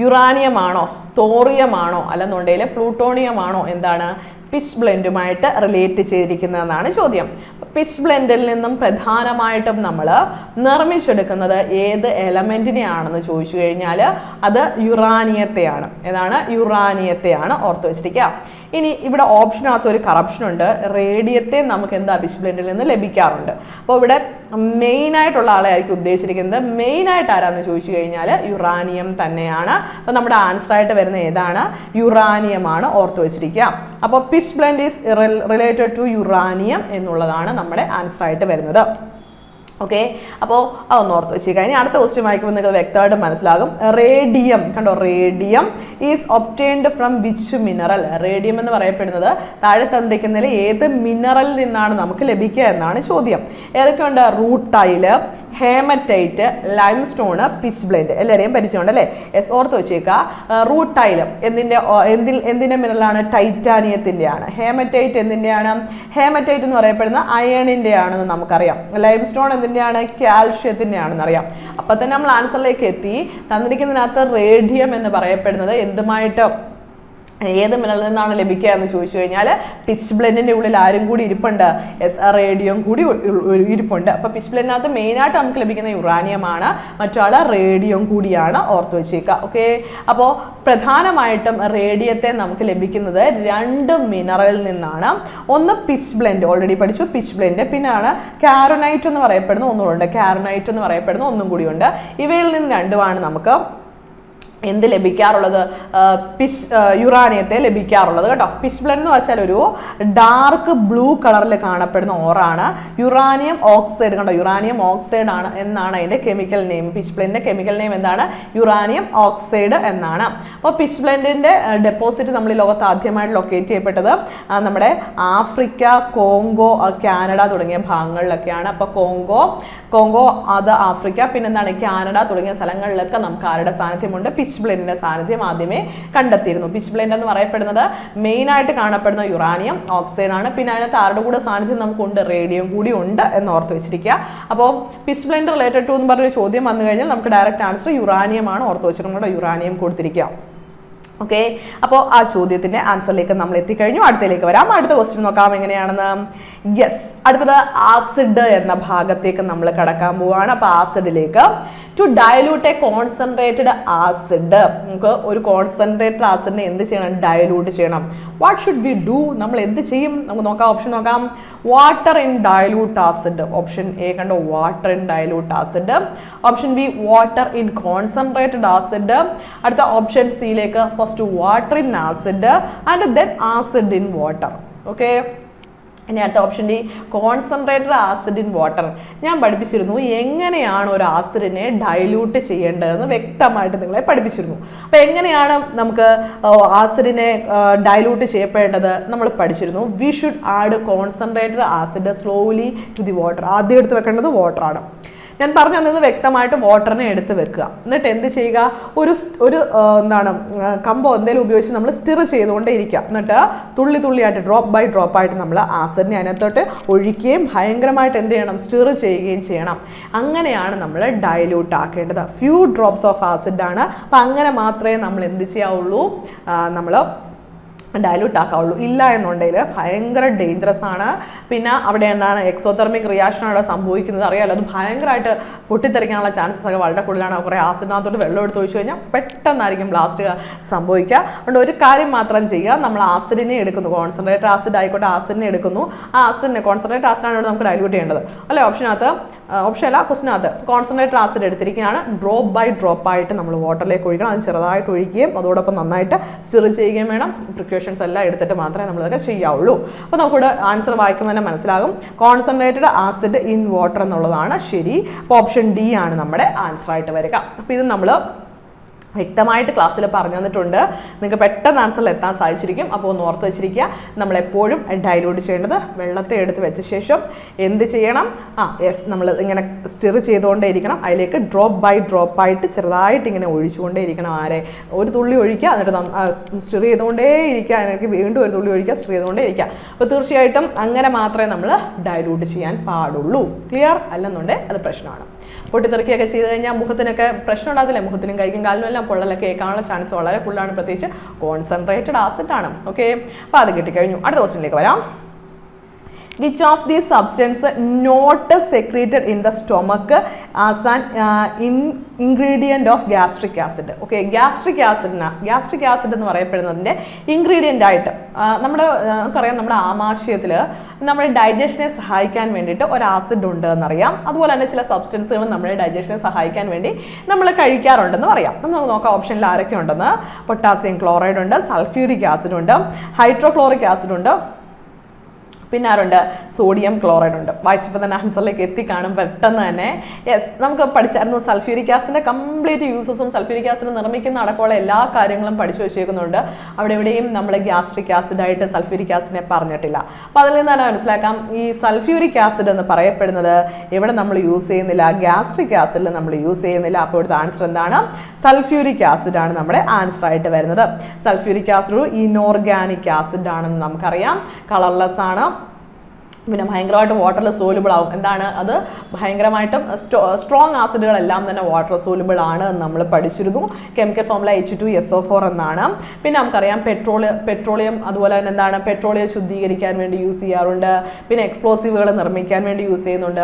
യുറാനിയം ആണോ, തോറിയം ആണോ, അല്ലെന്നുണ്ടെങ്കിൽ പ്ലൂട്ടോണിയം ആണോ എന്താണ് പിച്ച് ബ്ലെൻഡുമായിട്ട് റിലേറ്റ് ചെയ്തിരിക്കുന്നതെന്നാണ് ചോദ്യം. പിച്ച് ബ്ലെൻഡിൽ നിന്നും പ്രധാനമായിട്ടും നമ്മൾ നിർമ്മിച്ചെടുക്കുന്നത് ഏത് എലമെന്റിനെയാണെന്ന് ചോദിച്ചു കഴിഞ്ഞാൽ അത് യുറാനിയത്തെയാണ്. ഏതാണ്? യുറാനിയത്തെയാണ്. ഓർത്ത് വെച്ചിരിക്കുക. ഇനി ഇവിടെ ഓപ്ഷനകത്ത് ഒരു കറപ്ഷൻ ഉണ്ട്. റേഡിയത്തെ നമുക്ക് എന്താ പിച്ച് ബ്ലെൻഡിൽ നിന്ന് ലഭിക്കാറുണ്ട്. അപ്പോൾ ഇവിടെ മെയിൻ ആയിട്ടുള്ള ആളെ ആയിരിക്കും ഉദ്ദേശിച്ചിരിക്കുന്നത്. മെയിൻ ആയിട്ട് ആരാന്ന് ചോദിച്ചു കഴിഞ്ഞാൽ യുറാനിയം തന്നെയാണ്. അപ്പോൾ നമ്മുടെ ആൻസർ ആയിട്ട് വരുന്ന ഏതാണ്? യുറാനിയമാണ്. ഓർത്ത് വെച്ചിരിക്കുക. അപ്പോൾ pitchblende is related to uranium എന്നുള്ളതാണ് നമ്മുടെ ആൻസർ ആയിട്ട് വരുന്നത്. ഓക്കെ, അപ്പോൾ അതൊന്ന് ഓർത്ത് വെച്ചേക്കാം. ഇനി അടുത്ത ക്വസ്റ്റ്യൻ വായിക്കുമ്പോൾ നിങ്ങൾക്ക് വ്യക്തമായിട്ട് മനസ്സിലാകും. റേഡിയം കണ്ടോ, radium is obtained from which mineral? Radium എന്ന് പറയപ്പെടുന്നത് താഴെ തന്നിരിക്കുന്നതിൽ ഏത് മിനറലിൽ നിന്നാണ് നമുക്ക് ലഭിക്കുക എന്നാണ് ചോദ്യം. ഏതൊക്കെയുണ്ട്? Rutile, haematite, limestone, pitchblende. എല്ലാവരെയും പരിചയമുണ്ട് അല്ലേ? എസ്, ഓർത്ത് വെച്ചേക്കുക. റൂട്ടൈല് എന്തിൻ്റെ മിനറലാണ്? ടൈറ്റാനിയത്തിൻ്റെ ആണ്. ഹേമറ്റൈറ്റ് എന്തിൻ്റെയാണ്? ഹേമറ്റൈറ്റ് എന്ന് പറയപ്പെടുന്ന അയണിൻ്റെ ആണെന്ന് നമുക്കറിയാം. ലൈംസ്റ്റോൺ എന്തിൻ്റെയാണ്? കാൽഷ്യത്തിൻ്റെ ആണെന്ന് അറിയാം. അപ്പം തന്നെ നമ്മൾ ആൻസറിലേക്ക് എത്തി. തന്നിരിക്കുന്നതിനകത്ത് റേഡിയം എന്ന് പറയപ്പെടുന്നത് എന്തുമായിട്ട്, ഏത് മിനറലിൽ നിന്നാണ് ലഭിക്കുക എന്ന് ചോദിച്ചു കഴിഞ്ഞാൽ പിച്ച് ബ്ലെൻഡിൻ്റെ ഉള്ളിൽ ആരും കൂടി ഇരിപ്പുണ്ട്? എസ്, റേഡിയം കൂടി ഇരിപ്പുണ്ട്. അപ്പോൾ പിച്ച് ബ്ലെൻഡിനകത്ത് മെയിനായിട്ട് നമുക്ക് ലഭിക്കുന്ന യുറാനിയമാണ്, മറ്റാൾ റേഡിയം കൂടിയാണ്. ഓർത്ത് വെച്ചേക്കുക. ഓക്കെ, അപ്പോൾ പ്രധാനമായിട്ടും റേഡിയത്തെ നമുക്ക് ലഭിക്കുന്നത് 2 മിനറലിൽ നിന്നാണ്. ഒന്ന് പിച്ച് ബ്ലെൻഡ്, ഓൾറെഡി പഠിച്ചു പിച്ച് ബ്ലെൻഡ്. പിന്നെയാണ് കാരോനൈറ്റ് എന്ന് പറയപ്പെടുന്ന ഒന്നുകൂടെ, കാരോനൈറ്റ് എന്ന് പറയപ്പെടുന്ന ഒന്നും കൂടിയുണ്ട്. ഇവയിൽ നിന്ന് രണ്ടുമാണ് നമുക്ക് എന്ത് ലഭിക്കാറുള്ളത്? യുറാനിയത്തെ ലഭിക്കാറുള്ളത് കേട്ടോ. പിച്ച് ബ്ലെൻഡ് എന്ന് വെച്ചാൽ ഒരു ഡാർക്ക് ബ്ലൂ കളറിൽ കാണപ്പെടുന്ന ഓറാണ്. യുറാനിയം ഓക്സൈഡ് കണ്ടോ, യുറാനിയം ഓക്സൈഡ് ആണ് എന്നാണ് അതിൻ്റെ കെമിക്കൽ നെയിം. പിച്ച് ബ്ലെൻഡിൻ്റെ കെമിക്കൽ നെയിം എന്താണ്? യുറാനിയം ഓക്സൈഡ് എന്നാണ്. അപ്പോൾ പിച്ച് ബ്ലെൻഡിൻ്റെ ഡെപ്പോസിറ്റ് നമ്മൾ ഈ ലോകത്ത് ആദ്യമായിട്ട് ലൊക്കേറ്റ് ചെയ്യപ്പെട്ടത് നമ്മുടെ ആഫ്രിക്ക, കോങ്കോ, കാനഡ തുടങ്ങിയ ഭാഗങ്ങളിലൊക്കെയാണ്. അപ്പോൾ കോങ്കോ അത് ആഫ്രിക്ക, പിന്നെന്താണ് കാനഡ തുടങ്ങിയ സ്ഥലങ്ങളിലൊക്കെ നമുക്ക് ആരുടെ സാന്നിധ്യമുണ്ട്? പിച്ച് ബ്ലെൻഡിന്റെ സാന്നിധ്യം ആദ്യമേ കണ്ടെത്തിയിരുന്നു. പിച്ച് ബ്ലെൻഡ് എന്ന് പറയപ്പെടുന്നത് മെയിൻ ആയിട്ട് കാണപ്പെടുന്ന യുറാനിയം ഓക്സൈഡ് ആണ്. പിന്നെ അതിനകത്ത് ആരുടെ കൂടെ സാന്നിധ്യം നമുക്കുണ്ട്? റേഡിയം കൂടി ഉണ്ട് എന്ന് ഓർത്ത് വെച്ചിരിക്കുക. അപ്പോൾ പിച്ച് ബ്ലെൻഡ് റിലേറ്റഡ് ടു എന്ന് പറഞ്ഞൊരു ചോദ്യം വന്നു കഴിഞ്ഞാൽ നമുക്ക് ഡയറക്റ്റ് ആൻസർ യുറാനിയം ആണ്. ഓർത്ത് വെച്ചിട്ടുണ്ട്, യുറാനിയം കൊടുത്തിരിക്കുക. ഓക്കെ, അപ്പോൾ ആ ചോദ്യത്തിന്റെ ആൻസറിലേക്ക് നമ്മൾ എത്തിക്കഴിഞ്ഞു. അടുത്തതിലേക്ക് വരാം. അടുത്ത ക്വസ്റ്റ്യൻ നോക്കാം എങ്ങനെയാണെന്ന്. യെസ്, അടുത്തത് ആസിഡ് എന്ന ഭാഗത്തേക്ക് നമ്മൾ കടക്കാൻ പോവുകയാണ്. അപ്പോൾ ആസിഡിലേക്ക് to dilute a concentrated acid, നമുക്ക് ഒരു കോൺസെൻട്രേറ്റഡ് ആസിഡിനെ എന്ത് ചെയ്യണം? ഡയലൂട്ട് ചെയ്യണം. What should we do? നമ്മൾ എന്ത് ചെയ്യും? നമുക്ക് നോക്കാം. ഓപ്ഷൻ നോക്കാം. Water in dilute acid. Option A കണ്ടോ, water in dilute acid. Option B water in concentrated acid. അടുത്ത ഓപ്ഷൻ സിയിലേക്ക് first water in acid and then acid in water. Okay, ഇനി അടുത്ത option D concentrated acid in water. ഞാൻ പഠിപ്പിച്ചിരുന്നു എങ്ങനെയാണ് ഒരു ആസിഡിനെ dilute ചെയ്യേണ്ടതെന്ന് വ്യക്തമായിട്ട് നിങ്ങളെ പഠിപ്പിച്ചിരുന്നു. അപ്പോൾ എങ്ങനെയാണ് നമുക്ക് ആസിഡിനെ ഡൈല്യൂട്ട് ചെയ്യപ്പെടേണ്ടത് നമ്മൾ പഠിച്ചിരുന്നു. We should add concentrated acid slowly to the water. ആദ്യം എടുത്ത് വെക്കേണ്ടത് വാട്ടറാണ്. ഞാൻ പറഞ്ഞു തന്നത് വ്യക്തമായിട്ട് വാട്ടറിനെ എടുത്ത് വെക്കുക. എന്നിട്ട് എന്ത് ചെയ്യുക, ഒരു എന്താണ് കമ്പോ എന്തെങ്കിലും ഉപയോഗിച്ച് നമ്മൾ സ്റ്റിർ ചെയ്തുകൊണ്ടേ ഇരിക്കുക. എന്നിട്ട് തുള്ളി തുള്ളിയായിട്ട് ഡ്രോപ്പ് ബൈ ഡ്രോപ്പ് ആയിട്ട് നമ്മൾ ആസിഡിനെ അതിനകത്തോട്ട് ഒഴിക്കുകയും ഭയങ്കരമായിട്ട് എന്ത് ചെയ്യണം, സ്റ്റിർ ചെയ്യുകയും ചെയ്യണം. അങ്ങനെയാണ് നമ്മൾ ഡൈല്യൂട്ട് ആക്കേണ്ടത്. ഫ്യൂ ഡ്രോപ്സ് ഓഫ് ആസിഡ് ആണ്. അപ്പം അങ്ങനെ മാത്രമേ നമ്മൾ എന്ത് ചെയ്യാവുള്ളൂ, നമ്മൾ ഡൈല്യൂട്ട് ആക്കാവുള്ളൂ. ഇല്ല എന്നുണ്ടെങ്കിൽ ഭയങ്കര ഡേഞ്ചറസ് ആണ്. പിന്നെ അവിടെ എന്താണ് എക്സോതെർമിക് റിയാക്ഷൻ അവിടെ സംഭവിക്കുന്നത് അറിയാമല്ലോ. അത് ഭയങ്കരമായിട്ട് പൊട്ടിത്തെറിക്കാനുള്ള ചാൻസസ് ഒക്കെ വളരെ കൂടുതലാണ്. കുറേ ആസിഡിനകത്തോട്ട് വെള്ളം എടുത്ത് ഒഴിച്ചു കഴിഞ്ഞാൽ പെട്ടെന്നായിരിക്കും ബ്ലാസ്റ്റ് സംഭവിക്കുക. അതുകൊണ്ട് ഒരു കാര്യം മാത്രം ചെയ്യുക, നമ്മൾ ആസിഡിനെ എടുക്കുന്നു, കോൺസെൻട്രേറ്റഡ് ആസിഡ് ആയിക്കോട്ടെ, ആസിഡിനെ എടുക്കുന്നു. ആ ആസിഡിനെ കോൺസെൻട്രേറ്റഡ് ആസിഡാണ് ഇവിടെ നമുക്ക് ഡൈല്യൂട്ട് ചെയ്യേണ്ടത് അല്ലേ. ഓപ്ഷനല്ല ക്വസ്റ്റിനകത്ത് കോൺസെൻട്രേറ്റഡ് ആസിഡ് എടുത്തിരിക്കുകയാണ്. ഡ്രോപ്പ് ബൈ ഡ്രോപ്പ് ആയിട്ട് നമ്മൾ വാട്ടറിലേക്ക് ഒഴിക്കണം. അത് ചെറുതായിട്ട് ഒഴിക്കുകയും അതോടൊപ്പം നന്നായിട്ട് സ്റ്റിർ ചെയ്യുകയും വേണം. പ്രിക്കോഷൻസ് എല്ലാം എടുത്തിട്ട് മാത്രമേ നമ്മളിതൊക്കെ ചെയ്യാവുള്ളൂ. അപ്പോൾ നമുക്കിവിടെ ആൻസർ വായിക്കുമ്പോൾ തന്നെ മനസ്സിലാകും, കോൺസെൻട്രേറ്റഡ് ആസിഡ് ഇൻ വാട്ടർ എന്നുള്ളതാണ് ശരി. അപ്പോൾ ഓപ്ഷൻ ഡി ആണ് നമ്മുടെ ആൻസർ ആയിട്ട് വരിക. അപ്പോൾ ഇത് നമ്മൾ വ്യക്തമായിട്ട് ക്ലാസ്സിൽ പറഞ്ഞു തന്നിട്ടുണ്ട്. നിങ്ങൾക്ക് പെട്ടെന്ന് ആൻസറിൽ എത്താൻ സാധിച്ചിരിക്കും. അപ്പോൾ ഒന്ന് ഓർത്ത് വെച്ചിരിക്കുക, നമ്മളെപ്പോഴും ഡൈല്യൂട്ട് ചെയ്യേണ്ടത് വെള്ളത്തെ എടുത്ത് വെച്ച ശേഷം എന്ത് ചെയ്യണം, നമ്മൾ ഇങ്ങനെ സ്റ്റിർ ചെയ്തുകൊണ്ടേ ഇരിക്കണം. അതിലേക്ക് ഡ്രോപ്പ് ബൈ ഡ്രോപ്പ് ആയിട്ട് ചെറുതായിട്ട് ഇങ്ങനെ ഒഴിച്ചുകൊണ്ടേ ഇരിക്കണം. ഒരു തുള്ളി ഒഴിക്കുക, എന്നിട്ട് സ്റ്റിർ ചെയ്തുകൊണ്ടേ ഇരിക്കുക. അതിലേക്ക് വീണ്ടും ഒരു തുള്ളി ഒഴിക്കുക, സ്റ്റിർ ചെയ്തുകൊണ്ടേ ഇരിക്കുക. അപ്പോൾ തീർച്ചയായിട്ടും അങ്ങനെ മാത്രമേ നമ്മൾ ഡൈല്യൂട്ട് ചെയ്യാൻ പാടുള്ളൂ. ക്ലിയർ അല്ലെന്നുണ്ടെങ്കിൽ അത് പ്രശ്നമാണ്. പൊട്ടിത്തെറിക്കുകയൊക്കെ ചെയ്ത് കഴിഞ്ഞാൽ മുഖത്തിനൊക്കെ പ്രശ്നം ഉണ്ടാകത്തില്ലേ, മുഖത്തിനും കൈക്കും കാലിനും എല്ലാം പൊള്ളലൊക്കെ കേൾക്കാനുള്ള ചാൻസ് വളരെ കൂടുതലാണ്. പ്രത്യേകിച്ച് കോൺസെൻട്രേറ്റഡ് ആസിഡ് ആണ്. ഓക്കെ, അപ്പോൾ അത് കിട്ടിക്കഴിഞ്ഞു. അടുത്ത ക്വസ്റ്റ്യനിലേക്ക് വരാം. Which of these substances not secreted in the stomach as an ingredient of gastric acid? Okay, gastric acid എന്ന് പറയപ്പെടുന്നതിൻ്റെ ഇൻഗ്രീഡിയൻ്റ് ആയിട്ട് നമുക്കറിയാം, നമ്മുടെ ആമാശയത്തിൽ നമ്മുടെ ഡൈജഷനെ സഹായിക്കാൻ വേണ്ടിയിട്ട് ഒരു ആസിഡ് ഉണ്ട് എന്നറിയാം. അതുപോലെ തന്നെ ചില സബ്സ്റ്റൻസുകൾ നമ്മുടെ ഡൈജഷനെ സഹായിക്കാൻ വേണ്ടി നമ്മൾ കഴിക്കാറുണ്ടെന്ന് പറയാം. നമുക്ക് നോക്കാം ഓപ്ഷനിൽ ആരൊക്കെ ഉണ്ടെന്ന്. പൊട്ടാസ്യം ക്ലോറൈഡ് ഉണ്ട്, സൾഫ്യൂരിക് ആസിഡ് ഉണ്ട്, ഹൈഡ്രോക്ലോറിക് ആസിഡ് ഉണ്ട്, പിന്നെ ആരുണ്ട്, സോഡിയം ക്ലോറൈഡ് ഉണ്ട്. വായിച്ചപ്പോൾ തന്നെ ആൻസറിലേക്ക് എത്തിക്കാണും പെട്ടെന്ന് തന്നെ. യെസ്, നമുക്ക് പഠിച്ചായിരുന്നു സൾഫ്യൂരിക് ആസിഡിൻ്റെ കംപ്ലീറ്റ് യൂസസും സൾഫ്യൂരിക് ആസിഡ് നിർമ്മിക്കുന്ന അടക്കമുള്ള എല്ലാ കാര്യങ്ങളും പഠിച്ചു വെച്ചേക്കുന്നുണ്ട്. അവിടെ എവിടെയും നമ്മൾ ഗ്യാസ്ട്രിക് ആസിഡായിട്ട് സൾഫ്യൂരിക് ആസിഡിനെ പറഞ്ഞിട്ടില്ല. അപ്പോൾ അതിൽ നിന്ന് തന്നെ മനസ്സിലാക്കാം, ഈ സൾഫ്യൂരിക് ആസിഡ് എന്ന് പറയപ്പെടുന്നത് ഇവിടെ നമ്മൾ യൂസ് ചെയ്യുന്നില്ല, ഗ്യാസ്ട്രിക് ആസിഡിൽ നമ്മൾ യൂസ് ചെയ്യുന്നില്ല. അപ്പോൾ ഇവിടുത്തെ ആൻസർ എന്താണ്, സൾഫ്യൂരിക് ആസിഡ് ആണ് നമ്മുടെ ആൻസർ ആയിട്ട് വരുന്നത്. സൾഫ്യൂരിക് ആസിഡ് ഒരു ഇനോർഗാനിക് ആസിഡ് ആണെന്ന് നമുക്കറിയാം. കളർലെസ് ആണ്, പിന്നെ ഭയങ്കരമായിട്ട് വാട്ടറിൽ സോലുബിൾ ആവും. എന്താണ് അത്, ഭയങ്കരമായിട്ടും സ്ട്രോങ് ആസിഡുകളെല്ലാം തന്നെ വാട്ടർ സോലുബിൾ ആണ് എന്ന് നമ്മൾ പഠിച്ചിരുന്നു. കെമിക്കൽ ഫോർമുല H2SO4 എന്നാണ്. പിന്നെ നമുക്കറിയാം പെട്രോളിയം അതുപോലെ തന്നെ എന്താണ്, പെട്രോളിയം ശുദ്ധീകരിക്കാൻ വേണ്ടി യൂസ് ചെയ്യാറുണ്ട്. പിന്നെ എക്സ്പ്ലോസീവുകൾ നിർമ്മിക്കാൻ വേണ്ടി യൂസ് ചെയ്യുന്നുണ്ട്.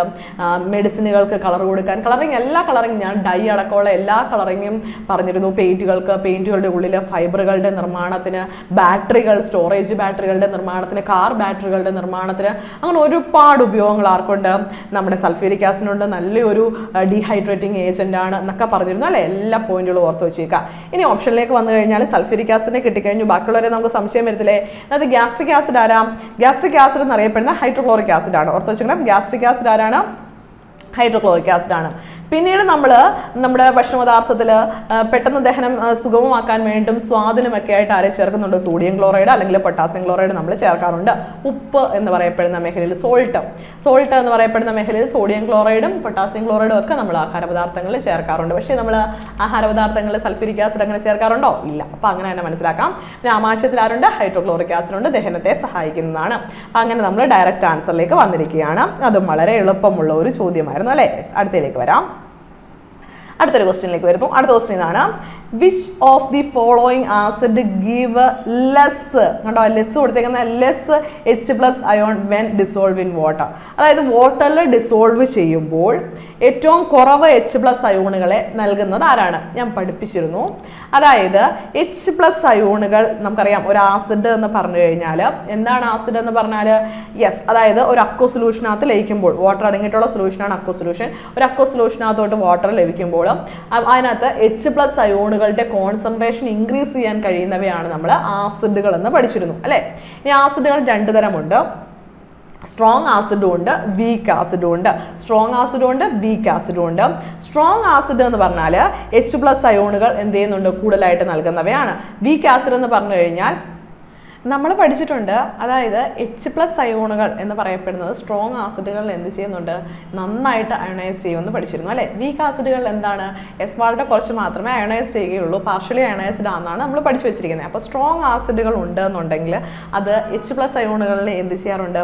മെഡിസിനുകൾക്ക് കളർ കൊടുക്കാൻ, എല്ലാ കളറിങ് ഞാൻ ഡൈ അടക്കമുള്ള എല്ലാ കളറിങ്ങും പറഞ്ഞിരുന്നു. പെയിന്റുകളുടെ ഉള്ളിൽ ഫൈബറുകളുടെ നിർമ്മാണത്തിന്, ബാറ്ററികൾ, സ്റ്റോറേജ് ബാറ്ററികളുടെ നിർമ്മാണത്തിന്, കാർ ബാറ്ററികളുടെ നിർമ്മാണത്തിന്, ഒരുപാട് ഉപയോഗങ്ങൾ ആർക്കുണ്ട്, നമ്മുടെ സൾഫ്യൂരിക് ആസിഡിനുണ്ട്. നല്ലൊരു ഡീഹൈഡ്രേറ്റിംഗ് ഏജന്റ് ആണ് എന്നൊക്കെ പറഞ്ഞിരുന്നു അല്ലേ. എല്ലാ പോയിന്റുകളും ഓർത്ത് വെച്ചേക്കാം. ഇനി ഓപ്ഷനിലേക്ക് വന്നു കഴിഞ്ഞാൽ സൾഫ്യൂരിക് ആസിഡിനെ കിട്ടിക്കഴിഞ്ഞു. ബാക്കിയുള്ളവരെ നമുക്ക് സംശയം വരത്തില്ലേ, അത് gastric acid Aram, gastric acid എന്നറിയപ്പെടുന്ന ഹൈഡ്രോക്ലോറിക് ആസിഡ് ആണ്. ഓർത്ത് വെച്ചേക്കണം, ഗ്യാസ്ട്രിക് ആസിഡ് ആരാണ്, ഹൈഡ്രോക്ലോറിക് ആസിഡ് ആണ്. പിന്നീട് നമ്മൾ നമ്മുടെ ഭക്ഷണപദാർത്ഥത്തിൽ പെട്ടെന്ന് ദഹനം സുഗമമാക്കാൻ വേണ്ടിയും സ്വാദിനുമൊക്കെ ആയിട്ട് ആരെ ചേർക്കുന്നുണ്ട്, സോഡിയം ക്ലോറൈഡ് അല്ലെങ്കിൽ പൊട്ടാസ്യം ക്ലോറൈഡ് നമ്മൾ ചേർക്കാറുണ്ട്. ഉപ്പ് എന്ന് പറയപ്പെടുന്ന മേഖലയിൽ, സോൾട്ട് എന്ന് പറയപ്പെടുന്ന മേഖലയിൽ സോഡിയം ക്ലോറൈഡും പൊട്ടാസ്യം ക്ലോറൈഡും ഒക്കെ നമ്മൾ ആഹാരപദാർത്ഥങ്ങളിൽ ചേർക്കാറുണ്ട്. പക്ഷേ നമ്മൾ ആഹാരപദാർത്ഥങ്ങളിൽ സൾഫ്യൂരിക് ആസിഡ് അങ്ങനെ ചേർക്കാറുണ്ടോ, ഇല്ല. അപ്പോൾ അങ്ങനെ തന്നെ മനസ്സിലാക്കാം. പിന്നെ ആമാശയത്തിൽ ആരുണ്ട്, ഹൈഡ്രോക്ലോറിക് ആസിഡ് ഉണ്ട്, ദഹനത്തെ സഹായിക്കുന്നതാണ്. അങ്ങനെ നമ്മൾ ഡയറക്റ്റ് ആൻസറിലേക്ക് വന്നിരിക്കുകയാണ്. അതും വളരെ എളുപ്പമുള്ള ഒരു ചോദ്യമായിരുന്നു അല്ലേ. അടുത്തതിലേക്ക് വരാം. അടുത്തൊരു ക്വസ്റ്റ്യനിലേക്ക് വരുന്നു. അടുത്ത ക്വസ്റ്റ്യൻ ഇതാണ്, which of the following acid give less, കണ്ടോ ലെസ് കൊടുത്തേക്കുന്ന, less H+ ion when dissolve in water. അതായത് വാട്ടറിൽ ഡിസോൾവ് ചെയ്യുമ്പോൾ ഏറ്റവും കുറവ് H+ അയോണുകളെ നൽകുന്നത് ആരാണ്, ഞാൻ പഠിപ്പിച്ചിരുന്നു. അതായത് H+ അയോണുകൾ നമുക്കറിയാം, ഒരു ആസിഡ് എന്ന് പറഞ്ഞു കഴിഞ്ഞാൽ എന്താണ് ആസിഡ് എന്ന് പറഞ്ഞാൽ, യെസ്, അതായത് ഒരു അക്വ സൊല്യൂഷനകത്ത് ലയിക്കുമ്പോൾ, വാട്ടർ അടങ്ങിയിട്ടുള്ള സൊല്യൂഷനാണ് അക്വ സൊല്യൂഷൻ. ഒരു അക്വ സൊല്യൂഷനകത്തോട്ട് വാട്ടർ ലഭിക്കുമ്പോൾ അതിനകത്ത് H+ അയോണുകളുടെ കോൺസെൻട്രേഷൻ ഇൻക്രീസ് ചെയ്യാൻ കഴിയുന്നവയാണ് നമ്മൾ ആസിഡുകൾ എന്ന് പഠിച്ചിരുന്നു അല്ലേ. ഈ ആസിഡുകൾ രണ്ട് തരമുണ്ട്, സ്ട്രോങ് ആസിഡും ഉണ്ട്, വീക്ക് ആസിഡും ഉണ്ട്. സ്ട്രോങ് ആസിഡും ഉണ്ട്, വീക്ക് ആസിഡും ഉണ്ട്. സ്ട്രോങ് ആസിഡ് എന്ന് പറഞ്ഞാൽ H+ അയോണുകൾ എന്ത് ചെയ്യുന്നുണ്ട്, കൂടുതലായിട്ട് നൽകുന്നവയാണ്. വീക്ക് ആസിഡ് എന്ന് പറഞ്ഞു കഴിഞ്ഞാൽ നമ്മൾ പഠിച്ചിട്ടുണ്ട്, അതായത് H+ അയോണുകൾ എന്ന് പറയപ്പെടുന്നത് സ്ട്രോങ് ആസിഡുകൾ എന്ത് ചെയ്യുന്നുണ്ട്, നന്നായിട്ട് അയണൈസ് ചെയ്യുമെന്ന് പഠിച്ചിരുന്നു അല്ലേ. വീക്ക് ആസിഡുകൾ എന്താണ്, വളരെ കുറച്ച് മാത്രമേ അയണൈസ് ചെയ്യുകയുള്ളൂ, പാർഷ്യലി അയണൈസ്ഡ് ആണെന്നാണ് നമ്മൾ പഠിച്ചു വെച്ചിരിക്കുന്നത്. അപ്പോൾ സ്ട്രോങ് ആസിഡുകൾ ഉണ്ടെന്നുണ്ടെങ്കിൽ അത് H+ അയോണുകളിൽ എന്ത് ചെയ്യാറുണ്ട്,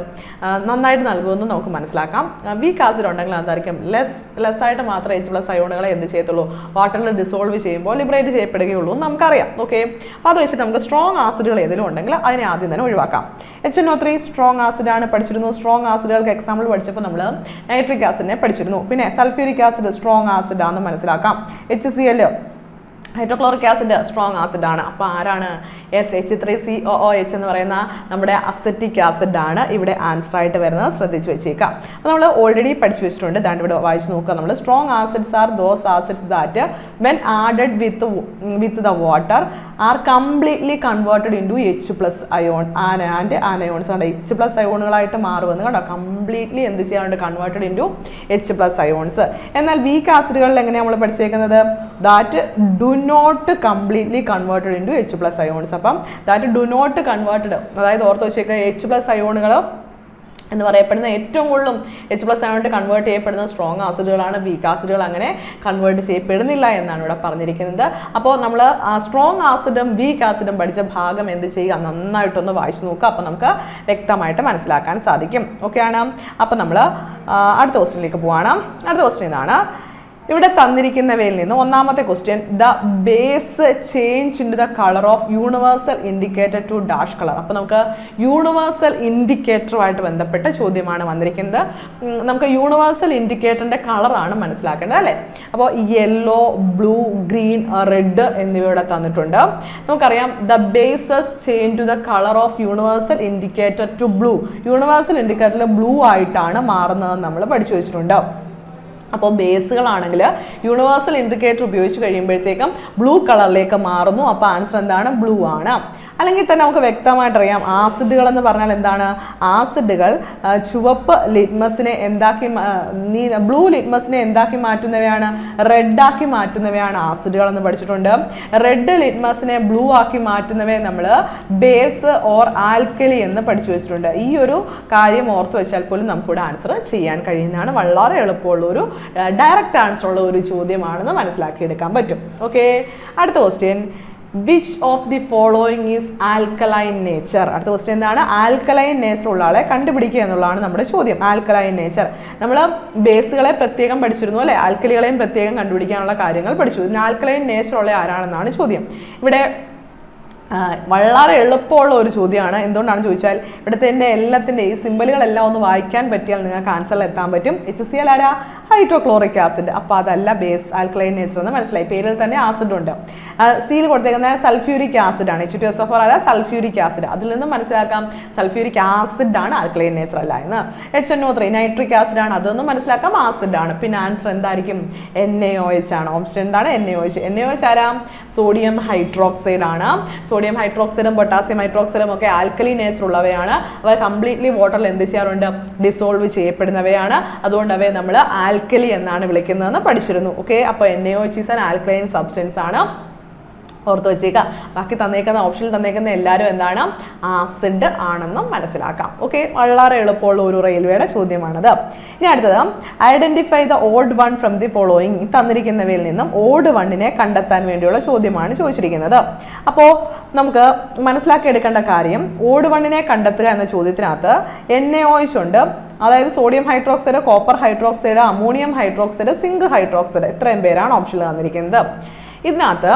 നന്നായിട്ട് നൽകുമെന്ന് നമുക്ക് മനസ്സിലാക്കാം. വീക്ക് ആസിഡ് ഉണ്ടെങ്കിൽ എന്തായിരിക്കും, ലെസ് ആയിട്ട് മാത്രമേ H+ അയോണുകളെ എന്ത് ചെയ്യത്തുള്ളൂ, വാട്ടറിൽ ഡിസോൾവ് ചെയ്യുമ്പോൾ ലിബറേറ്റ് ചെയ്യപ്പെടുകയുള്ളൂ എന്ന് നമുക്കറിയാം. ഓക്കെ, അപ്പോൾ അത് വെച്ചിട്ട് നമുക്ക് സ്ട്രോങ് ആസിഡുകൾ ഏതെങ്കിലും ഉണ്ടെങ്കിൽ അതിനെ ആദ്യം തന്നെ ഒഴിവാക്കാം. HNO3 സ്ട്രോങ് ആസിഡാണ് പഠിച്ചിരുന്നു. സ്ട്രോങ് ആസിഡുകൾക്ക് എക്സാമ്പിൾ പഠിച്ചപ്പോൾ നമ്മൾ നൈട്രിക് ആസിഡിനെ പഠിച്ചിരുന്നു. പിന്നെ സൾഫ്യൂരിക് ആസിഡ് സ്ട്രോങ് ആസിഡാണെന്ന് മനസ്സിലാക്കാം. HCl hydrochloric acid strong acid ആണ്. അപ്പോൾ ആരാണ്, H3COOH എന്ന് പറയുന്ന നമ്മുടെ അസറ്റിക് ആസിഡ് ആണ് ഇവിടെ ആൻസർ ആയിട്ട് വരുന്നത്. ശ്രദ്ധിച്ച് വെച്ചേക്കാം. അപ്പോൾ നമ്മൾ ഓൾറെഡി പഠിച്ചു വെച്ചിട്ടുണ്ട്. ദാണ്ട് ഇവിടെ വായിച്ചു നോക്കുക. നമ്മൾ strong acids are those acids that when added with the water are completely converted into H+ ion and anions. കണ്ടോ, H+ അയോണുകളായിട്ട് മാറുമെന്ന് കണ്ടോ, കംപ്ലീറ്റ്ലി എന്ത് ചെയ്യാറുണ്ട്, converted into H+ ions. എന്നാൽ വീക്ക് ആസിഡുകളിൽ എങ്ങനെയാണ് നമ്മൾ പഠിച്ചേക്കുന്നത്, that do not completely converted into H+ ions. അപ്പം ദാറ്റ് ഡു നോട്ട് കൺവേർട്ടഡ്, അതായത് ഓർത്ത് വെച്ചേക്കുക, H+ അയോണുകൾ എന്ന് പറയപ്പെടുന്ന ഏറ്റവും കൂടുതലും H+ അയോണായിട്ട് കൺവേർട്ട് ചെയ്യപ്പെടുന്ന സ്ട്രോങ് ആസിഡുകളാണ്. വീക്ക് ആസിഡുകൾ അങ്ങനെ കൺവേർട്ട് ചെയ്യപ്പെടുന്നില്ല എന്നാണ് ഇവിടെ പറഞ്ഞിരിക്കുന്നത്. അപ്പോൾ നമ്മൾ സ്ട്രോങ് ആസിഡും വീക്ക് ആസിഡും പഠിച്ച ഭാഗം എന്ത് ചെയ്യുക, നന്നായിട്ടൊന്ന് വായിച്ചു നോക്കുക. അപ്പോൾ നമുക്ക് വ്യക്തമായിട്ട് മനസ്സിലാക്കാൻ സാധിക്കും. ഓക്കെ ആണ്. അപ്പോൾ നമ്മൾ അടുത്ത ക്വസ്റ്റ്യനിലേക്ക് പോവാണ്. അടുത്ത ക്വസ്റ്റ്യൻ ഇതാണ്. ഇവിടെ തന്നിരിക്കുന്നവയിൽ നിന്ന് ഒന്നാമത്തെ question, the base change into the colour of universal indicator to dash colour. അപ്പോൾ നമുക്ക് യൂണിവേഴ്സൽ ഇൻഡിക്കേറ്ററുമായിട്ട് ബന്ധപ്പെട്ട ചോദ്യമാണ് വന്നിരിക്കുന്നത്. നമുക്ക് യൂണിവേഴ്സൽ ഇൻഡിക്കേറ്ററിൻ്റെ കളറാണ് മനസ്സിലാക്കേണ്ടത് അല്ലേ. അപ്പോൾ യെല്ലോ, ബ്ലൂ, ഗ്രീൻ, റെഡ് എന്നിവയുടെ തന്നിട്ടുണ്ട്. നമുക്കറിയാം the bases change to the colour of universal indicator to blue. Universal ഇൻഡിക്കേറ്ററിൽ ബ്ലൂ ആയിട്ടാണ് മാറുന്നതെന്ന് നമ്മൾ പഠിച്ചു വെച്ചിട്ടുണ്ട്. അപ്പോൾ ബേസുകളാണെങ്കിൽ യൂണിവേഴ്സൽ ഇൻഡിക്കേറ്റർ ഉപയോഗിച്ച് കഴിയുമ്പോഴത്തേക്കും ബ്ലൂ കളറിലേക്ക് മാറുന്നു. അപ്പോൾ ആൻസർ എന്താണ്, ബ്ലൂ ആണ്. അല്ലെങ്കിൽ തന്നെ നമുക്ക് വ്യക്തമായിട്ടറിയാം, ആസിഡുകൾ എന്ന് പറഞ്ഞാൽ എന്താണ്, ആസിഡുകൾ ചുവപ്പ് ലിറ്റ്മസിനെ ബ്ലൂ ലിറ്റ്മസിനെ എന്താക്കി മാറ്റുന്നവയാണ്, റെഡാക്കി മാറ്റുന്നവയാണ് ആസിഡുകൾ എന്ന് പഠിച്ചിട്ടുണ്ട്. റെഡ് ലിറ്റ്മസിനെ ബ്ലൂ ആക്കി മാറ്റുന്നവയെ നമ്മൾ ബേസ് ഓർ ആൽക്കലി എന്ന് പഠിച്ചു വെച്ചിട്ടുണ്ട്. ഈ ഒരു കാര്യം ഓർത്ത് വെച്ചാൽ പോലും നമുക്കിവിടെ ആൻസർ ചെയ്യാൻ കഴിയുന്നതാണ്. വളരെ എളുപ്പമുള്ള ഒരു ഡയറക്റ്റ് ആൻസർ ഉള്ള ഒരു ചോദ്യമാണെന്ന് മനസ്സിലാക്കിയെടുക്കാൻ പറ്റും. ഓക്കെ, അടുത്ത question, which of the following is alkaline nature. അടുത്ത ക്വസ്റ്റ്യൻ എന്താണ്, ആൽക്കലൈൻ നേച്ചർ ഉള്ള ആളെ കണ്ടുപിടിക്കുക എന്നുള്ളതാണ് നമ്മുടെ ചോദ്യം. ആൽക്കലൈൻ നേച്ചർ നമ്മൾ ബേസുകളെ പ്രത്യേകം പഠിച്ചിരുന്നു അല്ലേ, ആൽക്കലികളെയും പ്രത്യേകം കണ്ടുപിടിക്കാനുള്ള കാര്യങ്ങൾ പഠിച്ചു. ഇതിന് ആൽക്കലൈൻ നേച്ചർ ഉള്ള ആരാണെന്നാണ് ചോദ്യം. ഇവിടെ വളരെ എളുപ്പമുള്ള ഒരു ചോദ്യമാണ്. എന്തുകൊണ്ടാണെന്ന് ചോദിച്ചാൽ ഇവിടുത്തെ എല്ലാത്തിൻ്റെ ഈ സിമ്പലുകളെല്ലാം ഒന്ന് വായിക്കാൻ പറ്റിയാൽ നിങ്ങൾക്ക് ആൻസറിൽ എത്താൻ പറ്റും. HCl ആരാ, ഹൈഡ്രോക്ലോറിക് ആസിഡ്. അപ്പോൾ അതല്ല ബേസ്, ആൽക്കലൈൻ നേച്ചർ എന്ന് മനസ്സിലായി. പേരിൽ തന്നെ ആസിഡ് ഉണ്ട്. സിയിൽ കൊടുത്തേക്കുന്ന സൾഫ്യൂരിക് ആസിഡ് ആണ്. H2SO4 ആരാ, സൾഫ്യൂരിക് ആസിഡ്. അതിൽ നിന്ന് മനസ്സിലാക്കാം സൾഫ്യൂരിക് ആസിഡ് ആണ്, ആൽക്കലൈൻ നേച്ചർ അല്ല എന്ന്. HNO3 നൈട്രിക് ആസിഡ് ആണ്, അതൊന്നും മനസ്സിലാക്കാം ആസിഡ് ആണ്. പിന്നെ ആൻസർ എന്തായിരിക്കും, NaOH ആണ്. ഓപ്ഷൻ എന്താണ്, NaOH. NaOH ആരാ, സോഡിയം ഹൈഡ്രോക്സൈഡ് ആണ്. സോഡിയം ഹൈഡ്രോക്സൈഡും പൊട്ടാസ്യം ഹൈഡ്രോക്സൈഡും ഒക്കെ ആൽക്കലി നേച്ചർ ഉള്ളവയാണ്. അവ കംപ്ലീറ്റ്ലി വാട്ടറിൽ എന്ത് ചെയ്യാറുണ്ട്, ഡിസോൾവ് ചെയ്യപ്പെടുന്നവയാണ്. അതുകൊണ്ട് അവയെ നമ്മൾ ആൽക്കലി എന്നാണ് വിളിക്കുന്നതെന്ന് പഠിച്ചിരുന്നു. ഓക്കെ, അപ്പോൾ NaOH is an alkaline substance ആണ്. ഓർത്ത് വെച്ചേക്കുക. ബാക്കി തന്നേക്കുന്ന ഓപ്ഷനിൽ തന്നേക്കുന്ന എല്ലാവരും എന്താണ്, ആസിഡ് ആണെന്നും മനസ്സിലാക്കാം. ഓക്കെ, വളരെ എളുപ്പമുള്ള ഒരു റെയിൽവേയുടെ ചോദ്യമാണത്. ഇനി അടുത്തത്, identify the odd one from the following. തന്നിരിക്കുന്നവയിൽ നിന്നും ഓഡ് വണ്ണിനെ കണ്ടെത്താൻ വേണ്ടിയുള്ള ചോദ്യമാണ് ചോദിച്ചിരിക്കുന്നത്. അപ്പോൾ നമുക്ക് മനസ്സിലാക്കിയെടുക്കേണ്ട കാര്യം, ഓഡ് വണ്ണിനെ കണ്ടെത്തുക എന്ന ചോദ്യത്തിനകത്ത് NaOH ഉണ്ട്, അതായത് sodium hydroxide, copper hydroxide, ammonium hydroxide, zinc hydroxide, ഇത്രയും പേരാണ് ഓപ്ഷനിൽ തന്നിരിക്കുന്നത്. ഇതിനകത്ത്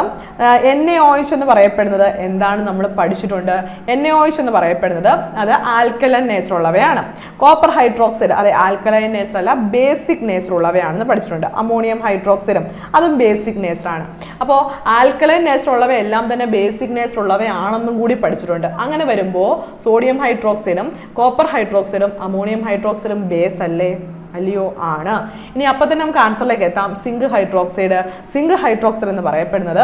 NaOH എന്ന് പറയപ്പെടുന്നത് എന്താണ് നമ്മൾ പഠിച്ചിട്ടുണ്ട്. NaOH എന്ന് പറയപ്പെടുന്നത് അത് ആൽക്കലൈൻ നേച്ചർ ഉള്ളവയാണ്. കോപ്പർ ഹൈഡ്രോക്സൈഡ് അത് ആൽക്കലൈൻ നേച്ചർ അല്ല, ബേസിക് നേച്ചർ ഉള്ളവയാണെന്ന് പഠിച്ചിട്ടുണ്ട്. അമോണിയം ഹൈഡ്രോക്സൈഡും അതും ബേസിക് നേച്ചർ ആണ്. അപ്പോൾ ആൽക്കലൈൻ നേച്ചർ ഉള്ളവയെല്ലാം തന്നെ ബേസിക് നേച്ചർ ഉള്ളവയാണെന്നും കൂടി പഠിച്ചിട്ടുണ്ട്. അങ്ങനെ വരുമ്പോൾ സോഡിയം ഹൈഡ്രോക്സൈഡും കോപ്പർ ഹൈഡ്രോക്സൈഡും അമോണിയം ഹൈഡ്രോക്സൈഡും ബേസ് അല്ലേ, അല്ലയോ, ആണ്. ഇനി അപ്പം തന്നെ നമുക്ക് ആൻസറിലേക്ക് എത്താം. സിങ്ക് ഹൈഡ്രോക്സൈഡ് എന്ന് പറയപ്പെടുന്നത്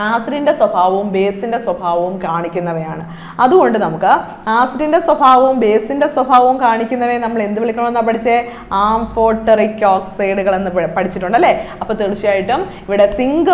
ആസിഡിന്റെ സ്വഭാവവും ബേസിന്റെ സ്വഭാവവും കാണിക്കുന്നവയാണ്. അതുകൊണ്ട് നമുക്ക് ആസിഡിന്റെ സ്വഭാവവും ബേസിന്റെ സ്വഭാവവും കാണിക്കുന്നവയെ നമ്മൾ എന്ത് വിളിക്കണമെന്നാണ് പഠിച്ചേ? ആംഫോട്ടറിക് ഓക്സൈഡുകൾ എന്ന് പഠിച്ചിട്ടുണ്ട് അല്ലേ? അപ്പോൾ തീർച്ചയായിട്ടും ഇവിടെ സിങ്ക്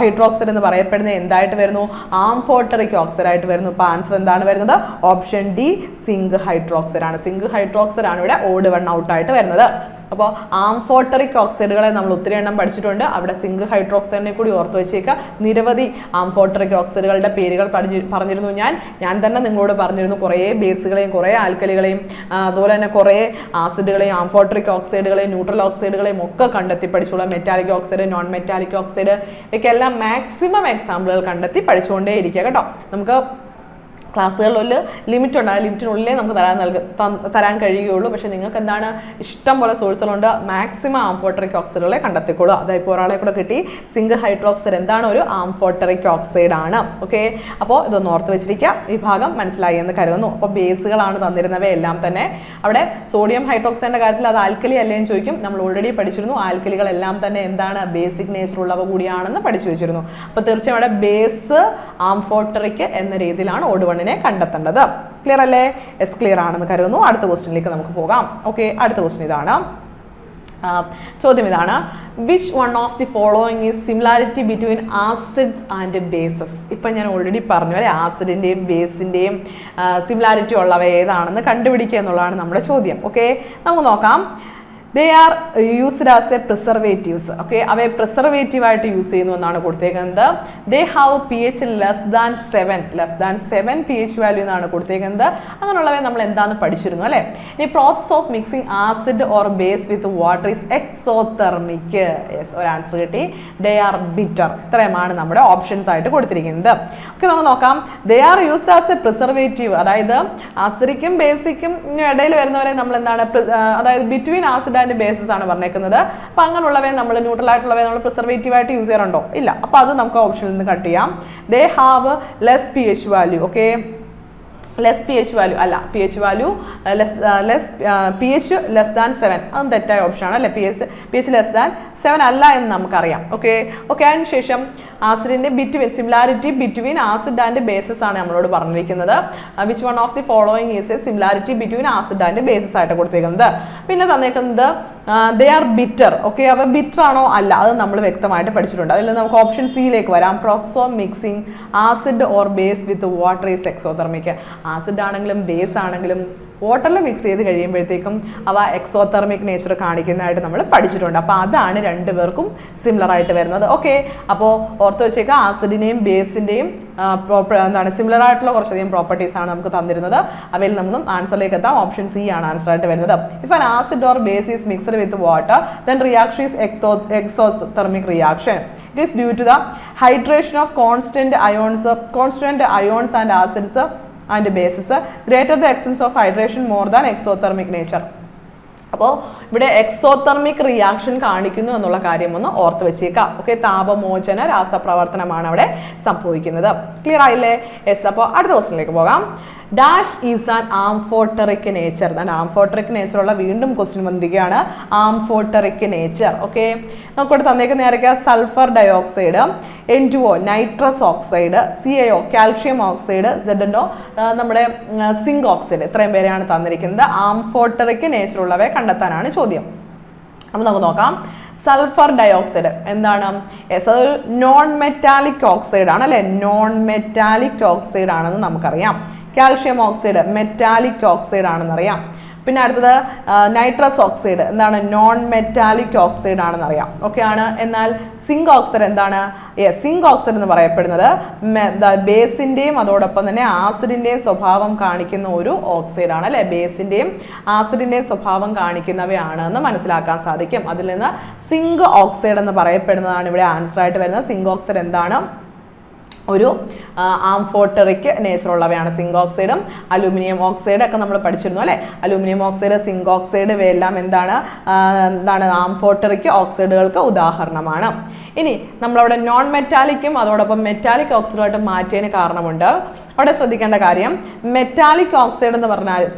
ഹൈഡ്രോക്സൈഡ് എന്ന് പറയപ്പെടുന്നത് എന്തായിട്ട് വരുന്നു? ആംഫോട്ടറിക് ഓക്സൈഡ് ആയിട്ട് വരുന്നു. അപ്പോൾ ആൻസർ എന്താണ് വരുന്നത്? ഓപ്ഷൻ ഡി, സിങ്ക് ഹൈഡ്രോക്സൈഡ് ആണ്. സിങ്ക് ഹൈഡ്രോക്സൈഡ് ആണ് ഇവിടെ ഓഡ് വൺ ഔട്ട് ആയിട്ട് വരുന്നത്. അപ്പോൾ ആംഫോട്ടറിക് ഓക്സൈഡുകളെ നമ്മൾ ഒത്തിരി എണ്ണം പഠിച്ചിട്ടുണ്ട്. അവിടെ സിങ്ക് ഹൈഡ്രോക്സൈഡിനെ കൂടി ഓർത്ത് വെച്ചേക്കുക. നിരവധി ആംഫോട്ടറിക് ഓക്സൈഡുകളുടെ പേരുകൾ പറഞ്ഞിരുന്നു ഞാൻ തന്നെ നിങ്ങളോട് പറഞ്ഞിരുന്നു. കുറേ ബേസുകളെയും കുറേ ആൽക്കലികളെയും അതുപോലെ തന്നെ കുറേ ആസിഡുകളെയും ആംഫോട്ടറിക് ഓക്സൈഡുകളെയും ന്യൂട്രൽ ഓക്സൈഡുകളെയും ഒക്കെ കണ്ടെത്തി പഠിച്ചോളാം. Metallic oxide, non metallic oxide ഇവയ്ക്കെല്ലാം മാക്സിമം എക്സാമ്പിളുകൾ കണ്ടെത്തി പഠിച്ചുകൊണ്ടേ ഇരിക്കുക കേട്ടോ. നമുക്ക് ക്ലാസ്സുകളിൽ ലിമിറ്റ് ഉണ്ട്. ആ ലിമിറ്റിനുള്ളിലേ നമുക്ക് തരാൻ കഴിയുകയുള്ളൂ. പക്ഷേ നിങ്ങൾക്ക് എന്താണ് ഇഷ്ടം പോലെ സോഴ്സുകളുണ്ട്. Maximum amphoteric ഓക്സൈഡുകളെ കണ്ടെത്തിക്കോളൂ. അതായപ്പോൾ ഒരാളെ കൂടെ കിട്ടി. സിങ്ക് ഹൈഡ്രോക്സൈഡ് എന്താണ്? ഒരു ആംഫോട്ടറിക് ഓക്സൈഡ് ആണ്. ഓക്കെ, അപ്പോൾ ഇതൊന്ന് ഓർത്ത് വെച്ചിരിക്കുക. ഈ ഭാഗം മനസ്സിലായി എന്ന് കരുതുന്നു. അപ്പോൾ ബേസുകളാണ് തന്നിരുന്നവയെല്ലാം തന്നെ. അവിടെ സോഡിയം ഹൈഡ്രോക്സൈഡിൻ്റെ കാര്യത്തിൽ അത് ആൽക്കലി അല്ലേ എന്ന് ചോദിക്കും. നമ്മൾ ഓൾറെഡി പഠിച്ചിരുന്നു. ആൽക്കലികളെല്ലാം തന്നെ എന്താണ്? ബേസിക് നേച്ചർ ഉള്ളവ കൂടിയാണെന്ന് പഠിച്ചു വെച്ചിരുന്നു. അപ്പോൾ തീർച്ചയായും അവിടെ ബേസ് ആംഫോട്ടറിക് എന്ന രീതിയിലാണ് ഓഡ് വണ്ണിനെ കണ്ടെത്തേണ്ടത്. ക്ലിയർ അല്ലേ? എസ്, ക്ലിയർ ആണെന്ന് കരുതുന്നു. അടുത്ത ക്വസ്റ്റ്യനിലേക്ക് നമുക്ക് പോകാം. ഓക്കെ, അടുത്ത ക്വസ്റ്റ്യൻ ഇതാണ്. ചോദ്യം ഇതാണ്: which one of the following is similarity between acids and bases? ഇപ്പം ഞാൻ ഓൾറെഡി പറഞ്ഞു അല്ലേ, ആസിഡിൻ്റെയും ബേസിൻ്റെയും സിമിലാരിറ്റി ഉള്ളവ ഏതാണെന്ന് കണ്ടുപിടിക്കുക എന്നുള്ളതാണ് നമ്മുടെ ചോദ്യം. ഓക്കെ, നമുക്ക് നോക്കാം. They are used as a preservatives. Okay, അവയെ പ്രിസർവേറ്റീവ് ആയിട്ട് യൂസ് ചെയ്യുന്നു എന്നാണ് കൊടുത്തേക്കുന്നത്. They have pH less than 7 pH value എന്നാണ് കൊടുത്തേക്കുന്നത്. അങ്ങനെയുള്ളവയെ നമ്മൾ എന്താണെന്ന് പഠിച്ചിരുന്നു അല്ലേ? ഇനി process of mixing acid or base with water is exothermic. Yes, ഒരു ആൻസർ കിട്ടി. They are bitter. ഇത്രയുമാണ് നമ്മുടെ ഓപ്ഷൻസ് ആയിട്ട് കൊടുത്തിരിക്കുന്നത്. ഓക്കെ, നമുക്ക് നോക്കാം. They are used as a preservative. അതായത് ആസിഡിക്കും ബേസിക്കും ഇടയിൽ വരുന്നവരെ നമ്മൾ എന്താണ്, അതായത് ബിറ്റ്വീൻ ആസിഡ് ആൻഡ് ബേസസ് ആണ് പറഞ്ഞേക്കുന്നത്. അപ്പോൾ അങ്ങനെയുള്ളവയെ നമ്മൾ ന്യൂട്രൽ ആയിട്ടുള്ളവയെ നമ്മൾ പ്രിസർവേറ്റീവ് ആയിട്ട് യൂസ് ചെയ്യാറുണ്ടോ? ഇല്ല. അപ്പോൾ അത് നമുക്ക് ഓപ്ഷനിൽ നിന്ന് കട്ട് ചെയ്യാം. They have less pH value. Okay, less pH value അല്ല, pH value pH less than 7 അതും തെറ്റായ ഓപ്ഷനാണ് അല്ലേ? pH ലെസ് ദാൻ 7 അല്ല എന്ന് നമുക്കറിയാം. ഓക്കെ, അതിനുശേഷം ആസിഡിന്റെ between similarity between acid and bases ആണ് നമ്മളോട് പറഞ്ഞിരിക്കുന്നത്. Which one of the following is a similarity between acid and bases ആയിട്ട് കൊടുത്തേക്കുന്നത്. പിന്നെ തന്നേക്കുന്നത് ദേ ആർ ബിറ്റർ. ഓക്കെ, അവ ബിറ്റർ ആണോ? അല്ല, അത് നമ്മൾ വ്യക്തമായിട്ട് പഠിച്ചിട്ടുണ്ട്. അതിൽ നമുക്ക് ഓപ്ഷൻ സിയിലേക്ക് വരാം. Process of mixing acid or base with water is exothermic. Acid ആണെങ്കിലും ബേസ് ആണെങ്കിലും വാട്ടറിൽ മിക്സ് ചെയ്ത് കഴിയുമ്പോഴത്തേക്കും അവ എക്സോതെർമിക് നേച്ചർ കാണിക്കുന്നതായിട്ട് നമ്മൾ പഠിച്ചിട്ടുണ്ട്. അപ്പോൾ അതാണ് രണ്ടുപേർക്കും സിമിലർ ആയിട്ട് വരുന്നത്. ഓക്കെ, അപ്പോൾ ഓർത്ത് വെച്ചേക്കുക, ആസിഡിൻ്റെയും ബേസിൻ്റെയും എന്താണ് സിമിലർ ആയിട്ടുള്ള കുറച്ചധികം പ്രോപ്പർട്ടീസ് ആണ് നമുക്ക് തന്നിരുന്നത്. അവയിൽ നിന്നും ആൻസറിലേക്ക് എത്താം. ഓപ്ഷൻ സി ആണ് ആൻസർ ആയിട്ട് വരുന്നത്. If an acid or base is mixed with water then reaction is exothermic reaction. It is due to the hydration of constant ions and acids and bases greater the extents of hydration more than exothermic nature. അപ്പോൾ ഇവിടെ exothermic reaction കാണിക്കുന്നു എന്നുള്ള കാര്യം ഒന്ന് ഓർത്ത് വെച്ചേക്കാം. Okay, താപമോചന രാസപ്രവർത്തനമാണ് അവിടെ സംഭവിക്കുന്നത്. ക്ലിയർ ആയില്ലേ? യെസ്. അപ്പോൾ അടുത്ത ക്വസ്റ്റ്യനിലേക്ക് പോകാം. Dash is an amphoteric nature. Amphoteric nature ഉള്ള വീണ്ടും ക്വസ്റ്റ്യൻ വന്നിരിക്കുകയാണ്. Amphoteric nature. ഓക്കെ, നമുക്കിവിടെ തന്നേക്കുന്ന നേരൊക്കെ sulphur dioxide, N2O nitrous oxide, CaO calcium oxide, ZnO നമ്മുടെ സിങ്ക് ഓക്സൈഡ്, ഇത്രയും പേരെയാണ് തന്നിരിക്കുന്നത്. ആംഫോട്ടറിക് നേച്ചർ ഉള്ളവയെ കണ്ടെത്താനാണ് ചോദ്യം. അപ്പോൾ നമുക്ക് നോക്കാം. സൾഫർ ഡയോക്സൈഡ് എന്താണ്? യെസ്, അതൊരു നോൺ മെറ്റാലിക് ഓക്സൈഡ് ആണ് അല്ലേ? നോൺ മെറ്റാലിക് ഓക്സൈഡ് ആണെന്ന് നമുക്കറിയാം. കാൽഷ്യം ഓക്സൈഡ് മെറ്റാലിക് ഓക്സൈഡ് ആണെന്നറിയാം. പിന്നെ അടുത്തത് നൈട്രസ് ഓക്സൈഡ് എന്താണ്? നോൺ മെറ്റാലിക് ഓക്സൈഡ് ആണെന്ന് അറിയാം. ഓക്കെ ആണ്. എന്നാൽ സിങ്ക് ഓക്സൈഡ് എന്താണ്? സിങ്ക് ഓക്സൈഡ് എന്ന് പറയപ്പെടുന്നത് ബേസിൻ്റെയും അതോടൊപ്പം തന്നെ ആസിഡിൻ്റെയും സ്വഭാവം കാണിക്കുന്ന ഒരു ഓക്സൈഡ് ആണ് അല്ലേ? ബേസിൻ്റെയും ആസിഡിൻ്റെയും സ്വഭാവം കാണിക്കുന്നവയാണ് എന്ന് മനസ്സിലാക്കാൻ സാധിക്കും. അതിൽ നിന്ന് സിങ്ക് ഓക്സൈഡ് എന്ന് പറയപ്പെടുന്നതാണ് ഇവിടെ ആൻസർ ആയിട്ട് വരുന്നത്. സിങ്ക് ഓക്സൈഡ് എന്താണ്? ഒരു ആംഫോട്ടറിക് നേച്ചർ ഉള്ളവയാണ്. സിങ്ക് ഓക്സൈഡും അലൂമിനിയം ഓക്സൈഡ് ഒക്കെ നമ്മൾ പഠിച്ചിരുന്നു അല്ലേ? അലൂമിനിയം ഓക്സൈഡ്, സിങ്ക് ഓക്സൈഡ് ഇവയെല്ലാം എന്താണ് ആംഫോട്ടറിക് ഓക്സൈഡുകൾക്ക് ഉദാഹരണമാണ്. ഇനി നമ്മളവിടെ നോൺ മെറ്റാലിക്കും അതോടൊപ്പം മെറ്റാലിക് ഓക്സൈഡുമായിട്ട് മാറ്റിയതിന് കാരണമുണ്ട്. അവിടെ ശ്രദ്ധിക്കേണ്ട കാര്യം മെറ്റാലിക് ഓക്സൈഡ് എന്ന്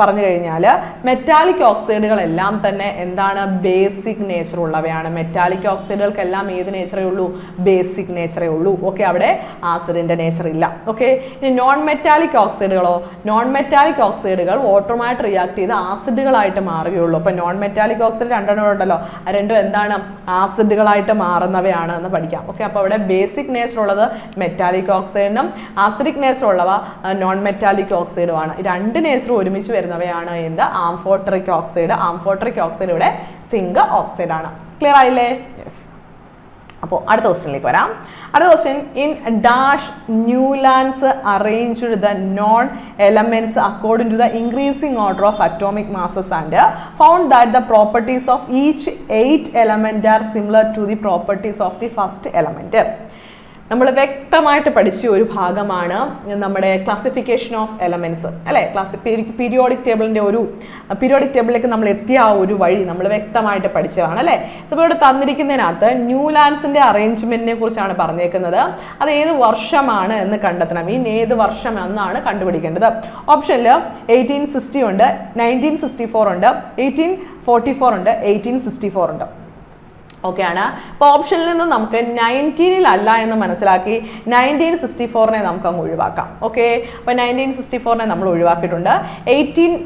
പറഞ്ഞു കഴിഞ്ഞാൽ മെറ്റാലിക് ഓക്സൈഡുകളെല്ലാം തന്നെ എന്താണ് ബേസിക് നേച്ചർ ഉള്ളവയാണ്. മെറ്റാലിക് ഓക്സൈഡുകൾക്കെല്ലാം ഏത് നേച്ചറേ ഉള്ളൂ? ബേസിക് നേച്ചറേ ഉള്ളൂ. ഓക്കെ, അവിടെ ആസിഡിന്റെ നേച്ചർ ഇല്ല. ഓക്കെ, ഇനി നോൺ മെറ്റാലിക് ഓക്സൈഡുകളോ? നോൺ മെറ്റാലിക് ഓക്സൈഡുകൾ വാട്ടറുമായിട്ട് റിയാക്ട് ചെയ്ത് ആസിഡുകളായിട്ട് മാറുകയുള്ളൂ. അപ്പൊ നോൺ മെറ്റാലിക് ഓക്സൈഡ് രണ്ടെണ്ണം ഉണ്ടല്ലോ, ആ രണ്ടും എന്താണ്? ആസിഡുകളായിട്ട് മാറുന്നവയാണ് എന്ന് പഠിക്കാം. ഓക്കെ, അപ്പോൾ അവിടെ ബേസിക് നേച്ചർ ഉള്ളത് മെറ്റാലിക് ഓക്സൈഡിനും ആസിഡിക് നേച്ചർ ഉള്ളവ നോൺ മെറ്റാലിക് ഓക്സൈഡുമാണ്. രണ്ട് നേച്ചർ ഒരുമിച്ച് വരുന്നവയാണ് എന്ത്? Amphoteric oxide. ആംഫോട്ടറിക് ഓക്സൈഡ് ഇവിടെ സിങ്ക് ഓക്സൈഡ് ആണ്. ക്ലിയർ ആയില്ലേ? യെസ്. അപ്പോൾ അടുത്ത ക്വസ്റ്റ്യനിലേക്ക് വരാം. അടുത്ത question, in dash Newlands arranged the known elements according to the increasing order of atomic masses and found that the properties of each 8 element are similar to the properties of the first element. നമ്മൾ വ്യക്തമായിട്ട് പഠിച്ച ഒരു ഭാഗമാണ് നമ്മുടെ classification of elements അല്ലേ. Periodic ടേബിളിലേക്ക് നമ്മൾ എത്തിയ ആ ഒരു വഴി നമ്മൾ വ്യക്തമായിട്ട് പഠിച്ചതാണ് അല്ലേ. സോ ഇവിടെ തന്നിരിക്കുന്നതിനകത്ത് ന്യൂലാൻഡ്സിന്റെ അറേഞ്ച്മെന്റിനെ കുറിച്ചാണ് പറഞ്ഞേക്കുന്നത്. അത് ഏത് വർഷമാണ് എന്ന് കണ്ടെത്തണം. ഏത് വർഷം എന്നാണ് കണ്ടുപിടിക്കേണ്ടത്. ഓപ്ഷനിൽ 1860 ഉണ്ട്, 1964 ഉണ്ട്, 1844 ഉണ്ട്, 1864 ഉണ്ട്. ഓക്കെ ആണ്. അപ്പോൾ ഓപ്ഷനിൽ നിന്ന് നമുക്ക് 19 അല്ല എന്ന് മനസ്സിലാക്കി 1964 നമുക്ക് അങ്ങ് ഒഴിവാക്കാം. ഓക്കെ, അപ്പോൾ 1964 നമ്മൾ ഒഴിവാക്കിയിട്ടുണ്ട്. 18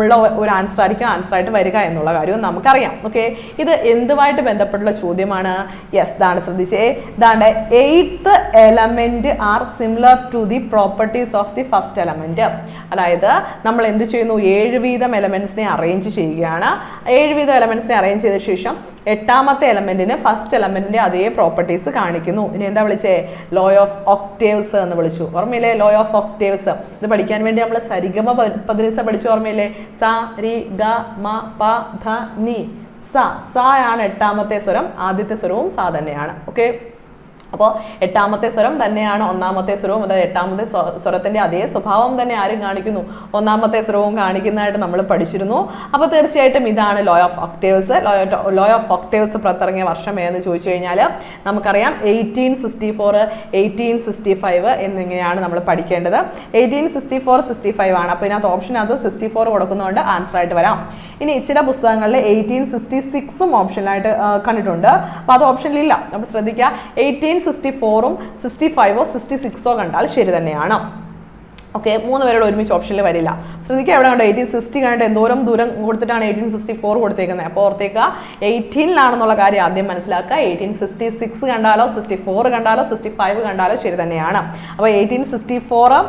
ഉള്ള ഒരു ആൻസർ ആയിരിക്കും ആൻസറായിട്ട് വരിക എന്നുള്ള കാര്യവും നമുക്കറിയാം. ഓക്കെ, ഇത് എന്തുമായിട്ട് ബന്ധപ്പെട്ടുള്ള ചോദ്യമാണ്? യെസ്, ഇതാണ് ശ്രദ്ധിച്ചേ. ഇതാണ് 8th element are similar to the properties of the first element. അതായത് നമ്മൾ എന്ത് ചെയ്യുന്നു? 7 വീതം എലമെന്റ്സിനെ അറേഞ്ച് ചെയ്യുകയാണ്. 7 വീതം എലമെന്റ്സിനെ അറേഞ്ച് ചെയ്ത ശേഷം 8ാമത്തെ എലമെന്റിന് ഫസ്റ്റ് എലമെന്റിന്റെ അതേ പ്രോപ്പർട്ടീസ് കാണിക്കുന്നു. ഇനി എന്താ വിളിച്ചേ? ലോ ഓഫ് ഒക്ടേവ്സ് എന്ന് വിളിച്ചു. ഓർമ്മയില്ലേ? Law of octaves. ഇത് പഠിക്കാൻ വേണ്ടി നമ്മൾ സരിഗമ പദനിസ പഠിച്ചു. ഓർമ്മയില്ലേ? സ രി ഗ മ പ ധ നി സ. സ ആണ് 8ാമത്തെ സ്വരം, ആദ്യത്തെ സ്വരവും സ തന്നെയാണ്. ഓക്കെ, അപ്പോൾ 8ാമത്തെ സ്വരം തന്നെയാണ് 1ാമത്തെ സ്വരവും. അതായത് 8ാമത്തെ സ്വരത്തിന്റെ അതേ സ്വഭാവം തന്നെ ആരും കാണിക്കുന്നു? 1ാമത്തെ സ്വരവും കാണിക്കുന്നതായിട്ട് നമ്മൾ പഠിച്ചിരുന്നു. അപ്പോൾ തീർച്ചയായിട്ടും ഇതാണ് law of octaves. Law of octaves പുറത്തിറങ്ങിയ വർഷം ഏതെന്ന് ചോദിച്ചു കഴിഞ്ഞാൽ നമുക്കറിയാം 1864, 1865 എന്നിങ്ങനെയാണ് നമ്മൾ പഠിക്കേണ്ടത്. 1864, 65 ആണ്. അപ്പോൾ ഇതിനകത്ത് ഓപ്ഷനകത്ത് 64 കൊടുക്കുന്നതുകൊണ്ട് ആൻസർ ആയിട്ട് വരാം. ഇനി ചില പുസ്തകങ്ങളിൽ 1866 ഓപ്ഷനിലായിട്ട് കണ്ടിട്ടുണ്ട്. അപ്പോൾ അത് ഓപ്ഷനിലില്ല. അപ്പോൾ ശ്രദ്ധിക്കുക, 1864ഉം 65ഓ 66ഓ കണ്ടാൽ ശരി തന്നെയാണ്. ഓക്കെ, 3 പേരോട് ഒരുമിച്ച് ഓപ്ഷനിൽ വരില്ല. ശ്രദ്ധിക്കുക, എവിടെ കണ്ടോ 1860 കണ്ടിട്ട് എന്തോരം ദൂരം കൊടുത്തിട്ടാണ് 1864 കൊടുത്തേക്കുന്നത്. അപ്പോൾ ഓർത്തേക്കുക 18ലാണെന്നുള്ള കാര്യം ആദ്യം മനസ്സിലാക്കുക. 1866 കണ്ടാലോ 64 കണ്ടാലോ 65 കണ്ടാലോ ശരി തന്നെയാണ്. അപ്പോൾ 1864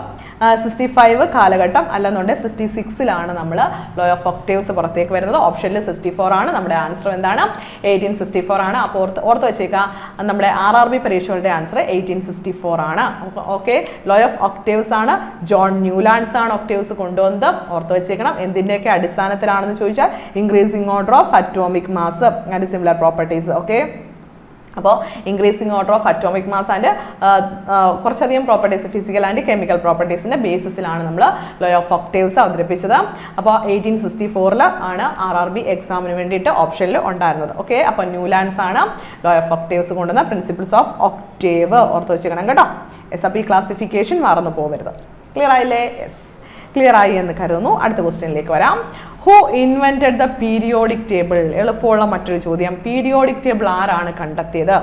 65 കാലഘട്ടം അല്ലെന്നുണ്ടെങ്കിൽ 66ലാണ് നമ്മൾ ലോ ഓഫ് ഒക്ടേവ്സ് പുറത്തേക്ക് വരുന്നത്. ഓപ്ഷനിൽ 64 ആണ്. നമ്മുടെ ആൻസർ എന്താണ്? 1864 ആണ്. അപ്പോൾ ഓർത്ത് വെച്ചേക്കാം, നമ്മുടെ RRB പരീക്ഷകളുടെ ആൻസർ 1864 ആണ്. ഓക്കെ, ലോ ഓഫ് ഒക്ടേവ്സ് ആണ്. ജോൺ ന്യൂലാൻഡ്സ് ആണ് ഒക്ടേവ്സ് കൊണ്ടുവന്നത്. ഓർത്ത് വെച്ചേക്കണം. എന്തിൻ്റെയൊക്കെ അടിസ്ഥാനത്തിലാണെന്ന് ചോദിച്ചാൽ increasing order of atomic mass and similar properties. Okay, അപ്പോൾ increasing order of atomic mass and കുറച്ചധികം പ്രോപ്പർട്ടീസ്, ഫിസിക്കൽ ആൻഡ് കെമിക്കൽ പ്രോപ്പർട്ടീസിൻ്റെ ബേസിസിലാണ് നമ്മൾ ലോ ഓഫ് ഒക്ടേവ്സ് അവതരിപ്പിച്ചത്. അപ്പോൾ 1864 ആണ് RRB എക്സാമിന് വേണ്ടിയിട്ട് ഓപ്ഷനിൽ ഉണ്ടായിരുന്നത്. ഓക്കെ, അപ്പോൾ ന്യൂലാൻഡ്സ് ആണ് ലോ ഓഫ് ഒക്ടേവ്സ് കൊണ്ടുവന്ന പ്രിൻസിപ്പിൾസ് ഓഫ് ഒക്ടേവ്. ഓർത്ത് വെച്ചിരിക്കണം കേട്ടോ. യെസ്, അപ്പോൾ ഈ ക്ലാസിഫിക്കേഷൻ മറന്നു പോകരുത്. ക്ലിയർ ആയില്ലേ? യെസ്, ക്ലിയർ ആയി എന്ന് കരുതുന്നു. അടുത്ത ക്വസ്റ്റ്യനിലേക്ക് വരാം. Who invented the periodic table? എളുപ്പമുള്ള മറ്റൊരു ചോദ്യം. പീരിയോഡിക് ടേബിൾ ആരാണ് കണ്ടെത്തിയത്?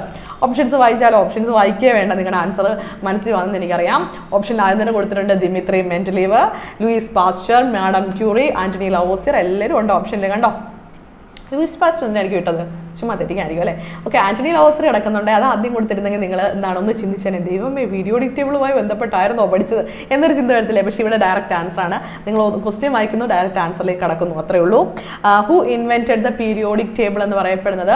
ഓപ്ഷൻസ് വായിച്ചാലോ? ഓപ്ഷൻസ് വായിക്കേ വേണ്ട, നിങ്ങളുടെ ആൻസർ മനസ്സിൽ വന്നെന്ന് എനിക്കറിയാം. ഓപ്ഷൻ ആദ്യം തന്നെ കൊടുത്തിട്ടുണ്ട് Dmitri Mendeleev, Louis Pasteur, Madame Curie, Antony Lavoisier. എല്ലാവരും ഉണ്ട് ഓപ്ഷനിൽ. കണ്ടോ, ലൂയിസ് പാസ്ചർ എന്തായിരിക്കും കിട്ടത്? ചുമ്മാ തെറ്റിക്കായിരിക്കും അല്ലേ. ഓക്കെ, ആന്റണി ലവോസിയർ കിടക്കുന്നുണ്ട്. അത് ആദ്യം കൊടുത്തിരുന്നെങ്കിൽ നിങ്ങൾ എന്താണെന്ന് ചിന്തിച്ചാൽ ദൈവമേ പീരിയോഡിക് ടേബിളുമായി ബന്ധപ്പെട്ടായിരുന്നോ പഠിച്ചത് എന്നൊരു ചിന്ത വരത്തില്ലേ. പക്ഷേ ഇവിടെ ഡയറക്റ്റ് ആൻസർ ആണ്. നിങ്ങൾ ക്വസ്റ്റ്യൻ വായിക്കുന്നു, ഡയറക്റ്റ് ആൻസറിലേക്ക് കടക്കുന്നു, അത്രേ ഉള്ളൂ. Who invented the periodic table എന്ന് പറയപ്പെടുന്നത്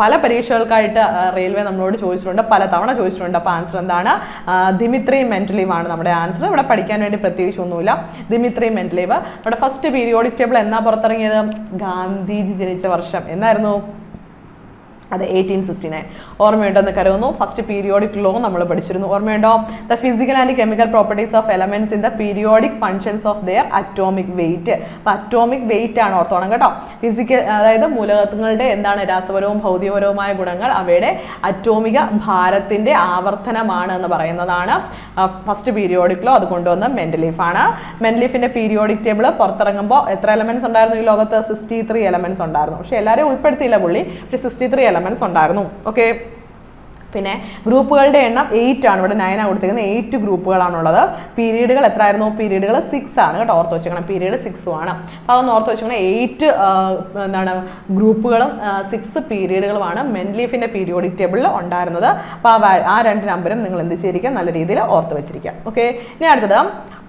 പല പരീക്ഷകൾക്കായിട്ട് റെയിൽവേ നമ്മളോട് ചോദിച്ചിട്ടുണ്ട്, പല തവണ ചോദിച്ചിട്ടുണ്ട്. അപ്പോൾ ആൻസർ എന്താണ്? ദിമിത്രി മെൻഡലീവ് ആണ് നമ്മുടെ ആൻസർ. ഇവിടെ പഠിക്കാൻ വേണ്ടി പ്രത്യേകിച്ച് ഒന്നുമില്ല. Dmitri Mendeleev. നമ്മുടെ ഫസ്റ്റ് പീരിയോഡിക് ടേബിൾ എന്നാ പുറത്തിറങ്ങിയത്? ഗാന്ധിജി ജനിച്ച വർഷം എന്നായിരുന്നു? അത് 1869. ഓർമ്മയുണ്ടെന്ന് കരുതുന്നു. ഫസ്റ്റ് പീരിയോഡിക് ലോ നമ്മൾ പഠിച്ചിരുന്നു. ഓർമ്മയുണ്ടോ? The physical and chemical properties of elements in the periodic functions of their atomic wait. അപ്പോൾ അറ്റോമിക് വെയിറ്റ് ആണ് ഓർത്തോണം കേട്ടോ. ഫിസിക്കൽ അതായത് മൂലകങ്ങളുടെ എന്താണ് രാസപരവും ഭൗതികപരവുമായ ഗുണങ്ങൾ അവയുടെ അറ്റോമിക ഭാരത്തിന്റെ ആവർത്തനമാണ് എന്ന് പറയുന്നതാണ് ഫസ്റ്റ് പീരിയോഡിക് ലോ. അത് കൊണ്ടുവന്ന മെൻഡലീഫ് ആണ്. മെൻഡലീഫിന്റെ പീരിയോഡിക് ടേബിൾ പുറത്തിറങ്ങുമ്പോൾ എത്ര എലമെന്റ്സ് ഉണ്ടായിരുന്നു ഈ ലോകത്ത്? 63 എലമെന്റ്സ് ഉണ്ടായിരുന്നു. പക്ഷെ എല്ലാവരെയും ഉൾപ്പെടുത്തിയില്ല പുള്ളി. പക്ഷെ 63 എലമെന്റ്സ് ഉണ്ടായിരുന്നു. ഓക്കെ. പിന്നെ ഗ്രൂപ്പുകളുടെ എണ്ണം 8 ആണ്. ഇവിടെ 9 ആണ് കൊടുത്തിരിക്കുന്നത്. 8 ഗ്രൂപ്പുകളാണുള്ളത്. പീരീഡുകൾ എത്ര ആയിരുന്നു? പീരീഡുകൾ 6 ആണ് കേട്ടോ. ഓർത്ത് വെച്ചേക്കണം. പീരീഡ് 6 ആണ്. അപ്പോൾ അതൊന്ന് ഓർത്ത് വെച്ചേക്കണം. 8 എന്താണ് ഗ്രൂപ്പുകളും 6 പീരീഡുകളുമാണ് മെൻഡലീഫിന്റെ പീരിയോഡിക് ടേബിളിൽ ഉണ്ടായിരുന്നത്. അപ്പോൾ ആ 2 നമ്പറും നിങ്ങൾ എന്ത് ചെയ്തിരിക്കുക? നല്ല രീതിയിൽ ഓർത്ത് വെച്ചിരിക്കുക. ഓക്കെ. ഇനി അടുത്തത്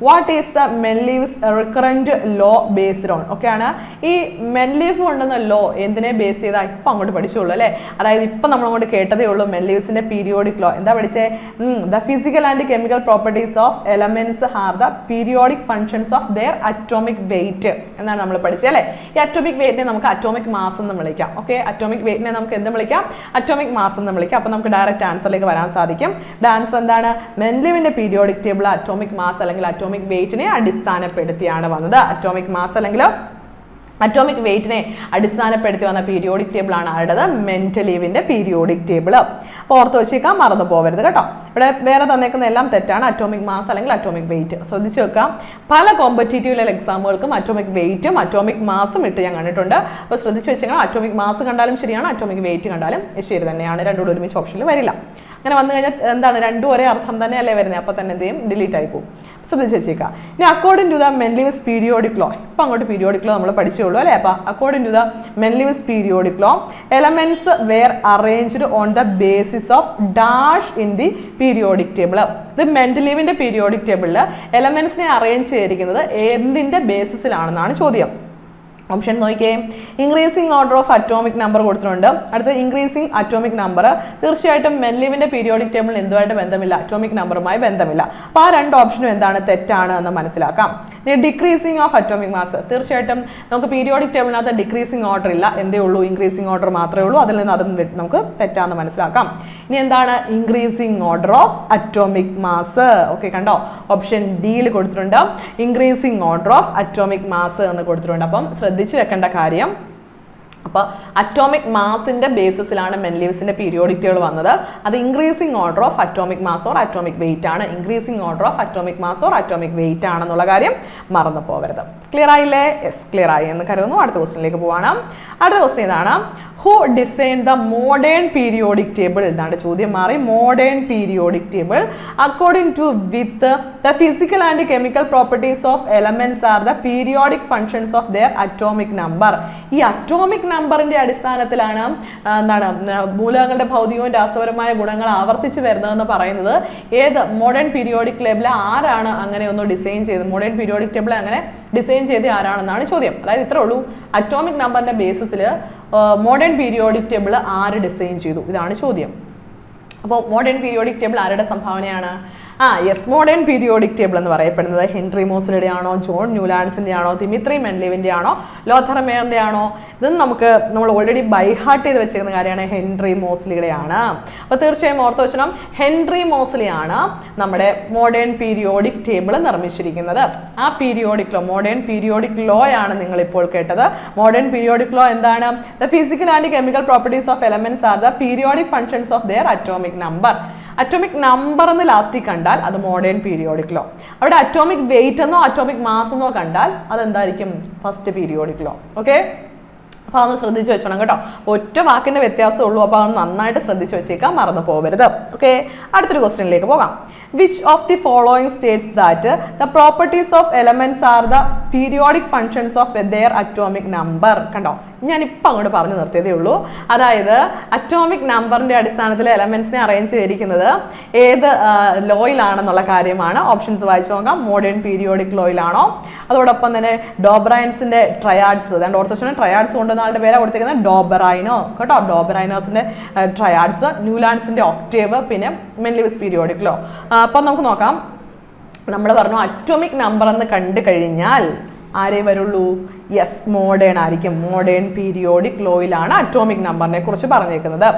what is the Mendeleev's recurrent law based on? ഓക്കെയാണ്. ഈ മെൻലീഫ് കൊണ്ടുവന്ന ലോ എന്തിനെ ബേസ് ചെയ്താൽ ഇപ്പം അങ്ങോട്ട് പഠിച്ചുള്ളൂ അല്ലേ? അതായത് ഇപ്പം നമ്മൾ അങ്ങോട്ട് കേട്ടതേ ഉള്ളൂ. മെൻലീവ്സിന്റെ പീരിയോഡിക് ലോ എന്താ പഠിച്ചേ? The physical and chemical properties of elements are the periodic functions of their atomic wait എന്നാണ് നമ്മൾ പഠിച്ചത് അല്ലേ? ഈ അറ്റോമിക് വെയിറ്റിനെ നമുക്ക് അറ്റോമിക് മാസ് എന്ന് വിളിക്കാം. ഓക്കെ. അറ്റോമിക് വെയിറ്റിനെ നമുക്ക് എന്ത് വിളിക്കാം? അറ്റോമിക് മാസ് എന്ന് വിളിക്കാം. അപ്പോൾ നമുക്ക് ഡയറക്റ്റ് ആൻസറിലേക്ക് വരാൻ സാധിക്കും. ആൻസർ എന്താണ്? മെൻഡലീവിന്റെ പീരിയോഡിക് ടേബിൾ അറ്റോമിക് മാസ് അല്ലെങ്കിൽ അറ്റോമിക് വെയിറ്റിനെ അടിസ്ഥാനപ്പെടുത്തിയാണ് വന്നത്. അറ്റോമിക് മാസ് അല്ലെങ്കിൽ അറ്റോമിക് വെയിറ്റിനെ അടിസ്ഥാനപ്പെടുത്തി വന്ന പീരിയോഡിക് ടേബിൾ ആണ് ആരുടേത്? മെൻഡലീവിന്റെ പീരിയോഡിക് ടേബിൾ. അപ്പോൾ ഓർത്ത് വെച്ചേക്കാം, മറന്നു പോകരുത് കേട്ടോ. ഇവിടെ വേറെ തന്നേക്കുന്ന എല്ലാം തെറ്റാണ്. അറ്റോമിക് മാസ് അല്ലെങ്കിൽ അറ്റോമിക് വെയിറ്റ് ശ്രദ്ധിച്ചു വെക്കാം. പല കോമ്പറ്റേറ്റീവ് ലെവൽ എക്സാമുകൾക്കും അറ്റോമിക് വെയിറ്റും അറ്റോമിക് മാസും ഇട്ട് ഞാൻ കണ്ടിട്ടുണ്ട്. അപ്പോൾ ശ്രദ്ധിച്ചു വെച്ചേക്കണം. അറ്റോമിക് മാസ് കണ്ടാലും ശരിയാണ്, അറ്റോമിക് വെയിറ്റ് കണ്ടാലും ശരി തന്നെയാണ്. രണ്ടും കൂടെ ഒരുമിച്ച് ഓപ്ഷനിൽ വരില്ല. അങ്ങനെ വന്നു കഴിഞ്ഞാൽ എന്താണ്? രണ്ടും ഒരേ അർത്ഥം തന്നെയല്ലേ വരുന്നത്? അപ്പോൾ തന്നെ എന്ത് ചെയ്യും? ഡിലീറ്റ് ആയി പോകും. ശ്രദ്ധിച്ച് വെച്ചേക്കാം. ഇനി according to the Mendeleev's periodic law, ഇപ്പം അങ്ങോട്ട് പീരിയോഡിക് ലോ നമ്മൾ പഠിച്ചുള്ളൂ അല്ലേ? അപ്പോൾ according to the Mendeleev's periodic law elements were arranged on the basis of dash in the periodic table. ഇത് മെൻഡലീവിന്റെ പീരിയോഡിക് ടേബിളിൽ എലമെന്റ്സിനെ അറേഞ്ച് ചെയ്തിരിക്കുന്നത് എന്തിന്റെ ബേസിസിലാണെന്നാണ് ചോദ്യം. ഓപ്ഷൻ നോക്കിയേ. Increasing order of atomic number കൊടുത്തിട്ടുണ്ട്. അടുത്ത ഇൻക്രീസിംഗ് അറ്റോമിക് നമ്പർ. തീർച്ചയായിട്ടും മെൻഡലീവിന്റെ പീരിയോഡിക് ടേബിളിൽ എന്തുമായിട്ട് ബന്ധമില്ല? അറ്റോമിക് നമ്പറുമായി ബന്ധമില്ല. അപ്പോൾ ആ 2 ഓപ്ഷനും എന്താണ്? തെറ്റാണ് എന്ന് മനസ്സിലാക്കാം. ഇനി ഡിക്രീസിംഗ് ഓഫ് അറ്റോമിക് മാസ്. തീർച്ചയായിട്ടും നമുക്ക് പീരിയോഡിക് ടേബിളിനകത്ത് ഡിക്രീസിംഗ് ഓർഡർ ഇല്ല. എന്തേ ഉള്ളൂ? ഇൻക്രീസിംഗ് ഓർഡർ മാത്രമേ ഉള്ളൂ. അതിൽ നിന്ന് അതും നമുക്ക് തെറ്റാന്ന് മനസ്സിലാക്കാം. ഇനി എന്താണ്? Increasing order of atomic mass. Okay, കണ്ടോ? ഓപ്ഷൻ ഡിയിൽ കൊടുത്തിട്ടുണ്ട് increasing order of atomic mass എന്ന് കൊടുത്തിട്ടുണ്ട്. അപ്പം ശ്രദ്ധിച്ചു വെക്കേണ്ട കാര്യം, അപ്പോൾ അറ്റോമിക് മാസിന്റെ ബേസിസിലാണ് മെൻഡലീവ്സിന്റെ പീരിയോഡിക് ടേബിൾ വന്നത്. അത് increasing order of atomic mass or atomic weight ആണ്. Increasing order of atomic mass or atomic weight ആണെന്നുള്ള കാര്യം മറന്നു പോകരുത്. ക്ലിയർ ആയില്ലേ? യെസ്, ക്ലിയർ ആയി എന്ന് കരുതുന്നു. അടുത്ത ക്വസ്റ്റ്യനിലേക്ക് പോവാണ്. അടുത്ത ക്വസ്റ്റ്യൻ ഇതാണ്. Who design the modern periodic table? ഇതാണ് ചോദ്യം. മാറി. Modern periodic table according to with the physical and chemical properties of elements are the periodic functions of their atomic number. ഈ അറ്റോമിക് നമ്പറിന്റെ അടിസ്ഥാനത്തിലാണ് എന്താണ് മൂലകങ്ങളുടെ ഭൗതികവും രാസപരമായ ഗുണങ്ങൾ ആവർത്തിച്ച് വരുന്നതെന്ന് പറയുന്നത്. ഏത് മോഡേൺ പീരിയോഡിക് ടേബിൾ ആരാണ് അങ്ങനെ ഒന്ന് ഡിസൈൻ ചെയ്തത്? മോഡേൺ പീരിയോഡിക് ടേബിൾ അങ്ങനെ ഡിസൈൻ ചെയ്ത് ആരാണെന്നാണ് ചോദ്യം. അതായത് ഇത്രേ ഉള്ളൂ. അറ്റോമിക് നമ്പറിന്റെ ബേസിസിൽ മോഡേൺ പീരിയോഡിക് ടേബിൾ ആര് ഡിസൈൻ ചെയ്തു? ഇതാണ് ചോദ്യം. അപ്പോൾ മോഡേൺ പീരിയോഡിക് ടേബിൾ ആരുടെ സംഭാവനയാണ്? യെസ്, മോഡേൺ പീരിയോഡിക് ടേബിൾ എന്ന് പറയപ്പെടുന്നത് ഹെൻറി മോസ്ലിയുടെ ആണോ, ജോൺ ന്യൂലാൻഡ്സിന്റെ ആണോ, ദിമിത്രി മെൻഡലീവിന്റെ ആണോ, ലോഥർ മേയറിന്റെ ആണോ? ഇതും നമ്മൾ ഓൾറെഡി ബൈഹാർട്ട് ചെയ്ത് വെച്ചിരുന്ന കാര്യമാണ്. ഹെൻറി മോസ്ലിയുടെ ആണ്. അപ്പോൾ തീർച്ചയായും ഓർത്ത് വെച്ചണം, ഹെൻറി മോസ്ലിയാണ് നമ്മുടെ മോഡേൺ പീരിയോഡിക് ടേബിൾ നിർമ്മിച്ചിരിക്കുന്നത്. ആ periodic law, modern periodic law ആണ് നിങ്ങൾ ഇപ്പോൾ കേട്ടത്. മോഡേൺ പീരിയോഡിക് ലോ എന്താണ്? The physical and chemical properties of elements are the periodic functions of their atomic number. Atomic number എന്ന് ലാസ്റ്റിൽ കണ്ടാൽ അത് മോഡേൺ പീരിയോഡിക് ലോ. അവിടെ അറ്റോമിക് വെയിറ്റ് എന്നോ അറ്റോമിക് മാസ് എന്നോ കണ്ടാൽ അതെന്തായിരിക്കും? First periodic law. ഓക്കെ, അപ്പോൾ അതൊന്ന് ശ്രദ്ധിച്ച് വെച്ചോണം കേട്ടോ. ഒറ്റ വാക്കിന്റെ വ്യത്യാസമേ ഉള്ളൂ. അപ്പോൾ അതൊന്ന് നന്നായിട്ട് ശ്രദ്ധിച്ച് വെച്ചേക്കാം, മറന്നു പോകരുത്. ഓക്കെ, അടുത്തൊരു ക്വസ്റ്റ്യനിലേക്ക് പോകാം. Which of the following states that the properties of elements are the periodic functions of their atomic number? കണ്ടോ, ഞാനിപ്പോൾ അങ്ങോട്ട് പറഞ്ഞു നിർത്തിയതേ ഉള്ളൂ. അതായത് അറ്റോമിക് നമ്പറിന്റെ അടിസ്ഥാനത്തിൽ എലമെന്റ്സിനെ അറേഞ്ച് ചെയ്തിരിക്കുന്നത് ഏത് ലോയിലാണെന്നുള്ള കാര്യമാണ്. ഓപ്ഷൻസ് വായിച്ചു നോക്കാം. മോഡേൺ പീരിയോഡിക് ലോയിലാണോ? അതോടൊപ്പം തന്നെ ഡോബറൈൻസിന്റെ ട്രയാഡ്സ്, അതാണ്ട് ഓർത്തോഷനെ ട്രയാഡ്സ് കൊണ്ടുവന്ന ആളുടെ പേരാണ് കൊടുത്തിരിക്കുന്നത് ഡോബറൈനോ കേട്ടോ. ഡോബറൈനേഴ്സിന്റെ ട്രയാഡ്സ്, ന്യൂലാൻഡ്സിന്റെ ഒക്ടേവ്, പിന്നെ മെൻഡലീവ്സ് പീരിയോഡിക് ലോ. അപ്പം നമുക്ക് നോക്കാം. നമ്മൾ പറഞ്ഞു അറ്റോമിക് നമ്പർ എന്ന് കണ്ടു കഴിഞ്ഞാൽ ആരേ വരുള്ളൂ? യെസ്, മോഡേൺ ആയിരിക്കും. മോഡേൺ പീരിയോഡിക് ലോയിലാണ് അറ്റോമിക് നമ്പറിനെ കുറിച്ച് പറഞ്ഞേക്കുന്നത്.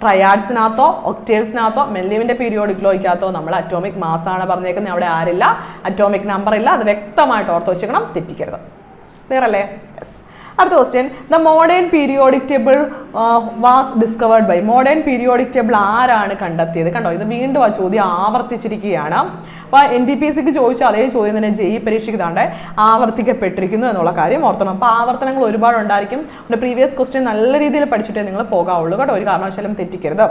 ട്രയാഡ്സിനകത്തോ ഒക്ടേവ്സിനകത്തോ മെൻലിവിന്റെ പീരിയോഡിക് ലോയ്ക്കകത്തോ നമ്മൾ അറ്റോമിക് മാസ് ആണ് പറഞ്ഞേക്കുന്നത്. അവിടെ ആരില്ല, അറ്റോമിക് നമ്പർ ഇല്ല. അത് വ്യക്തമായിട്ട് ഓർത്ത് വെച്ചേക്കണം, തെറ്റിക്കരുത്. ക്ലിയർ അല്ലേ? യെസ്. അടുത്ത question, the modern periodic table was discovered by. Modern periodic table ആരാണ് കണ്ടെത്തിയത്? കണ്ടോ, ഇത് വീണ്ടും ആ ചോദ്യം ആവർത്തിച്ചിരിക്കുകയാണ്. അപ്പോൾ NTPSC ചോദിച്ചാൽ അതേ ചോദ്യം തന്നെ JEE പരീക്ഷയ്ക്ക് താണ്ടെ ആവർത്തിക്കപ്പെട്ടിരിക്കുന്നു എന്നുള്ള കാര്യം ഓർത്തണം. അപ്പോൾ ആവർത്തനങ്ങൾ ഒരുപാട് ഉണ്ടായിരിക്കും. പ്രീവിയസ് ക്വസ്റ്റ്യൻ നല്ല രീതിയിൽ പഠിച്ചിട്ടേ നിങ്ങൾ പോകാവുള്ളൂ കേട്ടോ, ഒരു കാരണവശാലും തെറ്റിക്കരുത്.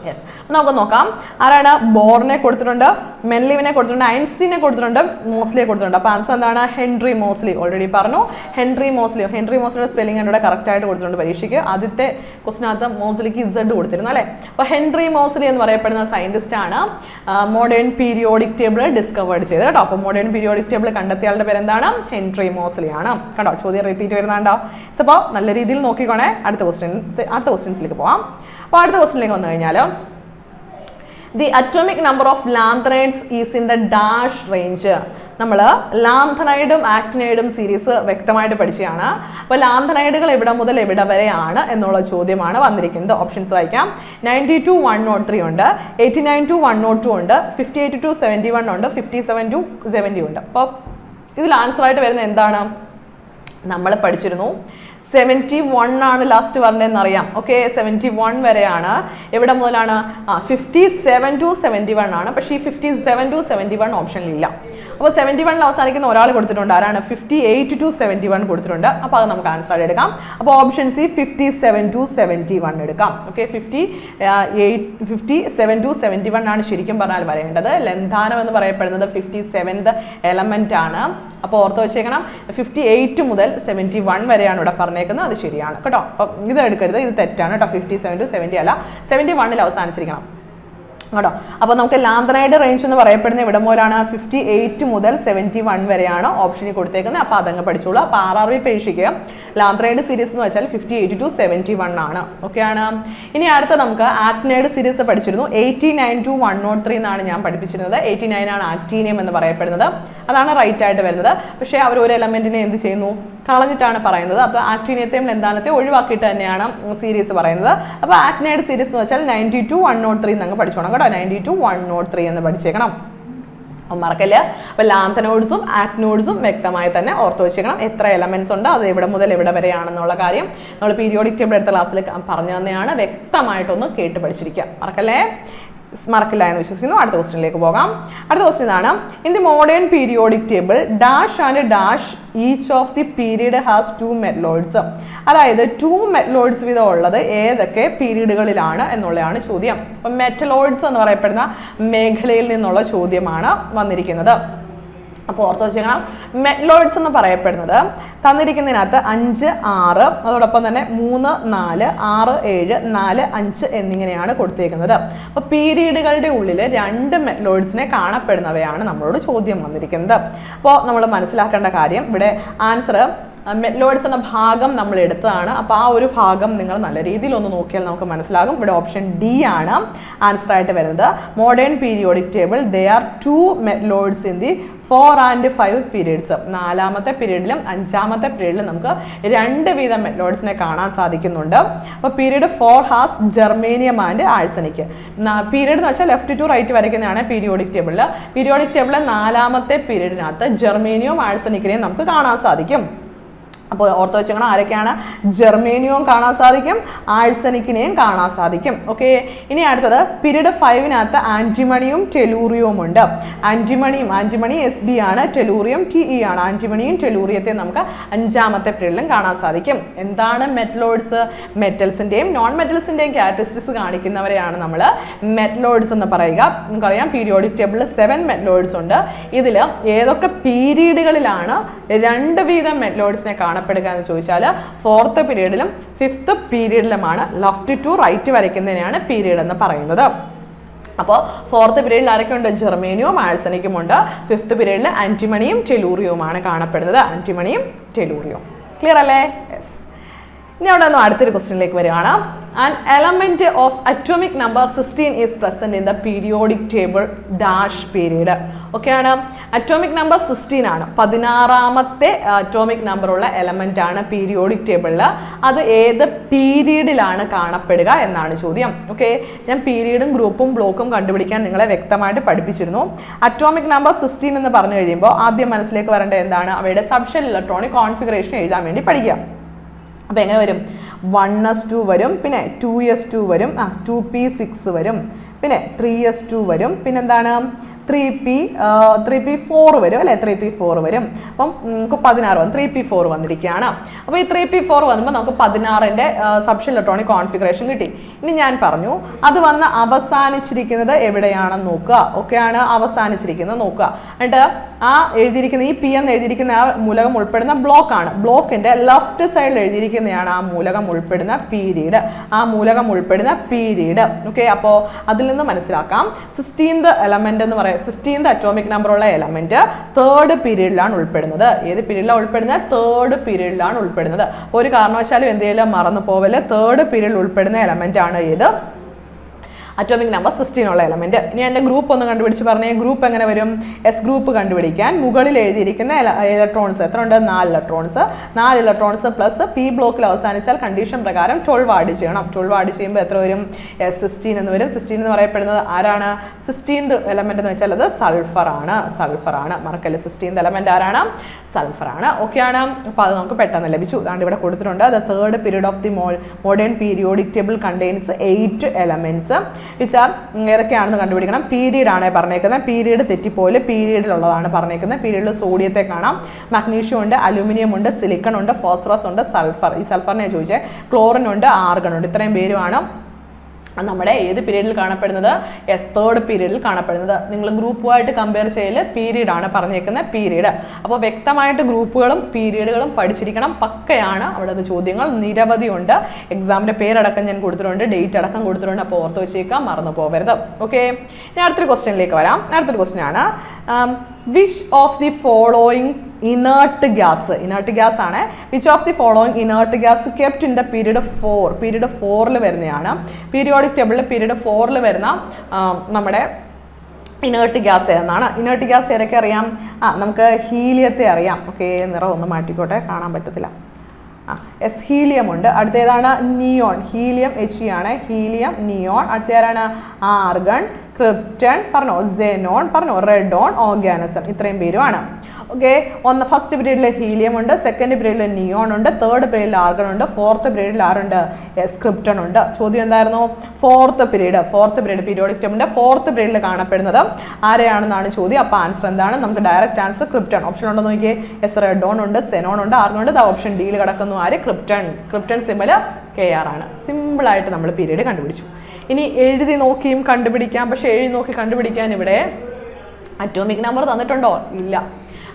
യെസ്, നമുക്ക് നോക്കാം. ആരാണ്? ബോറിനെ കൊടുത്തിട്ടുണ്ട്, മെൻലിവിനെ കൊടുത്തിട്ടുണ്ട്, ഐൻസ്റ്റീനെ കൊടുത്തിട്ടുണ്ട്, മോസ്ലിയെ കൊടുത്തിട്ടുണ്ട്. അപ്പോൾ ആൻസർ എന്താണ്? Henry Moseley. ഓൾറെഡി പറഞ്ഞു, ഹെൻറി മോസ്ലി. ഹെൻറി മോസ്ലിയുടെ സ്പെല്ലിംഗ് എന്നോട് കറക്റ്റ് ആയിട്ട് കൊടുത്തിട്ടുണ്ട് പരീക്ഷയ്ക്ക്. ആദ്യത്തെ ക്വസ്റ്റിനകത്ത് മോസ്ലിക്ക് Z കൊടുത്തിരുന്നു അല്ലേ? അപ്പോൾ ഹെൻറി മോസ്ലി എന്ന് പറയപ്പെടുന്ന സയന്റിസ്റ്റ് ആണ് മോഡേൺ പീരിയോഡിക് ടേബിൾ ഡിസ്കവേർഡ് ചെയ്തത് കേട്ടോ. അപ്പോൾ മോഡേൺ പീരിയോഡിക് ടേബിൾ കണ്ടെത്തിയാളുടെ പേര് എന്താണ്? ഹെൻറി മോസ്ലി ആണ് കേട്ടോ. ചോദ്യം റിപ്പീറ്റ് വരുന്നുണ്ടോ? അപ്പോൾ നല്ല രീതിയിൽ നോക്കിക്കോണേ. അടുത്ത ക്വസ്റ്റ്യൻസിലേക്ക് പോവാം. അപ്പോൾ അടുത്ത ക്വസ്റ്റ്യനിലേക്ക് വന്നു കഴിഞ്ഞാൽ, the atomic number of lanthanides is in the dash range. നമ്മൾ ലാന്തനൈഡും ആക്ടിനൈഡും സീരീസ് വ്യക്തമായിട്ട് പഠിച്ചതാണ്. അപ്പോൾ ലാന്തനൈഡുകൾ എവിടെ മുതൽ എവിടെ വരെയാണ് എന്നുള്ള ചോദ്യമാണ് വന്നിരിക്കുന്നത്. ഓപ്ഷൻസ് വായിക്കാം. 90 to 103 ഉണ്ട്, 89 to 102 ഉണ്ട്, 58 to 71 ഉണ്ട്, 57 to 70 ഉണ്ട്. അപ്പോൾ ഇതിൽ ആൻസർ ആയിട്ട് വരുന്നത് എന്താണ്? നമ്മൾ പഠിച്ചിരുന്നു 71 ആണ് ലാസ്റ്റ് പറഞ്ഞതെന്ന് അറിയാം. ഓക്കെ, 71 വരെയാണ്. എവിടെ മുതലാണ്? 57 to 71 ആണ്. പക്ഷേ ഈ 57 to 71 ഓപ്ഷനിലില്ല. അപ്പോൾ 71 അവസാനിക്കുന്ന ഒരാൾ കൊടുത്തിട്ടുണ്ട്. ആരാണ്? 58 to 71 കൊടുത്തിട്ടുണ്ട്. അപ്പോൾ അത് നമുക്ക് ആൻസർ ആയിട്ട് എടുക്കാം. അപ്പോൾ ഓപ്ഷൻ സി 57 to 71 എടുക്കാം. ഓക്കെ, 57 to 71 ആണ് ശരിക്കും പറഞ്ഞാൽ വരേണ്ടത്. ലന്ധാനം എന്ന് പറയപ്പെടുന്നത് 57th എലമെന്റ് ആണ്. അപ്പോൾ ഓർത്ത് വെച്ചേക്കണം, 58 മുതൽ 71 വരെയാണ് ഇവിടെ പറഞ്ഞേക്കുന്നത്. അത് ശരിയാണ് കേട്ടോ. അപ്പം ഇത് എടുക്കരുത്, ഇത് തെറ്റാണ് കേട്ടോ. 57 to 70 അല്ല, 71 അവസാനിച്ചിരിക്കണം കേട്ടോ. അപ്പോൾ നമുക്ക് ലാന്തനൈഡ് റേഞ്ച് എന്ന് പറയപ്പെടുന്ന ഇവിടെ മുതലാണ് 58 മുതൽ 71 വരെയാണ് ഓപ്ഷനിൽ കൊടുത്തേക്കുന്നത്. അപ്പോൾ അതങ്ങ് പഠിച്ചോളൂ. അപ്പോൾ RRB പരീക്ഷയ്ക്ക് ലാന്തനൈഡ് സീരീസ് എന്ന് വെച്ചാൽ 58 to 71 ആണ്. ഓക്കെ ആണ്. ഇനി അടുത്ത നമുക്ക് ആക്ടിനൈഡ് സീരീസ് പഠിച്ചിരുന്നു. 89 to 103 എന്നാണ് ഞാൻ പഠിപ്പിച്ചിരുന്നത്. 89 ആണ് ആക്ടീനിയം എന്ന് പറയപ്പെടുന്നത്. അതാണ് റൈറ്റ് ആയിട്ട് വരുന്നത്. പക്ഷേ അവർ ഒരു എലമെന്റിനെ എന്ത് ചെയ്യുന്നു? കളഞ്ഞിട്ടാണ് പറയുന്നത്. അപ്പോൾ ആക്ടീനിയത്തെയും ലന്ധാനത്തെയും ഒഴിവാക്കിയിട്ട് തന്നെയാണ് സീരീസ് പറയുന്നത്. അപ്പോൾ ആക്ടിനൈഡ് സീരീസ് എന്ന് വെച്ചാൽ 90 to 103 എന്നങ്ങ് പഠിച്ചോണം കേട്ടോ. 90 to 103 എന്ന് പഠിച്ചേക്കണം, മറക്കല്ല. അപ്പോൾ ലാന്തനോഡ്സും ആക്ടിനോഡ്സും വ്യക്തമായി തന്നെ ഓർത്ത് വെച്ചേക്കണം. എത്ര എലമെന്റ്സ് ഉണ്ട്, അത് എവിടെ മുതൽ എവിടെ വരെയാണെന്നുള്ള കാര്യം നമ്മൾ പീരിയോഡിക് ടേബിൾ എടുത്ത ക്ലാസ്സിൽ പറഞ്ഞു തന്നെയാണ്. വ്യക്തമായിട്ടൊന്ന് കേട്ട് പഠിച്ചിരിക്കുക, മറക്കില്ല എന്ന് വിശ്വസിക്കുന്നു. അടുത്ത ക്വസ്റ്റ്യനിലേക്ക് പോകാം. അടുത്ത ക്വസ്റ്റ്യൻ ആണ്, in the modern periodic table dash and dash each of the period has 2 metalloids. അതായത് 2 മെറ്റലോയിഡ്സ് വീതം ഉള്ളത് ഏതൊക്കെ പീരീഡുകളിലാണ് എന്നുള്ളതാണ് ചോദ്യം. അപ്പം മെറ്റലോയിഡ്സ് എന്ന് പറയപ്പെടുന്ന മേഖലയിൽ നിന്നുള്ള ചോദ്യമാണ് വന്നിരിക്കുന്നത്. അപ്പോൾ ഓർത്ത് വെച്ചേക്കണം, മെറ്റലോയിഡ്സ് എന്ന് പറയപ്പെടുന്നത് തന്നിരിക്കുന്നതിനകത്ത് 5, 6, അതോടൊപ്പം തന്നെ 3, 4, 6, 7, 4, 5 എന്നിങ്ങനെയാണ് കൊടുത്തേക്കുന്നത്. അപ്പോൾ പീരീഡുകളുടെ ഉള്ളിൽ 2 മെറ്റലോയിഡ്സിനെ കാണപ്പെടുന്നവയാണ് നമ്മളോട് ചോദ്യം വന്നിരിക്കുന്നത്. അപ്പോൾ നമ്മൾ മനസ്സിലാക്കേണ്ട കാര്യം, ഇവിടെ ആൻസർ മെറ്റലോയിഡ്സ് എന്ന ഭാഗം നമ്മൾ എടുത്തതാണ്. അപ്പോൾ ആ ഒരു ഭാഗം നിങ്ങൾ നല്ല രീതിയിൽ ഒന്ന് നോക്കിയാൽ നമുക്ക് മനസ്സിലാകും. ഇവിടെ ഓപ്ഷൻ ഡി ആണ് ആൻസർ ആയിട്ട് വരുന്നത്. Modern periodic table they are 2 metalloids in the 4 and 5 periods. 4ാമത്തെ പീരീഡിലും 5ാമത്തെ പീരീഡിലും നമുക്ക് 2 വീതം മെറ്റലോയിഡ്സിനെ കാണാൻ സാധിക്കുന്നുണ്ട്. അപ്പോൾ period 4 has germanium and arsenic. Period എന്ന് വെച്ചാൽ ലെഫ്റ്റ് ടു റൈറ്റ് വരയ്ക്കുന്നതാണ് പീരിയോഡിക് ടേബിളിൽ. പീരിയോഡിക് ടേബിളിൽ 4ാമത്തെ പീരീഡിനകത്ത് ജെർമേനിയവും ആഴ്സനിക്കിനെയും നമുക്ക് കാണാൻ സാധിക്കും. അപ്പോൾ ഓർത്ത് വെച്ചോണം, ആരൊക്കെയാണ്? ജെർമേനിയവും കാണാൻ സാധിക്കും, ആഴ്സനിക്കിനെയും കാണാൻ സാധിക്കും. ഓക്കെ, ഇനി അടുത്തത് പീരീഡ് 5നകത്ത് ആന്റിമണിയും ടെലൂറിയവും ഉണ്ട്. ആന്റിമണി SB ആണ്, ടെലൂറിയം TE ആണ്. ആന്റിമണിയും ടെലൂറിയത്തെയും നമുക്ക് 5ാമത്തെ പീരീഡിലും കാണാൻ സാധിക്കും. എന്താണ് മെറ്റലോയിഡ്സ്? മെറ്റൽസിന്റെയും നോൺ മെറ്റൽസിന്റെയും ക്യാരക്ടറിസ്റ്റിക്സ് കാണിക്കുന്നവരെയാണ് നമ്മൾ മെറ്റലോയിഡ്സ് എന്ന് പറയുക. നമുക്കറിയാം പീരിയോഡിക് ടേബിളിൽ 7 മെറ്റലോയിഡ്സ് ഉണ്ട്. ഇതിൽ ഏതൊക്കെ പീരീഡുകളിലാണ് 2 വീതം മെറ്റലോയിഡ്സിനെ കാണപ്പെടുക എന്ന് ചോദിച്ചാൽ 4th പീരീഡിലും 5th പീരീഡിലുമാണ്. ലെഫ്റ്റ് ടു റൈറ്റ് വരയ്ക്കുന്നതിനാണ് പീരീഡ് എന്ന് പറയുന്നത്. അപ്പോൾ 4th പീരീഡിൽ ആരൊക്കെയുണ്ട്? ജെർമേനിയവും ആഴ്സനിക്കും ഉണ്ട്. 5th പീരീഡിൽ ആന്റിമണിയും ടെലൂറിയവുമാണ് കാണപ്പെടുന്നത്. ആന്റിമണിയും ടെലൂറിയവും. ക്ലിയർ അല്ലേ? യെസ്. ഇനി അവിടെ നിന്ന് അടുത്തൊരു ക്വസ്റ്റ്യനിലേക്ക് വരികയാണ്. An element of atomic number 16 is present in the periodic table dash period. ഓക്കെയാണ്. അറ്റോമിക് നമ്പർ 16 ആണ്, 16ാമത്തെ അറ്റോമിക് നമ്പർ ഉള്ള എലമെന്റ് ആണ് പീരിയോഡിക് ടേബിളിൽ. അത് ഏത് പീരീഡിലാണ് കാണപ്പെടുക എന്നാണ് ചോദ്യം. ഓക്കെ, ഞാൻ പീരീഡും ഗ്രൂപ്പും ബ്ലോക്കും കണ്ടുപിടിക്കാൻ നിങ്ങളെ വ്യക്തമായിട്ട് പഠിപ്പിച്ചിരുന്നു. അറ്റോമിക് നമ്പർ 16 എന്ന് പറഞ്ഞു കഴിയുമ്പോൾ ആദ്യം മനസ്സിലേക്ക് വരേണ്ടത് എന്താണ്? അവയുടെ സബ്ഷെൽ ഇലക്ട്രോണിക് കോൺഫിഗറേഷൻ എഴുതാൻ വേണ്ടി പഠിക്കുക. അപ്പോൾ എങ്ങനെ വരും? 1s2 വരും, പിന്നെ 2s2 വരും, 2p6 വരും, പിന്നെ 3s2 വരും, പിന്നെന്താണ് 3p4 വരും അല്ലേ? 3p4 വരും. അപ്പം നമുക്ക് 16 വന്നു, 3p4 വന്നിരിക്കുകയാണ്. അപ്പോൾ ഈ 3p4 വന്നുമ്പോൾ നമുക്ക് 16ന്റെ സബ്ഷെൽ ഇലക്ട്രോണിക് കോൺഫിഗറേഷൻ കിട്ടി. ഇനി ഞാൻ പറഞ്ഞു അത് വന്ന് അവസാനിച്ചിരിക്കുന്നത് എവിടെയാണെന്ന് നോക്കുക. ഓക്കെയാണ്, അവസാനിച്ചിരിക്കുന്നത് നോക്കുക. എന്നിട്ട് ആ എഴുതിയിരിക്കുന്ന ഈ പി എന്ന് എഴുതിയിരിക്കുന്ന ആ മൂലകം ഉൾപ്പെടുന്ന ബ്ലോക്കാണ്. ബ്ലോക്കിന്റെ ലെഫ്റ്റ് സൈഡിൽ എഴുതിയിരിക്കുന്നതാണ് ആ മൂലകം ഉൾപ്പെടുന്ന പീരീഡ്. ആ മൂലകം ഉൾപ്പെടുന്ന പീരീഡ്. ഓക്കെ, അപ്പോൾ അതിൽ നിന്ന് മനസ്സിലാക്കാം 16th എലമെന്റ് എന്ന് പറയുന്നത് 16th അറ്റോമിക് നമ്പർ ഉള്ള എലമെന്റ് 3rd പീരീഡിലാണ് ഉൾപ്പെടുന്നത്. ഏത് പീരീഡിലാണ് ഉൾപ്പെടുന്നത്? 3rd പീരീഡിലാണ് ഉൾപ്പെടുന്നത്. ഒരു കാരണവശാലും എന്തെങ്കിലും മറന്നു പോവല്. 3rd പീരീഡിൽ ഉൾപ്പെടുന്ന എലമെന്റ് ആണ് ഏത്? അറ്റോമിക് നമ്പർ 16 ഉള്ള എലമെന്റ്. ഇനി എൻ്റെ ഗ്രൂപ്പ് ഒന്ന് കണ്ടുപിടിച്ച് പറഞ്ഞേ. ഗ്രൂപ്പ് എങ്ങനെ വരും? എസ് ഗ്രൂപ്പ് കണ്ടുപിടിക്കാൻ മുകളിൽ എഴുതിയിരിക്കുന്ന ഇലക്ട്രോൺസ് എത്ര ഉണ്ട്? 4 ഇലക്ട്രോൺസ്. 4 ഇലക്ട്രോൺസ് പ്ലസ് പി ബ്ലോക്കിൽ അവസാനിച്ചാൽ കണ്ടീഷൻ പ്രകാരം 12 ആഡ് ചെയ്യണം. 12 ആഡ് ചെയ്യുമ്പോൾ എത്ര വരും? 16 എന്ന് വരും. 16 എന്ന് പറയപ്പെടുന്നത് ആരാണ്? 16th എലമെന്റ് എന്ന് വെച്ചാൽ അത് സൾഫർ ആണ്. സൾഫർ ആണ്, മറക്കല്ലേ. 16th എലമെന്റ് ആരാണ്? സൾഫർ ആണ്. ഓക്കെ ആണ്. അപ്പോൾ അത് നമുക്ക് പെട്ടെന്ന് ലഭിച്ചു. അതാണ് ഇവിടെ കൊടുത്തിട്ടുണ്ട്. The 3rd period of the modern periodic table contains 8 elements which are ഏതൊക്കെയാണെന്ന് കണ്ടുപിടിക്കണം. പീരീഡ് ആണ് പറഞ്ഞേക്കുന്നത്. പീരീഡ് തെറ്റിപ്പോലെ പീരീഡിലുള്ളതാണ് പറഞ്ഞേക്കുന്നത്. പീരീഡിൽ സോഡിയത്തെ കാണാം, മഗ്നീഷ്യം ഉണ്ട്, അലൂമിനിയം ഉണ്ട്, സിലിക്കൺ ഉണ്ട്, ഫോസ്ഫറസ് ഉണ്ട്, സൾഫർ. ഈ സൾഫറിനെ ചോദിച്ചേ. ക്ലോറിൻ ഉണ്ട്, ആർഗൺ ഉണ്ട്. ഇത്രയും പേരുമാണ് നമ്മുടെ ഏത് പീരീഡിൽ കാണപ്പെടുന്നത്? 3rd പീരീഡിൽ കാണപ്പെടുന്നത്. നിങ്ങൾ ഗ്രൂപ്പുമായിട്ട് കമ്പയർ ചെയ്യൽ പീരീഡാണ് പറഞ്ഞേക്കുന്നത്, പീരീഡ്. അപ്പോൾ വ്യക്തമായിട്ട് ഗ്രൂപ്പുകളും പീരീഡുകളും പഠിച്ചിരിക്കണം. പക്കയാണ്. അവിടെ ചോദ്യങ്ങൾ നിരവധി ഉണ്ട്. എക്സാമിൻ്റെ പേരടക്കം ഞാൻ കൊടുത്തിട്ടുണ്ട്, ഡേറ്റ് അടക്കം കൊടുത്തിട്ടുണ്ട്. അപ്പോൾ ഓർത്ത് വെച്ചേക്കാം, മറന്നു പോകരുത്. ഓക്കെ, ഇനി അടുത്തൊരു ക്വസ്റ്റ്യനിലേക്ക് വരാം. അടുത്തൊരു ക്വസ്റ്റ്യൻ ആണ്, which of the following inert gas ആണ് which of the following inert gas kept in the period 4? Period 4ൽ വരുന്നതാണ്. പീരിയോഡിക് ടേബിളിൽ പീരീഡ് 4ൽ വരുന്ന നമ്മുടെ ഇനേർട്ട് ഗ്യാസ് ഏതെന്നാണ്. ഇനേർട്ട് ഗ്യാസ് ഏതൊക്കെ അറിയാം? നമുക്ക് ഹീലിയത്തെ അറിയാം. ഓക്കെ, നിറം ഒന്ന് മാറ്റിക്കോട്ടെ, കാണാൻ പറ്റത്തില്ല. ഹീലിയം ഉണ്ട്. അടുത്ത ഏതാണ്? നിയോൺ. ഹീലിയം HE ആണ്. Helium, neon. അടുത്ത ആരാണ്? ആർഗൺ, ക്രിപ്റ്റൺ പറഞ്ഞോ, സെനോൺ പറഞ്ഞോ, റെഡോൺ, ഓർഗാനിസം. ഇത്രയും പേരുമാണ്. ഓക്കെ, ഫസ്റ്റ് പീരീഡിൽ ഹീലിയം ഉണ്ട്, സെക്കൻഡ് പീരീഡിൽ നിയോൺ ഉണ്ട്, 3rd പീരീഡിൽ ആർഗൺ ഉണ്ട്, 4th പീരീഡിൽ ആരുണ്ട്? ക്രിപ്റ്റൺ ഉണ്ട്. ചോദ്യം എന്തായിരുന്നു? 4th പീരീഡ് പീരിയോഡിക് ടേബിളിന്റെ 4th പീരീഡിൽ കാണപ്പെടുന്നത് ആരെയാണെന്നാണ് ചോദ്യം. അപ്പോൾ ആൻസർ എന്താണ്? നമുക്ക് ഡയറക്റ്റ് ആൻസർ ക്രിപ്റ്റൺ. ഓപ്ഷൻ ഉണ്ടോ നോക്കിയേ. റെഡോൺ ഉണ്ട്, സെനോൺ ഉണ്ട്, ആർഗൺ ഉണ്ട്. ഓപ്ഷൻ ഡിയിൽ കിടക്കുന്നു ആര്? ക്രിപ്റ്റൺ. ക്രിപ്റ്റൺ സിമ്പൽ KR ആണ്. സിമ്പിളായിട്ട് നമ്മൾ പീരീഡ് കണ്ടുപിടിച്ചു. ഇനി എഴുതി നോക്കിയും കണ്ടുപിടിക്കാം. പക്ഷെ എഴുതി നോക്കി കണ്ടുപിടിക്കാൻ ഇവിടെ അറ്റോമിക് നമ്പർ തന്നിട്ടുണ്ടോ? ഇല്ല.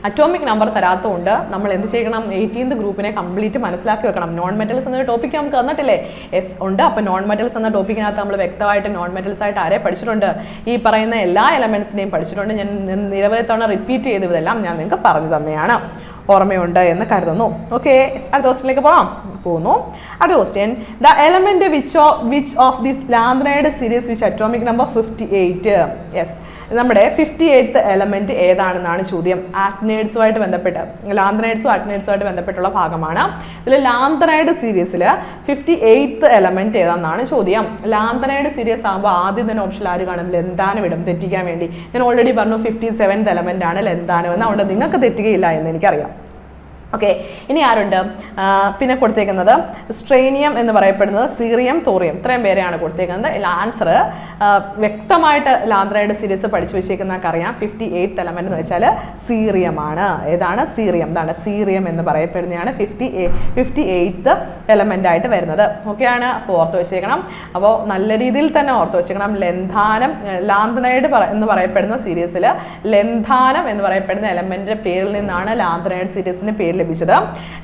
അറ്റോമിക് നമ്പർ തരാത്തതുകൊണ്ട് നമ്മൾ എന്ത് ചെയ്യണം? 18th ഗ്രൂപ്പിനെ കംപ്ലീറ്റ് മനസ്സിലാക്കി വെക്കണം. നോൺ മെറ്റൽസ് എന്നൊരു ടോപ്പിക്ക് നമുക്ക് തന്നിട്ടില്ലേ? എസ് ഉണ്ട്. അപ്പോൾ നോൺ മെറ്റൽസ് എന്ന ടോപ്പിക്കിനകത്ത് നമ്മൾ വ്യക്തമായിട്ട് നോൺ മെറ്റൽസ് ആയിട്ട് ആരെ പഠിച്ചിട്ടുണ്ട്? ഈ പറയുന്ന എല്ലാ എലമെന്റ്സിനെയും പഠിച്ചിട്ടുണ്ട്. ഞാൻ നിരവധി തവണ റിപ്പീറ്റ് ചെയ്തതെല്ലാം ഞാൻ നിങ്ങൾക്ക് പറഞ്ഞു തന്നെയാണ്. ഓർമ്മയുണ്ട് എന്ന് കരുതുന്നു. ഓക്കെ, അടുത്ത ക്വസ്റ്റ്യനിലേക്ക് പോകുന്നു. അടുത്ത question, the element which of this lanthanide series which atomic number 58? Yes, നമ്മുടെ 58th എലമെന്റ് ഏതാണെന്നാണ് ചോദ്യം. ആക്ടിനൈഡ്സുമായിട്ട് ബന്ധപ്പെട്ട്, ലാന്ത്രൈഡ്സും ആക്ടിനൈഡ്സുമായിട്ട് ബന്ധപ്പെട്ടുള്ള ഭാഗമാണ്. ഇതിൽ ലാന്ത്രൈഡ് സീരീസിൽ 58th എലമെന്റ് ഏതാണെന്നാണ് ചോദ്യം. ലാന്ത്രൈഡ് സീരീസ് ആകുമ്പോൾ ആദ്യം തന്നെ ഓപ്ഷൻ ആര് കാണും? ലെന്താനം ഇടും തെറ്റിക്കാൻ വേണ്ടി. ഞാൻ ഓൾറെഡി പറഞ്ഞു 57th എലമെന്റ് ആണ് ലെന്താനം എന്ന്. അതുകൊണ്ട് നിങ്ങൾക്ക് തെറ്റുകയില്ല എന്ന് എനിക്കറിയാം. ഓക്കെ, ഇനി ആരുണ്ട്? പിന്നെ കൊടുത്തേക്കുന്നത് സ്ട്രെയിനിയം എന്ന് പറയപ്പെടുന്നത്, സീറിയം, തോറിയം. ഇത്രയും പേരെയാണ് കൊടുത്തേക്കുന്നത്. ആൻസർ വ്യക്തമായിട്ട് ലാന്ത്രൈഡ് സീരീസ് പഠിച്ചു വെച്ചേക്കുന്നതൊക്കെ അറിയാം. 58th എലമെന്റ് എന്ന് വെച്ചാൽ സീറിയമാണ്. ഏതാണ്? സീറിയം. ഇതാണ് സീറിയം എന്ന് പറയപ്പെടുന്നതാണ് 58th എലമെന്റ് ആയിട്ട് വരുന്നത്. ഓക്കെയാണ്. അപ്പോൾ ഓർത്ത് വെച്ചേക്കണം. അപ്പോൾ നല്ല രീതിയിൽ തന്നെ ഓർത്ത് വെച്ചേക്കണം. ലെന്താനം, ലാന്ത്രൈഡ് എന്ന് പറയപ്പെടുന്ന സീരീസിൽ ലെന്താനം എന്ന് പറയപ്പെടുന്ന എലമെന്റിന്റെ പേരിൽ നിന്നാണ് ലാന്ത്രൈഡ് സീരീസിന് പേര് ലഭിച്ചത്.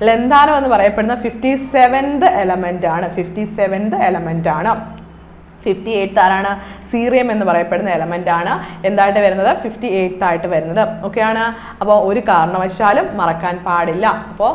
ലെന്താനം എന്ന് പറയപ്പെടുന്ന 57th എലമെന്റ് ആണ്. 57th എലമെന്റ് ആണ്. 58th ആരാണ്? സീറിയം എന്ന് പറയപ്പെടുന്ന എലമെന്റ് ആണ് എന്തായിട്ട് വരുന്നത്? 58th ആയിട്ട് വരുന്നത്. ഓക്കെ ആണ്. അപ്പോൾ ഒരു കാരണവശാലും മറക്കാൻ പാടില്ല. അപ്പോൾ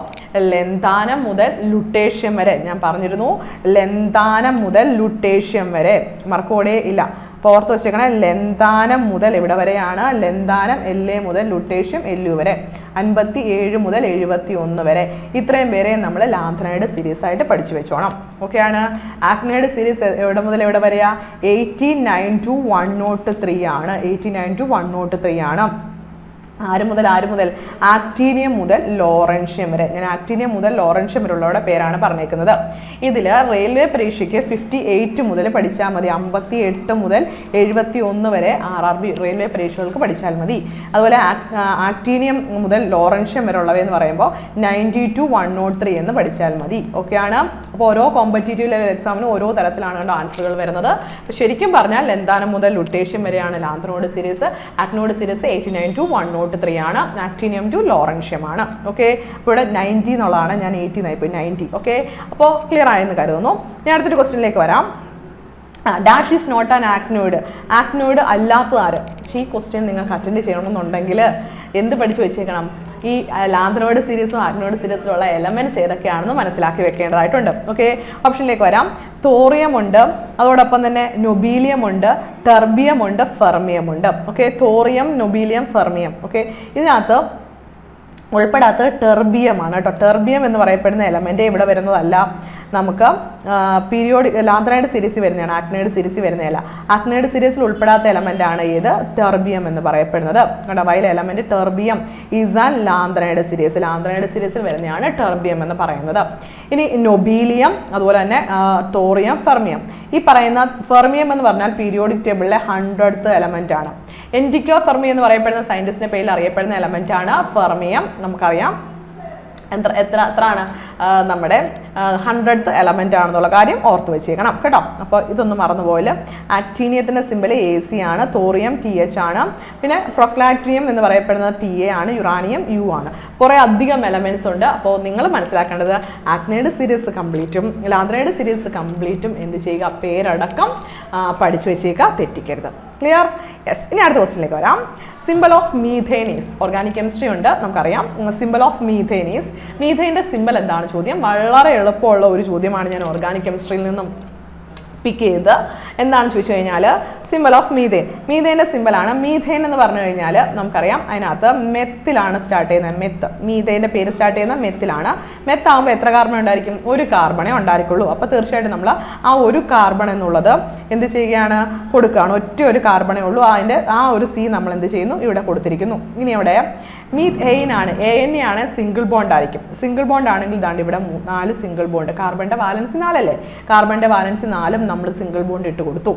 ലെന്താനം മുതൽ ലുട്ടേഷ്യം വരെ ഞാൻ പറഞ്ഞിരുന്നു, ലെന്താനം മുതൽ ലുട്ടേഷ്യം വരെ മറക്കോടേ ഇല്ല. അപ്പോൾ ഓർത്ത് വെച്ചേക്കണം, ലെന്താനം മുതൽ എവിടെ വരെയാണ്? ലെന്താനം LA മുതൽ ലുട്ടേഷ്യം LU വരെ, 57 മുതൽ 71 വരെ. ഇത്രയും പേരെ നമ്മൾ ലാന്ത്രനൈഡ് സീരീസ് ആയിട്ട് പഠിച്ചു വെച്ചോണം. ഓക്കെ ആണ്. ആക്ടിനൈഡ് സീരീസ് എവിടെ മുതൽ എവിടെ വരെയാ? 89 to 103 ആണ്. 89 to 103 ആണ്. ആര് മുതൽ ആക്ടീനിയം മുതൽ ലോറൻഷ്യം വരെ. ഞാൻ ആക്ടീനിയം മുതൽ ലോറൻഷ്യം വരെയുള്ളവരുടെ പേരാണ് പറഞ്ഞേക്കുന്നത്. ഇതിൽ റെയിൽവേ പരീക്ഷയ്ക്ക് 58 മുതൽ പഠിച്ചാൽ മതി. 58 മുതൽ 71 വരെ RRB റെയിൽവേ പരീക്ഷകൾക്ക് പഠിച്ചാൽ മതി. അതുപോലെ ആക്ടീനിയം മുതൽ ലോറൻഷ്യം വരെയുള്ളവയെന്ന് പറയുമ്പോൾ 90 to 103 എന്ന് പഠിച്ചാൽ മതി. ഓക്കെ ആണ്. അപ്പോൾ ഓരോ കോമ്പറ്റേറ്റീവ് ലെവൽ എക്സാമിനും ഓരോ തരത്തിലാണ് ആൻസറുകൾ വരുന്നത്. അപ്പോൾ ശരിക്കും പറഞ്ഞാൽ ലെന്താനം മുതൽ ലുട്ടേഷ്യം വരെയാണ് lanthanide series. Actinide series 89 to 103 ആണ്. ആക്ടീനിയം ടു ലോറൻഷ്യം ആണ്. ഓക്കെ. അപ്പോൾ ഇവിടെ 90 എന്നുള്ളതാണ്, ഞാൻ 80 ആയിപ്പോയി, 90. ഓക്കെ. അപ്പോൾ ക്ലിയർ ആയെന്ന് കരുതുന്നു. ഞാൻ അടുത്തൊരു ക്വസ്റ്റ്യനിലേക്ക് വരാം. Dash is not an actinoid. Actinoid അല്ലാത്തത് ആര്? ഈ ക്വസ്റ്റ്യൻ നിങ്ങൾക്ക് അറ്റൻഡ് ചെയ്യണമെന്നുണ്ടെങ്കിൽ എന്ത് പഠിച്ചു വെച്ചേക്കണം? ഈ ലാന്ത്രനോയിഡ് സീരീസും ആക്ടിനോയിഡ് സീരീസിലുള്ള എലമെന്റ്സ് ഏതൊക്കെയാണെന്ന് മനസ്സിലാക്കി വെക്കേണ്ടതായിട്ടുണ്ട്. ഓക്കെ. ഓപ്ഷനിലേക്ക് വരാം. തോറിയം ഉണ്ട്, അതോടൊപ്പം തന്നെ നൊബീലിയം ഉണ്ട്, ടെർബിയം ഉണ്ട്, ഫെർമിയം ഉണ്ട്. ഓക്കെ. Thorium, നൊബീലിയം, fermium. ഓക്കെ. ഇതിനകത്ത് ഉൾപ്പെടാത്തത് ടെർബിയം ആണ് കേട്ടോ. ടെർബിയം എന്ന് പറയപ്പെടുന്ന എലമെന്റ് ഇവിടെ വരുന്നതല്ല. നമുക്ക് പീരിയോഡിക് ലാന്ത്രനൈഡ് സീരീസ് വരുന്നതാണ്, ആക്ടിനൈഡ് സീരീസ് വരുന്നതല്ല. ആക്ടിനൈഡ് സീരീസിൽ ഉൾപ്പെടാത്ത എലമെന്റ് ആണ് ഏത്? ടെർബിയം എന്ന് പറയപ്പെടുന്നത്. കേട്ടോ. While element terbium is an lanthanide series. Lanthanide സീരീസിൽ വരുന്നതാണ് ടെർബിയം എന്ന് പറയുന്നത്. ഇനി നൊബീലിയം, അതുപോലെ തന്നെ തോറിയം, ഫെർമിയം. ഈ പറയുന്ന ഫെർമിയം എന്ന് പറഞ്ഞാൽ പീരിയോഡിക് ടേബിളിലെ 100th എലമെന്റ് ആണ്. എൻറിക്കോ ഫെർമി എന്ന് പറയപ്പെടുന്ന സയന്റിസ്റ്റിന്റെ പേരിൽ അറിയപ്പെടുന്ന എലമെന്റ് ആണ് ഫെർമിയം. നമുക്കറിയാം എത്രയാണ് നമ്മുടെ 100th എലമെന്റ് ആണെന്നുള്ള കാര്യം ഓർത്ത് വെച്ചേക്കണം കേട്ടോ. അപ്പോൾ ഇതൊന്നും മറന്നുപോയില്ല. ആക്ടീനിയത്തിന്റെ സിമ്പൽ AC ആണ്, തോറിയം TH ആണ്, പിന്നെ പ്രൊക്ലാക്ടീനിയം എന്ന് പറയപ്പെടുന്നത് TA ആണ്, യുറാനിയം U ആണ്. കുറേ അധികം എലമെന്റ്സ് ഉണ്ട്. അപ്പോൾ നിങ്ങൾ മനസ്സിലാക്കേണ്ടത് ആക്ടിനൈഡ് സീരീസ് കംപ്ലീറ്റും ലാന്ത്രനൈഡ് സീരീസ് കംപ്ലീറ്റും എന്ത് ചെയ്യുക? പേരടക്കം പഠിച്ചു വെച്ചേക്കുക, തെറ്റിക്കരുത്. ക്ലിയർ? യെസ്. ഇനി അടുത്ത ക്വസ്റ്റ്യനിലേക്ക് വരാം. Symbol of methane is. Organic chemistry ഉണ്ട്, നമുക്കറിയാം. Symbol of methane is. മീഥേൻ്റെ സിമ്പൽ എന്താണ് ചോദ്യം? വളരെ എളുപ്പമുള്ള ഒരു ചോദ്യമാണ് ഞാൻ ഓർഗാനിക് കെമിസ്ട്രിയിൽ നിന്നും പിക്ക് ചെയ്ത്. എന്താണെന്ന് ചോദിച്ചു കഴിഞ്ഞാൽ സിമ്പൽ ഓഫ് മീഥേൻ. മീഥേൻ്റെ സിമ്പലാണ്. മീഥേൻ എന്ന് പറഞ്ഞു കഴിഞ്ഞാൽ നമുക്കറിയാം അതിനകത്ത് മെത്തിലാണ് സ്റ്റാർട്ട് ചെയ്യുന്നത്. മെത്ത്, മീഥേൻ്റെ പേര് സ്റ്റാർട്ട് ചെയ്യുന്ന മെത്തിലാണ്. മെത്ത് ആകുമ്പോൾ എത്ര കാർബൺ ഉണ്ടായിരിക്കും? ഒരു കാർബണേ ഉണ്ടായിരിക്കുള്ളൂ. അപ്പോൾ തീർച്ചയായിട്ടും നമ്മൾ ആ ഒരു കാർബൺ എന്നുള്ളത് എന്ത് ചെയ്യുകയാണ്? കൊടുക്കുകയാണ്. ഒറ്റ ഒരു കാർബണേ ഉള്ളൂ. അതിൻ്റെ ആ ഒരു C നമ്മൾ എന്ത് ചെയ്യുന്നു? ഇവിടെ കൊടുത്തിരിക്കുന്നു. ഇനി ഇവിടെ മീഥെയിൻ ആണ്, AN ആണ്, സിംഗിൾ ബോണ്ട് ആയിരിക്കും. സിംഗിൾ ബോണ്ട് ആണെങ്കിൽ ഇതാണ്ട് ഇവിടെ 4 സിംഗിൾ ബോണ്ട്. കാർബണിൻ്റെ വാലൻസി 4 അല്ലേ? കാർബണിൻ്റെ വാലൻസി 4 നമ്മൾ സിംഗിൾ ബോണ്ട് ഇട്ട് കൊടുത്തു.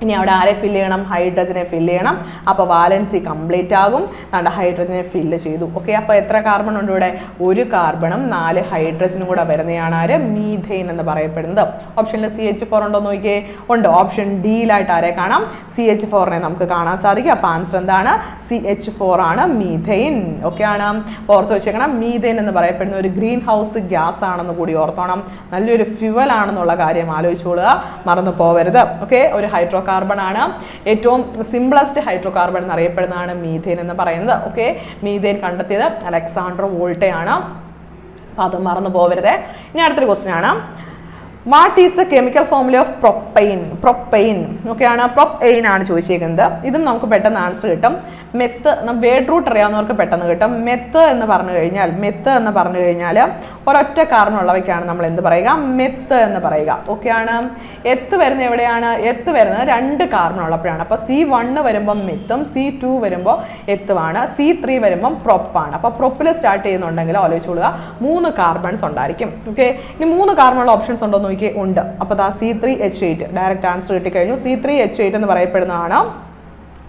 ഇനി അവിടെ ആരെ ഫില്ല് ചെയ്യണം? ഹൈഡ്രജനെ ഫില്ല് ചെയ്യണം. അപ്പോൾ വാലൻസി കംപ്ലീറ്റ് ആകും. നമ്മുടെ ഹൈഡ്രജനെ ഫില്ല് ചെയ്തു. ഓക്കെ. അപ്പോൾ എത്ര കാർബൺ ഉണ്ട് ഇവിടെ? ഒരു കാർബണും 4 ഹൈഡ്രജനും കൂടെ വരുന്നതാണ് ആര്? മീഥെയിൻ എന്ന് പറയപ്പെടുന്നത്. ഓപ്ഷനിൽ CH4 ഉണ്ടോ നോക്കിയേ? ഉണ്ട്. ഓപ്ഷൻ ഡിയിലായിട്ട് ആരെ കാണാം? CH4നെ നമുക്ക് കാണാൻ സാധിക്കും. അപ്പോൾ ആൻസർ എന്താണ്? CH4 ആണ്, മീഥെയിൻ. ഓക്കെ ആണ്. ഓർത്ത് വെച്ചേക്കണം, മീഥെയിൻ എന്ന് പറയപ്പെടുന്ന ഒരു ഗ്രീൻ ഹൗസ് ഗ്യാസ് ആണെന്ന് കൂടി ഓർത്തോണം. നല്ലൊരു ഫ്യൂവൽ ആണെന്നുള്ള കാര്യം ആലോചിച്ചോളുക, മറന്നു പോകരുത്. ഓക്കെ. ഒരു ഹൈഡ്രോ കാർബൺ ആണ്. ഏറ്റവും സിംപ്ലസ്റ്റ് ഹൈഡ്രോ കാർബൺ എന്നറിയപ്പെടുന്നതാണ് മീഥേൻ എന്ന് പറയുന്നത്. ഓക്കെ. മീഥേൻ കണ്ടെത്തിയത് അലക്സാണ്ടർ വോൾട്ടെ ആണ്. അപ്പോൾ അത് മറന്നു പോകരുത്. ഇനി അടുത്തൊരു ക്വസ്റ്റ്യൻ ആണ്. What is the chemical formula of propyne? Propyne. Okay ആണ്. പ്രൊപ്പൈൻ ആണ് ചോദിച്ചേക്കുന്നത്. ഇതും നമുക്ക് പെട്ടെന്ന് ആൻസർ കിട്ടും. മെത്ത്, വേഡ് റൂട്ട് അറിയാവുന്നവർക്ക് പെട്ടെന്ന് കിട്ടും. മെത്ത് എന്ന് പറഞ്ഞു കഴിഞ്ഞാൽ ഒരൊറ്റ കാർബൺ ഉള്ളവയ്ക്കാണ് നമ്മൾ എന്ത് പറയുക? മെത്ത് എന്ന് പറയുക. ഓക്കെ ആണ്. എത്ത് വരുന്നത് എവിടെയാണ്? എത്ത് വരുന്നത് 2 കാർബൺ ഉള്ളപ്പോഴാണ്. അപ്പോൾ C1 വരുമ്പം മെത്തും, C2 വരുമ്പോൾ എത്തുമാണ്, C3 വരുമ്പം പ്രൊപ്പാണ്. അപ്പോൾ പ്രൊപ്പിൽ സ്റ്റാർട്ട് ചെയ്യുന്നുണ്ടെങ്കിൽ ആലോചിച്ചോളുക 3 കാർബൺസ് ഉണ്ടായിരിക്കും. ഓക്കെ. ഇനി 3 കാർബണുള്ള ഓപ്ഷൻസ് ഉണ്ടോ നോക്കിയേ? ഉണ്ട്. അപ്പോൾ C3H8 ഡയറക്റ്റ് ആൻസർ കിട്ടിക്കഴിഞ്ഞു. C3H8 എന്ന് പറയപ്പെടുന്നതാണ്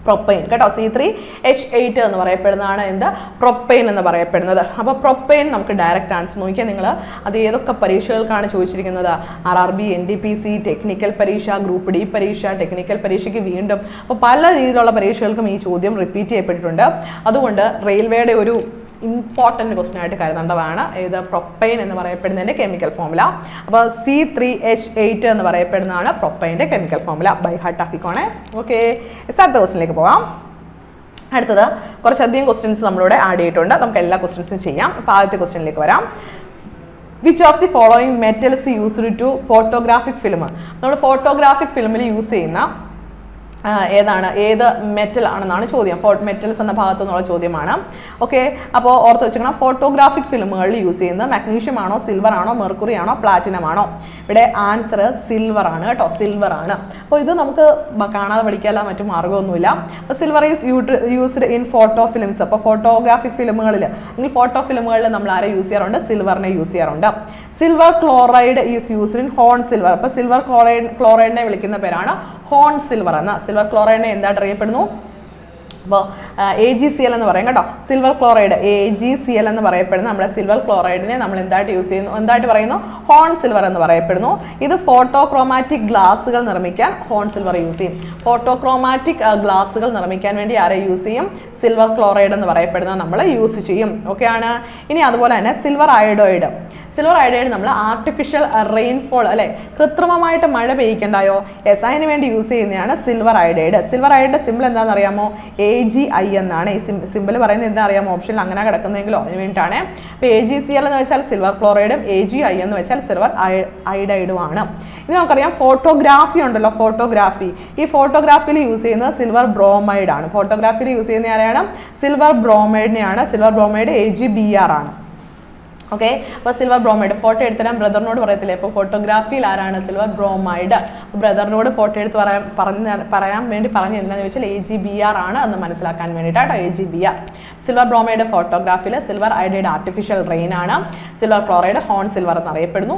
പ്രൊപ്പൈൻ കേട്ടോ. C3H8 എന്ന് പറയപ്പെടുന്നതാണ് എന്ത്? പ്രൊപ്പൈൻ എന്ന് പറയപ്പെടുന്നത്. അപ്പോൾ പ്രൊപ്പൈൻ നമുക്ക് ഡയറക്റ്റ് ആൻസർ നോക്കിയാൽ നിങ്ങൾ അത് ഏതൊക്കെ പരീക്ഷകൾക്കാണ് ചോദിച്ചിരിക്കുന്നത്? RRB, NDPC, ടെക്നിക്കൽ പരീക്ഷ, ഗ്രൂപ്പ് D പരീക്ഷ, ടെക്നിക്കൽ പരീക്ഷയ്ക്ക് വീണ്ടും. അപ്പോൾ പല രീതിയിലുള്ള പരീക്ഷകൾക്കും ഈ ചോദ്യം റിപ്പീറ്റ് ചെയ്യപ്പെട്ടിട്ടുണ്ട്. അതുകൊണ്ട് റെയിൽവേയുടെ ഒരു ഇമ്പോർട്ടൻറ്റ് ക്വസ്റ്റൻ ആയിട്ട് കരുതേണ്ടതാണ്. ഇത് പ്രൊപ്പൈൻ എന്ന് പറയപ്പെടുന്നതിൻ്റെ കെമിക്കൽ ഫോമുല. അപ്പോൾ C3H8 എന്ന് പറയപ്പെടുന്നതാണ് പ്രൊപ്പൈൻ്റെ കെമിക്കൽ ഫോമുല. ബൈ ഹാർട്ട് ആക്കിക്കോണേ. ഓക്കെ, അടുത്ത ക്വസ്റ്റിനിലേക്ക് പോവാം. അടുത്തത് കുറച്ചധികം ക്വസ്റ്റ്യൻസ് നമ്മളിവിടെ ആഡ് ചെയ്തിട്ടുണ്ട്. നമുക്ക് എല്ലാ ക്വസ്റ്റ്യൻസും ചെയ്യാം. അപ്പോൾ ആദ്യത്തെ ക്വസ്റ്റ്യനിലേക്ക് വരാം. Which of the following metals used to photographic film? നമ്മൾ ഫോട്ടോഗ്രാഫിക് ഫിലിമിൽ യൂസ് ചെയ്യുന്ന ഏത് മെറ്റൽ ആണെന്നാണ് ചോദ്യം. മെറ്റൽസ് എന്ന ഭാഗത്തു നിന്നുള്ള ചോദ്യമാണ്. ഓക്കെ, അപ്പോൾ ഓർത്ത് വെച്ചിരിക്കണം, ഫോട്ടോഗ്രാഫിക് ഫിലിമുകളിൽ യൂസ് ചെയ്യുന്നത് മാഗ്നീഷ്യം ആണോ, സിൽവർ ആണോ, മെർക്കുറി ആണോ, പ്ലാറ്റിനം ആണോ? ഇവിടെ ആൻസർ സിൽവർ ആണ് കേട്ടോ, സിൽവർ ആണ്. അപ്പോൾ ഇത് നമുക്ക് കാണാതെ പഠിക്കാനുള്ള മറ്റു മാർഗ്ഗമൊന്നുമില്ല. Silver is used in photo films. അപ്പോൾ ഫോട്ടോഗ്രാഫിക് ഫിലിമുകളിൽ അല്ലെങ്കിൽ ഫോട്ടോ ഫിലിമുകളിൽ നമ്മൾ ആരെ യൂസ് ചെയ്യാറുണ്ട്? സിൽവറിനെ യൂസ് ചെയ്യാറുണ്ട്. Silver chloride is used in horn silver. അപ്പോൾ സിൽവർ ക്ലോറൈഡിനെ വിളിക്കുന്ന പേരാണ് ഹോൺ സിൽവർ എന്ന്. സിൽവർ ക്ലോറൈഡിനെ എന്തായിട്ട് അറിയപ്പെടുന്നു? അപ്പോൾ AgCl എന്ന് പറയും കേട്ടോ. സിൽവർ ക്ലോറൈഡ് AgCl എന്ന് പറയപ്പെടുന്നു. നമ്മുടെ സിൽവർ ക്ലോറൈഡിനെ നമ്മൾ എന്തായിട്ട് യൂസ് ചെയ്യുന്നു, എന്തായിട്ട് പറയുന്നു? ഹോൺ സിൽവർ എന്ന് പറയപ്പെടുന്നു. ഇത് ഫോട്ടോക്രോമാറ്റിക് ഗ്ലാസുകൾ നിർമ്മിക്കാൻ ഹോൺ സിൽവർ യൂസ് ചെയ്യും. ഫോട്ടോക്രോമാറ്റിക് ഗ്ലാസുകൾ നിർമ്മിക്കാൻ വേണ്ടി ആരെ യൂസ് ചെയ്യും? സിൽവർ ക്ലോറൈഡ് എന്ന് പറയപ്പെടുന്നത് നമ്മൾ യൂസ് ചെയ്യും. ഓക്കെ ആണ്. ഇനി അതുപോലെ തന്നെ സിൽവർ അയഡോയിഡ്. സിൽവർ അയഡൈഡ് നമ്മൾ ആർട്ടിഫിഷ്യൽ റെയിൻഫോൾ അല്ലെ, കൃത്രിമമായിട്ട് മഴ പെയ്യിക്കണ്ടായോ? യെസ്, അതിന് വേണ്ടി യൂസ് ചെയ്യുന്നതാണ് silver iodide. Silver iodide simple എന്താണെന്ന് അറിയാമോ? AgI എന്നാണ്. ഈ സിമ്പിൾ പറയുന്നത് എന്താ അറിയാമോ? ഓപ്ഷനിൽ അങ്ങനെ കിടക്കുന്നെങ്കിലോ അതിന് വേണ്ടിയിട്ടാണ്. അപ്പോൾ AgCl എന്ന് വെച്ചാൽ സിൽവർ ക്ലോറൈഡും AgI എന്ന് വെച്ചാൽ സിൽവർ അയഡൈഡും ആണ്. ഇനി നമുക്കറിയാം ഫോട്ടോഗ്രാഫി ഉണ്ടല്ലോ, ഫോട്ടോഗ്രാഫി. ഈ ഫോട്ടോഗ്രാഫിയിൽ യൂസ് ചെയ്യുന്നത് സിൽവർ ബ്രോമൈഡ് ആണ്. ഫോട്ടോഗ്രാഫിയിൽ യൂസ് ചെയ്യുന്ന ആരെയാണ്? സിൽവർ ബ്രോമൈഡിനെയാണ്. സിൽവർ ബ്രോമൈഡ് AgBr ആണ്. ഓക്കെ, അപ്പോൾ സിൽവർ ബ്രോമൈഡ് ഫോട്ടോ എടുത്തരാൻ ബ്രദറിനോട് പറയത്തില്ലേ? അപ്പോൾ ഫോട്ടോഗ്രാഫിയിൽ ആരാണ്? Silver bromide. ബ്രദറിനോട് ഫോട്ടോ എടുത്ത് പറയാൻ വേണ്ടി പറഞ്ഞു എന്താണെന്ന് ചോദിച്ചാൽ AgBr ആണ് എന്ന് മനസ്സിലാക്കാൻ വേണ്ടിയിട്ടാണ് AgBr. സിൽവർ ബ്രോമൈഡ് ഫോട്ടോഗ്രാഫിയിൽ, സിൽവർ അയഡൈഡ് ആർട്ടിഫിഷ്യൽ റെയിൻ ആണ്. സിൽവർ ക്ലോറൈഡ് ഹോൺ സിൽവർ എന്നറിയപ്പെടുന്നു.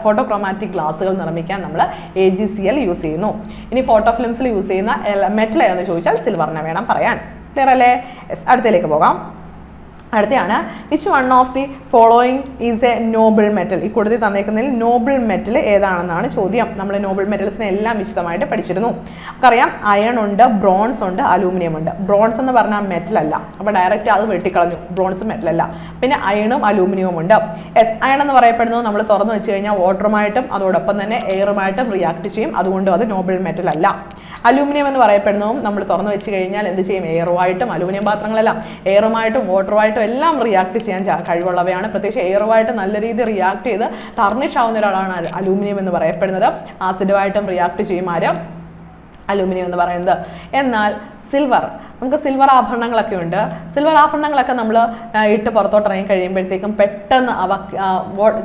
ഫോട്ടോക്രോമാറ്റിക് ഗ്ലാസുകൾ നിർമ്മിക്കാൻ നമ്മൾ AgCl യൂസ് ചെയ്യുന്നു. ഇനി ഫോട്ടോ ഫിലിംസിൽ യൂസ് ചെയ്യുന്ന മെറ്റൽ ഏതെന്ന് ചോദിച്ചാൽ സിൽവറിനെ വേണം പറയാൻ. ക്ലിയർ അല്ലേ? അടുത്തതിലേക്ക് പോകാം. അടുത്തയാണ് which one of the following is a noble metal? ഈ കൂടുതൽ തന്നേക്കുന്നതിൽ നോബിൾ മെറ്റൽ ഏതാണെന്നാണ് ചോദ്യം. നമ്മൾ നോബിൾ മെറ്റൽസിനെ എല്ലാം വിശദമായിട്ട് പഠിച്ചിരുന്നു. നമുക്കറിയാം അയൺ ഉണ്ട്, ബ്രോൺസ് ഉണ്ട്, അലൂമിനിയം ഉണ്ട്. ബ്രോൺസ് എന്ന് പറഞ്ഞാൽ മെറ്റൽ അല്ല, അപ്പോൾ ഡയറക്റ്റ് അത് വെട്ടിക്കളഞ്ഞു. ബ്രോൺസ് മെറ്റൽ അല്ല. പിന്നെ അയണും അലൂമിനിയവും ഉണ്ട്. എസ്, അയൺ എന്ന് പറയപ്പെടുന്നത് നമ്മൾ തുറന്നു വെച്ച് കഴിഞ്ഞാൽ വാട്ടറുമായിട്ടും അതോടൊപ്പം തന്നെ എയറുമായിട്ടും റിയാക്ട് ചെയ്യും. അതുകൊണ്ട് അത് നോബിൾ മെറ്റൽ അല്ല. അലൂമിനിയം എന്ന് പറയപ്പെടുന്നതും നമ്മൾ തുറന്നു വെച്ച് കഴിഞ്ഞാൽ എന്ത് ചെയ്യും? എയറുമായിട്ടും, അലൂമിനിയം പാത്രങ്ങളെല്ലാം എയറുമായിട്ടും വാട്ടറുമായിട്ടും എല്ലാം റിയാക്ട് ചെയ്യാൻ കഴിവുള്ളവയാണ്. പ്രത്യേകിച്ച് എയറുമായിട്ട് നല്ല രീതിയിൽ റിയാക്ട് ചെയ്ത് ടർണിഷ് ആവുന്ന ഒരാളാണ് അലൂമിനിയം എന്ന് പറയപ്പെടുന്നത്. ആസിഡുമായിട്ടും റിയാക്ട് ചെയ്യും ആരും അലൂമിനിയം എന്ന് പറയുന്നത്. എന്നാൽ സിൽവർ, നമുക്ക് സിൽവർ ആഭരണങ്ങളൊക്കെ ഉണ്ട്. സിൽവർ ആഭരണങ്ങളൊക്കെ നമ്മൾ ഇട്ട് പുറത്തോട്ട് ഇറങ്ങി കഴിയുമ്പോഴത്തേക്കും പെട്ടെന്ന്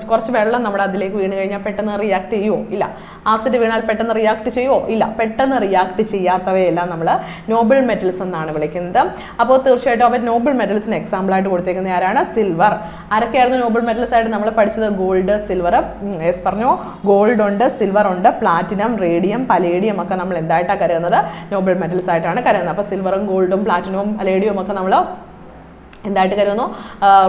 കുറച്ച് വെള്ളം നമ്മുടെ അതിലേക്ക് വീണ് കഴിഞ്ഞാൽ പെട്ടെന്ന് റിയാക്ട് ചെയ്യുമോ? ഇല്ല. ആസിഡ് വീണാൽ പെട്ടെന്ന് റിയാക്ട് ചെയ്യുമോ? ഇല്ല. പെട്ടെന്ന് റിയാക്ട് ചെയ്യാത്തവയെല്ലാം നമ്മൾ നോബിൾ മെറ്റൽസ് എന്നാണ് വിളിക്കുന്നത്. അപ്പോൾ തീർച്ചയായിട്ടും അവർ നോബിൾ മെറ്റൽസിന് എക്സാമ്പിളായിട്ട് കൊടുത്തേക്കുന്ന ആരാണ്? സിൽവർ. ആരൊക്കെയായിരുന്നു നോബിൾ മെറ്റൽസ് ആയിട്ട് നമ്മൾ പഠിച്ചത്? Gold, silver. യെസ് പറഞ്ഞു, ഗോൾഡ് ഉണ്ട്, സിൽവർ ഉണ്ട്, പ്ലാറ്റിനം, റേഡിയം, പലേഡിയം ഒക്കെ നമ്മൾ എന്തായിട്ടാണ് കരുതുന്നത്? നോബിൾ മെറ്റൽസ് ആയിട്ടാണ് കരുതുന്നത്. അപ്പോൾ സിൽവറും ഗോൾഡും പ്ലാറ്റിനവും പലേഡിയവും ഒക്കെ നമ്മൾ എന്തായിട്ട് കരുതുന്നു?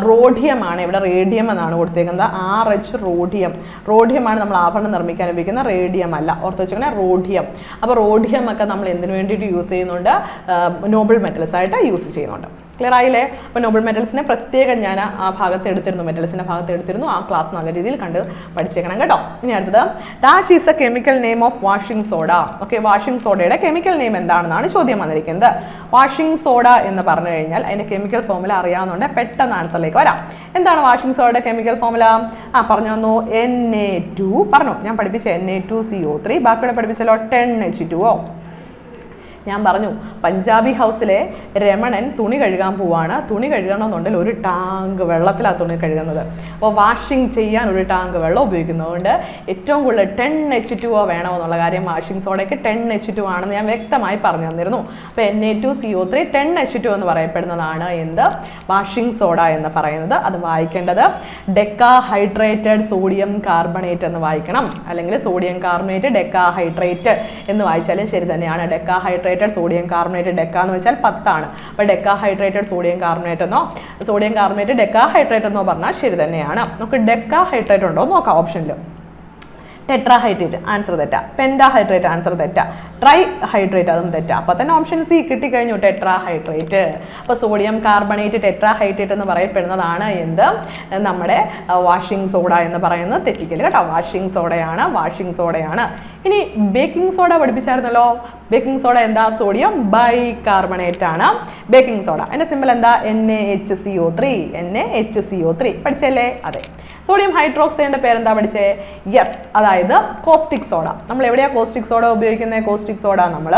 റോഡിയമാണ്. ഇവിടെ റേഡിയം എന്നാണ് കൊടുത്തേക്കുന്നത്. RH rhodium. റോഡിയമാണ് നമ്മൾ ആഭരണം നിർമ്മിക്കാൻ ഉപയോഗിക്കുന്ന, റേഡിയം അല്ല. ഓർത്ത് വെച്ചിങ്ങനെ റോഡിയം. അപ്പോൾ റോഡിയം ഒക്കെ നമ്മൾ എന്തിനു വേണ്ടിയിട്ട് യൂസ് ചെയ്യുന്നുണ്ട്? നോബിൾ മെറ്റൽസ് ആയിട്ട് യൂസ് ചെയ്യുന്നുണ്ട്. ക്ലിയർ ആയില്ലേ? അപ്പോൾ നോബിൾ മെറ്റൽസിനെ പ്രത്യേകം ഞാൻ ആ ഭാഗത്ത് എടുത്തിരുന്നു, മെറ്റൽസിൻ്റെ ഭാഗത്ത് എടുത്തിരുന്നു. ആ ക്ലാസ് നല്ല രീതിയിൽ കണ്ട് പഠിച്ചേക്കണം കേട്ടോ. ഇനി അടുത്തത്, dash is a chemical name of washing soda. Okay, washing സോഡയുടെ കെമിക്കൽ നെയിം എന്താണെന്നാണ് ചോദ്യം വന്നിരിക്കുന്നത്. വാഷിംഗ് സോഡ എന്ന് പറഞ്ഞു കഴിഞ്ഞാൽ അതിൻ്റെ കെമിക്കൽ ഫോമുല അറിയാവുന്നതുകൊണ്ട് പെട്ടെന്ന് ആൻസറിലേക്ക് വരാം. എന്താണ് വാഷിംഗ് സോഡയുടെ കെമിക്കൽ ഫോമുല? പറഞ്ഞു തന്നു, Na2 പറഞ്ഞു. ഞാൻ പഠിപ്പിച്ച Na2CO3. ബാക്കിയുടെ പഠിപ്പിച്ചല്ലോ 10H2O. ഞാൻ പറഞ്ഞു പഞ്ചാബി ഹൗസിലെ രമണൻ തുണി കഴുകാൻ പോവാണ്. തുണി കഴുകണമെന്നുണ്ടെങ്കിൽ ഒരു ടാങ്ക് വെള്ളത്തിലാണ് തുണി കഴുകുന്നത്. അപ്പോൾ വാഷിംഗ് ചെയ്യാൻ ഒരു ടാങ്ക് വെള്ളം ഉപയോഗിക്കുന്നതുകൊണ്ട് ഏറ്റവും കൂടുതൽ 10H2O വേണമെന്നുള്ള കാര്യം വാഷിംഗ് സോഡയ്ക്ക് 10H2 ആണെന്ന് ഞാൻ വ്യക്തമായി പറഞ്ഞു തന്നിരുന്നു. അപ്പോൾ Na2CO3 10H2 എന്ന് പറയപ്പെടുന്നതാണ് എന്ത്? വാഷിംഗ് സോഡ എന്ന് പറയുന്നത്. അത് വായിക്കേണ്ടത് ഡെക്കാഹൈഡ്രേറ്റഡ് സോഡിയം കാർബണേറ്റ് എന്ന് വായിക്കണം. അല്ലെങ്കിൽ സോഡിയം കാർബണേറ്റ് ഡെക്കാഹൈഡ്രേറ്റ് എന്ന് വായിച്ചാലും ശരി തന്നെയാണ്. ഡെക്കാഹൈഡ്രേറ്റഡ് സോഡിയം കാർബണേറ്റ്, ഡെക്ക എന്ന് വെച്ചാൽ 10 ആണ്. അപ്പോൾ ഡെക്കാഹൈഡ്രേറ്റഡ് സോഡിയം കാർബണേറ്റ് എന്നോ സോഡിയം കാർബണേറ്റ് ഡെക്കാഹൈഡ്രേറ്റ് എന്നോ പറഞ്ഞാൽ ശരി തന്നെയാണ്. നമുക്ക് ഡെക്കാഹൈഡ്രേറ്റ് ഉണ്ടോ നോക്കാം. ഓപ്ഷനിൽ ടെട്രാഹൈഡ്രേറ്റ് ആൻസർ തെറ്റാ, പെൻറ്റാഹൈഡ്രേറ്റ് ആൻസർ തെറ്റാ, ട്രൈ ഹൈഡ്രേറ്റ്, അതും തെറ്റാ. അപ്പോൾ തന്നെ ഓപ്ഷൻ സി കിട്ടിക്കഴിഞ്ഞു, ടെട്രാ ഹൈഡ്രേറ്റ്. അപ്പോൾ സോഡിയം കാർബണേറ്റ് ടെട്രാ ഹൈഡ്രേറ്റ് എന്ന് പറയപ്പെടുന്നതാണ് എന്ത്, നമ്മുടെ വാഷിംഗ് സോഡ എന്ന് പറയുന്നത് തെറ്റിക്കൽ കേട്ടോ. വാഷിംഗ് സോഡയാണ്. ഇനി ബേക്കിംഗ് സോഡ പഠിപ്പിച്ചായിരുന്നല്ലോ. ബേക്കിംഗ് സോഡ എന്താ, സോഡിയം ബൈകാർബണേറ്റ് ആണ് ബേക്കിംഗ് സോഡ. അതിന്റെ സിമ്പിൾ എന്താ, NaHCO3 പഠിച്ചല്ലേ? അതെ. സോഡിയം ഹൈഡ്രോക്സൈഡിന്റെ പേരെന്താ പഠിച്ചേ? യെസ്, അതായത് കോസ്റ്റിക് സോഡ. നമ്മൾ എവിടെയാ കോസ്റ്റിക് സോഡ ഉപയോഗിക്കുന്നത്? കോസ്റ്റിക് സോഡ നമ്മൾ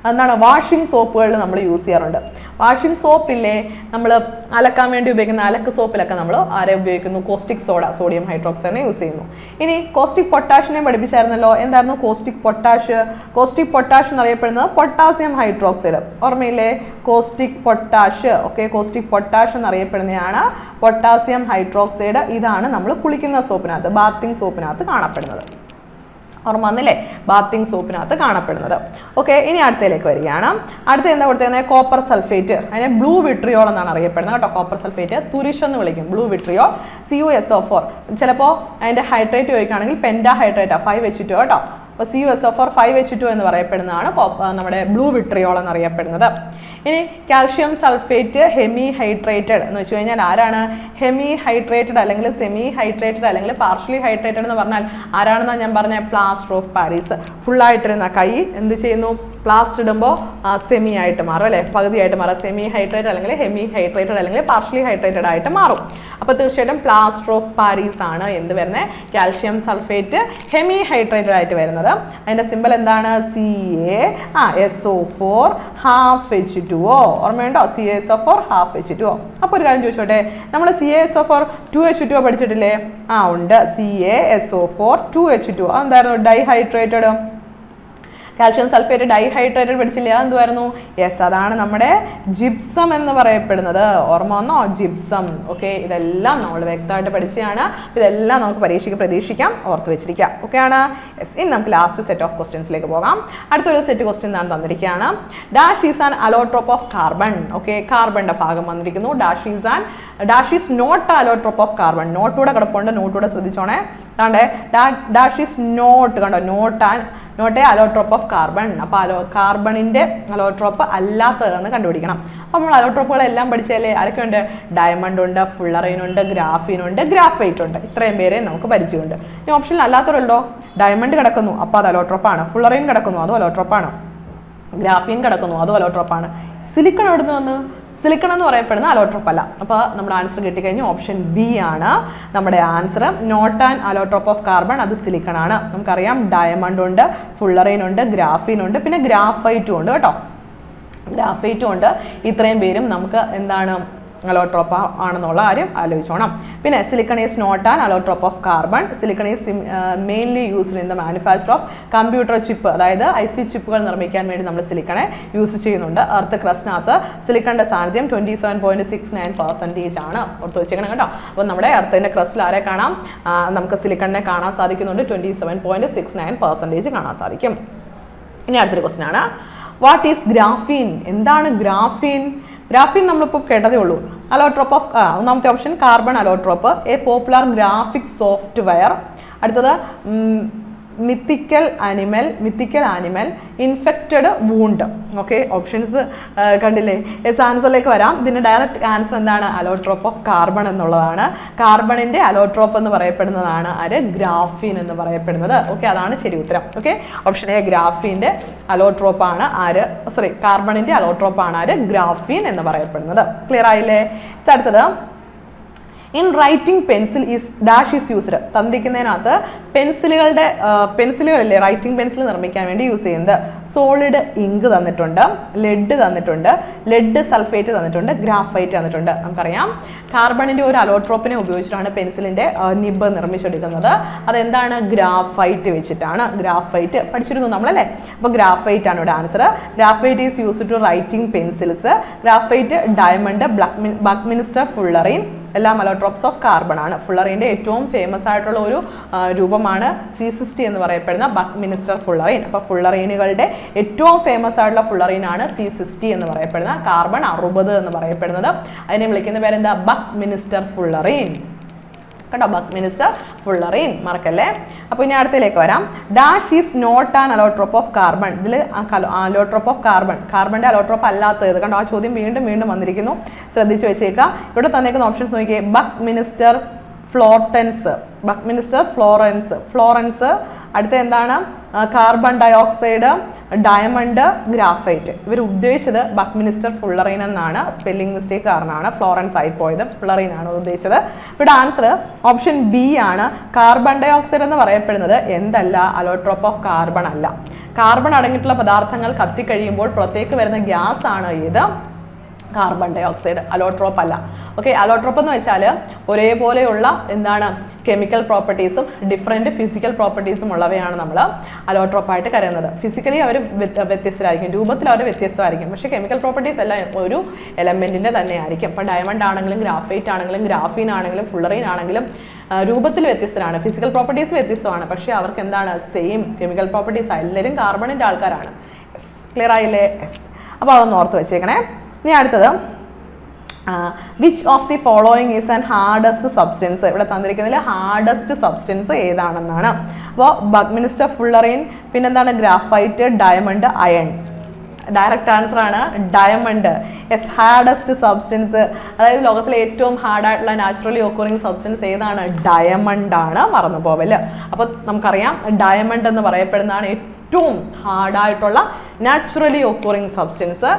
എന്താണ്, വാഷിംഗ് സോപ്പുകളിൽ നമ്മൾ യൂസ് ചെയ്യാറുണ്ട്. വാഷിംഗ് സോപ്പില്ലേ, നമ്മൾ അലക്കാൻ വേണ്ടി ഉപയോഗിക്കുന്ന അലക്ക് സോപ്പിലൊക്കെ നമ്മൾ ആരെ ഉപയോഗിക്കുന്നു? കോസ്റ്റിക് സോഡ, സോഡിയം ഹൈഡ്രോക്സൈഡിനെ യൂസ് ചെയ്യുന്നു. ഇനി കോസ്റ്റിക് പൊട്ടാഷിനെ പഠിപ്പിച്ചായിരുന്നല്ലോ. എന്തായിരുന്നു കോസ്റ്റിക് പൊട്ടാഷ്? കോസ്റ്റിക് പൊട്ടാഷ് എന്നറിയപ്പെടുന്നത് പൊട്ടാസ്യം ഹൈഡ്രോക്സൈഡ്. ഓർമ്മയില്ലേ? Caustic potash. Okay, caustic potash എന്നറിയപ്പെടുന്നതാണ് പൊട്ടാസ്യം ഹൈഡ്രോക്സൈഡ്. ഇതാണ് നമ്മൾ കുളിക്കുന്ന സോപ്പിനകത്ത്, ബാത്തിങ് സോപ്പിനകത്ത് കാണപ്പെടുന്നത്. ഓർമ്മ വന്നില്ലേ? ബാത്തിങ് സോപ്പിനകത്ത് കാണപ്പെടുന്നത്. ഓക്കെ, ഇനി അടുത്തയിലേക്ക് വരികയാണ്. അടുത്ത എന്താ കൊടുത്തിരുന്നത്? Copper sulphate. അതിനെ ബ്ലൂ വിട്രിയോൾ എന്നാണ് അറിയപ്പെടുന്നത് കേട്ടോ. കോപ്പർ സൾഫേറ്റ് തുരിശെന്ന് വിളിക്കും, ബ്ലൂ വിട്രിയോൾ. CuSO4. ചിലപ്പോൾ അതിൻ്റെ ഹൈഡ്രേറ്റ് ചോദിക്കുകയാണെങ്കിൽ പെൻറ്റാ ഹൈഡ്രേറ്റാ, 5H2 കേട്ടോ. അപ്പോൾ CuSO4 5H2 എന്ന് പറയപ്പെടുന്നതാണ് നമ്മുടെ ബ്ലൂ വിട്രിയോൾ എന്നറിയപ്പെടുന്നത്. ഇനി കാൽഷ്യം സൾഫേറ്റ് ഹെമി ഹൈഡ്രേറ്റഡ് എന്ന് വെച്ച് കഴിഞ്ഞാൽ ആരാണ്? ഹെമി ഹൈഡ്രേറ്റഡ് അല്ലെങ്കിൽ സെമി ഹൈഡ്രേറ്റഡ് അല്ലെങ്കിൽ പാർഷ്യലി ഹൈഡ്രേറ്റഡ് എന്ന് പറഞ്ഞാൽ ആരാണെന്നാണ് ഞാൻ പറഞ്ഞ? Plaster of Paris. ഫുള്ളായിട്ടിരുന്ന കൈ എന്ത് ചെയ്യുന്നു? പ്ലാസ്റ്റർ ഇടുമ്പോൾ സെമി ആയിട്ട് മാറും അല്ലേ, പകുതിയായിട്ട് മാറും. സെമി ഹൈഡ്രേറ്റഡ് അല്ലെങ്കിൽ ഹെമി ഹൈഡ്രേറ്റഡ് അല്ലെങ്കിൽ പാർഷ്യലി ഹൈഡ്രേറ്റഡ് ആയിട്ട് മാറും. അപ്പോൾ തീർച്ചയായിട്ടും പ്ലാസ്റ്റർ ഓഫ് പാരീസ് ആണ് എന്ത് വരുന്നത്? കാൽഷ്യം സൾഫേറ്റ് ഹെമി ഹൈഡ്രേറ്റഡ് ആയിട്ട് വരുന്നത്. അതിൻ്റെ സിമ്പിൾ എന്താണ്? CaSO4 ½ ഓർമ്മയുണ്ടോ? CaSO4 ½ അപ്പോൾ ഒരു കാര്യം ചോദിച്ചോട്ടെ, നമ്മൾ CaSO4 2H2 പഠിച്ചിട്ടില്ലേ? ഉണ്ട്. CaSO4 2H2 അതെന്തായിരുന്നു? ഡൈഹൈഡ്രേറ്റഡ്. കാൽഷ്യം സൾഫേറ്റ് ഡൈഹൈഡ്രേറ്റഡ് പഠിച്ചില്ല, എന്തുവായിരുന്നു? യെസ്, അതാണ് നമ്മുടെ ജിപ്സം എന്ന് പറയപ്പെടുന്നത്. ഓർമ്മ വന്നോ? ജിപ്സം. ഓക്കെ, ഇതെല്ലാം നമ്മൾ വ്യക്തമായിട്ട് പഠിച്ചതാണ്. ഇതെല്ലാം നമുക്ക് പരീക്ഷയ്ക്ക് പ്രതീക്ഷിക്കാം, ഓർത്ത് വെച്ചിരിക്കാം. ഓക്കെ ആണ്. യെസ്, ഇനി നമുക്ക് ലാസ്റ്റ് സെറ്റ് ഓഫ് ക്വസ്റ്റ്യൻസിലേക്ക് പോകാം. അടുത്തൊരു സെറ്റ് ക്വസ്റ്റ്യൻ ഞാൻ തന്നിരിക്കുകയാണ്. Dash is an allotrope of carbon. Okay, കാർബണിന്റെ ഭാഗം വന്നിരിക്കുന്നു. Dash is not allotrope of carbon. നോട്ടൂടെ കിടപ്പുണ്ട്, നോട്ടൂടെ ശ്രദ്ധിച്ചോണേ. ഡാഷ് ഈസ് നോട്ട്, കണ്ടോ? Not a allotrope of carbon. അപ്പോൾ കാർബണിന്റെ അലോട്രോപ്പ് അല്ലാത്തതെന്ന് കണ്ടുപിടിക്കണം. അപ്പോൾ നമ്മൾ അലോട്രോപ്പുകളെല്ലാം പഠിച്ചാലേ ആരൊക്കെ ഉണ്ട്? ഡയമണ്ട് ഉണ്ട്, ഫുള്ളറൈൻ ഉണ്ട്, ഗ്രാഫീൻ ഉണ്ട്, ഗ്രാഫൈറ്റ് ഉണ്ട്. ഇത്രയും പേരെ നമുക്ക് പരിചയമുണ്ട്. ഇനി ഓപ്ഷനിൽ അല്ലാത്തവരുണ്ടോ? ഡയമണ്ട് കിടക്കുന്നു, അപ്പോൾ അത് അലോട്രോപ്പാണ്. ഫുള്ളറൈൻ കിടക്കുന്നു, അതും അലോട്രോപ്പാണ്. ഗ്രാഫീൻ കിടക്കുന്നു, അതും അലോട്രോപ്പാണ്. സിലിക്കൺ എവിടുന്ന് വന്ന്? സിലിക്കൺ എന്ന് പറയപ്പെടുന്ന അലോട്രോപ്പ് അല്ല. അപ്പോൾ നമ്മുടെ ആൻസർ കിട്ടിക്കഴിഞ്ഞു ഓപ്ഷൻ ബി ആണ് നമ്മുടെ answer. Not an allotrope of carbon, അത് സിലിക്കൺ ആണ്. നമുക്കറിയാം ഡയമണ്ട് ഉണ്ട്, ഫുള്ളറൈൻ ഉണ്ട്, ഗ്രാഫീൻ ഉണ്ട്, പിന്നെ ഗ്രാഫൈറ്റും ഉണ്ട് കേട്ടോ. ഗ്രാഫൈറ്റും ഉണ്ട്. ഇത്രയും പേരും നമുക്ക് എന്താണ്? അലോട്രോപ്പ് ആണെന്നുള്ള കാര്യം ആലോചിച്ചോണം. പിന്നെ silicon is not an allotrope of carbon. Silicon is mainly used in the manufacture of computer chip, അതായത് IC ചിപ്പുകൾ നിർമ്മിക്കാൻ വേണ്ടി നമ്മൾ സിലിക്കണെ യൂസ് ചെയ്യുന്നുണ്ട്. എർത്ത് ക്രസ്റ്റിനകത്ത് സിലിക്കണിന്റെ സാന്നിധ്യം 27.69% ആണ്. ഓർത്ത് വെച്ചേക്കണം കേട്ടോ. അപ്പോൾ നമ്മുടെ എർത്തിന്റെ ക്രസ്റ്റിൽ ആരെ കാണാം? നമുക്ക് സിലിക്കണിനെ കാണാൻ സാധിക്കുന്നുണ്ട്. 27.69% കാണാൻ സാധിക്കും. ഇനി അടുത്തൊരു ക്വസ്റ്റ്യൻ ആണ്, വാട്ട് ഈസ് ഗ്രാഫീൻ? എന്താണ് ഗ്രാഫീൻ? ഗ്രാഫീൻ നമ്മളിപ്പോൾ കേട്ടതേ ഉള്ളൂ. അലോട്രോപ്പ് ഓഫ് ഒന്നാമത്തെ option carbon allotrope, a popular graphic software. അടുത്തത് mythical animal, infected wound. Okay, options കണ്ടില്ലേ? യെസ്, ആൻസറിലേക്ക് വരാം. ഇതിൻ്റെ ഡയറക്റ്റ് ആൻസർ എന്താണ്? അലോട്രോപ്പ് ഓഫ് കാർബൺ എന്നുള്ളതാണ്. കാർബണിൻ്റെ അലോട്രോപ്പ് എന്ന് പറയപ്പെടുന്നതാണ് ആര്? ഗ്രാഫീൻ എന്ന് പറയപ്പെടുന്നത്. ഓക്കെ, അതാണ് ശരി ഉത്തരം. ഓക്കെ, ഓപ്ഷൻ എ ഗ്രാഫീൻ്റെ അലോട്രോപ്പാണ് ആര്? കാർബണിൻ്റെ അലോട്രോപ്പാണ് ആര്? ഗ്രാഫീൻ എന്ന് പറയപ്പെടുന്നത്. ക്ലിയർ ആയില്ലേ? അടുത്തത് in writing pencil is dash is used. തന്നിരിക്കുന്നതിനകത്ത് പെൻസിലുകളില്ലേ, റൈറ്റിംഗ് പെൻസിൽ നിർമ്മിക്കാൻ വേണ്ടി യൂസ് ചെയ്യുന്നത് സോളിഡ് ഇങ്ക് തന്നിട്ടുണ്ട്, ലെഡ് തന്നിട്ടുണ്ട്, ലെഡ് സൾഫേറ്റ് തന്നിട്ടുണ്ട്, ഗ്രാഫൈറ്റ് തന്നിട്ടുണ്ട്. നമുക്കറിയാം കാർബണിൻ്റെ ഒരു അലോട്രോപ്പിനെ ഉപയോഗിച്ചിട്ടാണ് പെൻസിലിൻ്റെ നിബ് നിർമ്മിച്ചെടുക്കുന്നത്. അതെന്താണ്? ഗ്രാഫൈറ്റ് വെച്ചിട്ടാണ്. ഗ്രാഫൈറ്റ് പഠിച്ചിരുന്നു നമ്മളല്ലേ? അപ്പോൾ ഗ്രാഫൈറ്റ് ആണ് ഇവിടെ answer. Graphite is used to writing pencils. Graphite, diamond, buckminsterfullerene എല്ലാം അലോട്രോപ്സ് ഓഫ് കാർബൺ ആണ്. ഫുള്ളറിൻ്റെ ഏറ്റവും ഫേമസ് ആയിട്ടുള്ള ഒരു രൂപമാണ് C60 എന്ന് പറയപ്പെടുന്ന ബക്മിനിസ്റ്റർ ഫുള്ളറൈൻ. അപ്പോൾ ഫുള്ളറൈനുകളുടെ ഏറ്റവും ഫേമസ് ആയിട്ടുള്ള ഫുള്ളറൈനാണ് C60 എന്ന് പറയപ്പെടുന്ന. കാർബൺ 60 എന്ന് പറയപ്പെടുന്നത്. അതിനെ വിളിക്കുന്ന പേരെന്താ? ബക്മിനിസ്റ്റർ ഫുള്ളറൈൻ. കേട്ടോ. ബക്മിനിസ്റ്റർ ഫുള്ളറൈൻ മറക്കല്ലേ. അപ്പോൾ ഇനി അടുത്തതിലേക്ക് വരാം. Dash is not an allotrope of carbon. ഇതിൽ അലോട്രോപ്പ് ഓഫ് കാർബണിന്റെ അലോട്രോപ്പ് അല്ലാത്തത് കണ്ടോ. ആ ചോദ്യം വീണ്ടും വീണ്ടും വന്നിരിക്കുന്നു, ശ്രദ്ധിച്ചു വെച്ചേക്കുക. ഇവിടെ തന്നേക്കുന്ന ഓപ്ഷൻസ് നോക്കിയേ. ബക്മിനിസ്റ്റർ ഫ്ലോറൻസ്. അടുത്ത എന്താണ്? Carbon dioxide, diamond, graphite. ഇവർ ഉദ്ദേശിച്ചത് ബക്മിനിസ്റ്റർ ഫുള്ളറൈൻ എന്നാണ്. സ്പെല്ലിംഗ് മിസ്റ്റേക്ക് കാരണമാണ് ഫ്ലോറൻസ് ആയി പോയത്. ഫുള്ളറൈൻ ആണ് ഉദ്ദേശിച്ചത്. ഇവിടെ ആൻസർ ഓപ്ഷൻ ബി ആണ്. കാർബൺ ഡയോക്സൈഡ് എന്ന് പറയപ്പെടുന്നത് എന്തല്ല? അലോട്രോപ്പ് ഓഫ് കാർബൺ അല്ല. കാർബൺ അടങ്ങിയിട്ടുള്ള പദാർത്ഥങ്ങൾ കത്തിക്കഴിയുമ്പോൾ പുറത്തേക്ക് വരുന്ന ഗ്യാസ് ആണ് ഇത് കാർബൺ ഡയോക്സൈഡ്, അലോട്രോപ്പ് അല്ല. ഓക്കെ, അലോട്രോപ്പ് എന്ന് വെച്ചാൽ ഒരേപോലെയുള്ള എന്താണ് കെമിക്കൽ പ്രോപ്പർട്ടീസും ഡിഫറെൻറ്റ് ഫിസിക്കൽ പ്രോപ്പർട്ടീസും ഉള്ളവയാണ് നമ്മൾ അലോട്രോപ്പായിട്ട് കരുതുന്നത്. ഫിസിക്കലി അവർ വ്യത്യസ്തരായിരിക്കും, രൂപത്തിൽ അവർ വ്യത്യസ്തമായിരിക്കും, പക്ഷേ കെമിക്കൽ പ്രോപ്പർട്ടീസ് എല്ലാം ഒരു എലമെൻറ്റിൻ്റെ തന്നെ ആയിരിക്കും. ഇപ്പോൾ ഡയമണ്ട് ആണെങ്കിലും ഗ്രാഫൈറ്റ് ആണെങ്കിലും ഗ്രാഫീൻ ആണെങ്കിലും ഫുള്ളറൈൻ ആണെങ്കിലും രൂപത്തിൽ വ്യത്യസ്തരാണ്, ഫിസിക്കൽ പ്രോപ്പർട്ടീസ് വ്യത്യസ്തമാണ്, പക്ഷേ അവർക്ക് എന്താണ് സെയിം കെമിക്കൽ പ്രോപ്പർട്ടീസ്. എല്ലാവരും കാർബണിൻ്റെ ആൾക്കാരാണ്. ക്ലിയർ ആയില്ലേ? യെസ്. അപ്പോൾ അതൊന്ന് ഓർത്ത് വെച്ചേക്കണേ. ഇനി അടുത്തത് which of the following is an hardest substance. ഇവിടെ തന്നിരിക്കുന്നതിൽ ഹാർഡസ്റ്റ് സബ്സ്റ്റൻസ് ഏതാണെന്നാണ്. അപ്പോൾ ബക്മിനിസ്റ്റർ ഫുള്ളറൈൻ, പിന്നെന്താണ്? Graphite, diamond, iron. Direct answer ആണ് ഡയമണ്ട്. യെസ്, ഹാർഡസ്റ്റ് സബ്സ്റ്റൻസ്, അതായത് ലോകത്തിലെ ഏറ്റവും ഹാർഡായിട്ടുള്ള നാച്ചുറലി ഒക്കറിങ് സബ്സ്റ്റൻസ് ഏതാണ്? ഡയമണ്ട് ആണ്. മറന്നു പോവല്. അപ്പോൾ നമുക്കറിയാം ഡയമണ്ട് എന്ന് പറയപ്പെടുന്നതാണ് ഏറ്റവും ഹാർഡായിട്ടുള്ള നാച്ചുറലി ഒക്കറിങ് സബ്സ്റ്റൻസ്.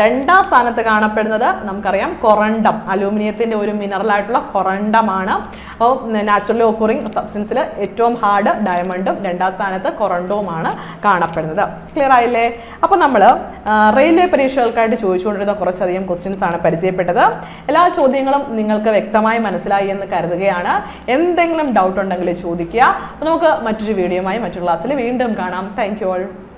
രണ്ടാം സ്ഥാനത്ത് കാണപ്പെടുന്നത് നമുക്കറിയാം കൊറണ്ടം, അലൂമിനിയത്തിൻ്റെ ഒരു മിനറലായിട്ടുള്ള കൊറണ്ടമാണ്. അപ്പോൾ നാച്ചുറലി ഒക്കറിങ് സബ്സ്റ്റൻസിൽ ഏറ്റവും ഹാർഡ് ഡയമണ്ടും രണ്ടാം സ്ഥാനത്ത് കൊറണ്ടവുമാണ് കാണപ്പെടുന്നത്. ക്ലിയർ ആയില്ലേ? അപ്പോൾ നമ്മൾ റെയിൽവേ പരീക്ഷകൾക്കായിട്ട് ചോദിച്ചുകൊണ്ടിരുന്ന കുറച്ചധികം ക്വസ്റ്റ്യൻസ് ആണ് പരിചയപ്പെട്ടത്. എല്ലാ ചോദ്യങ്ങളും നിങ്ങൾക്ക് വ്യക്തമായി മനസ്സിലായി എന്ന് കരുതുകയാണ്. എന്തെങ്കിലും ഡൗട്ട് ഉണ്ടെങ്കിൽ ചോദിക്കുക. അപ്പോൾ നമുക്ക് മറ്റൊരു വീഡിയോയുമായി മറ്റൊരു ക്ലാസ്സിൽ വീണ്ടും കാണാം. Thank you all.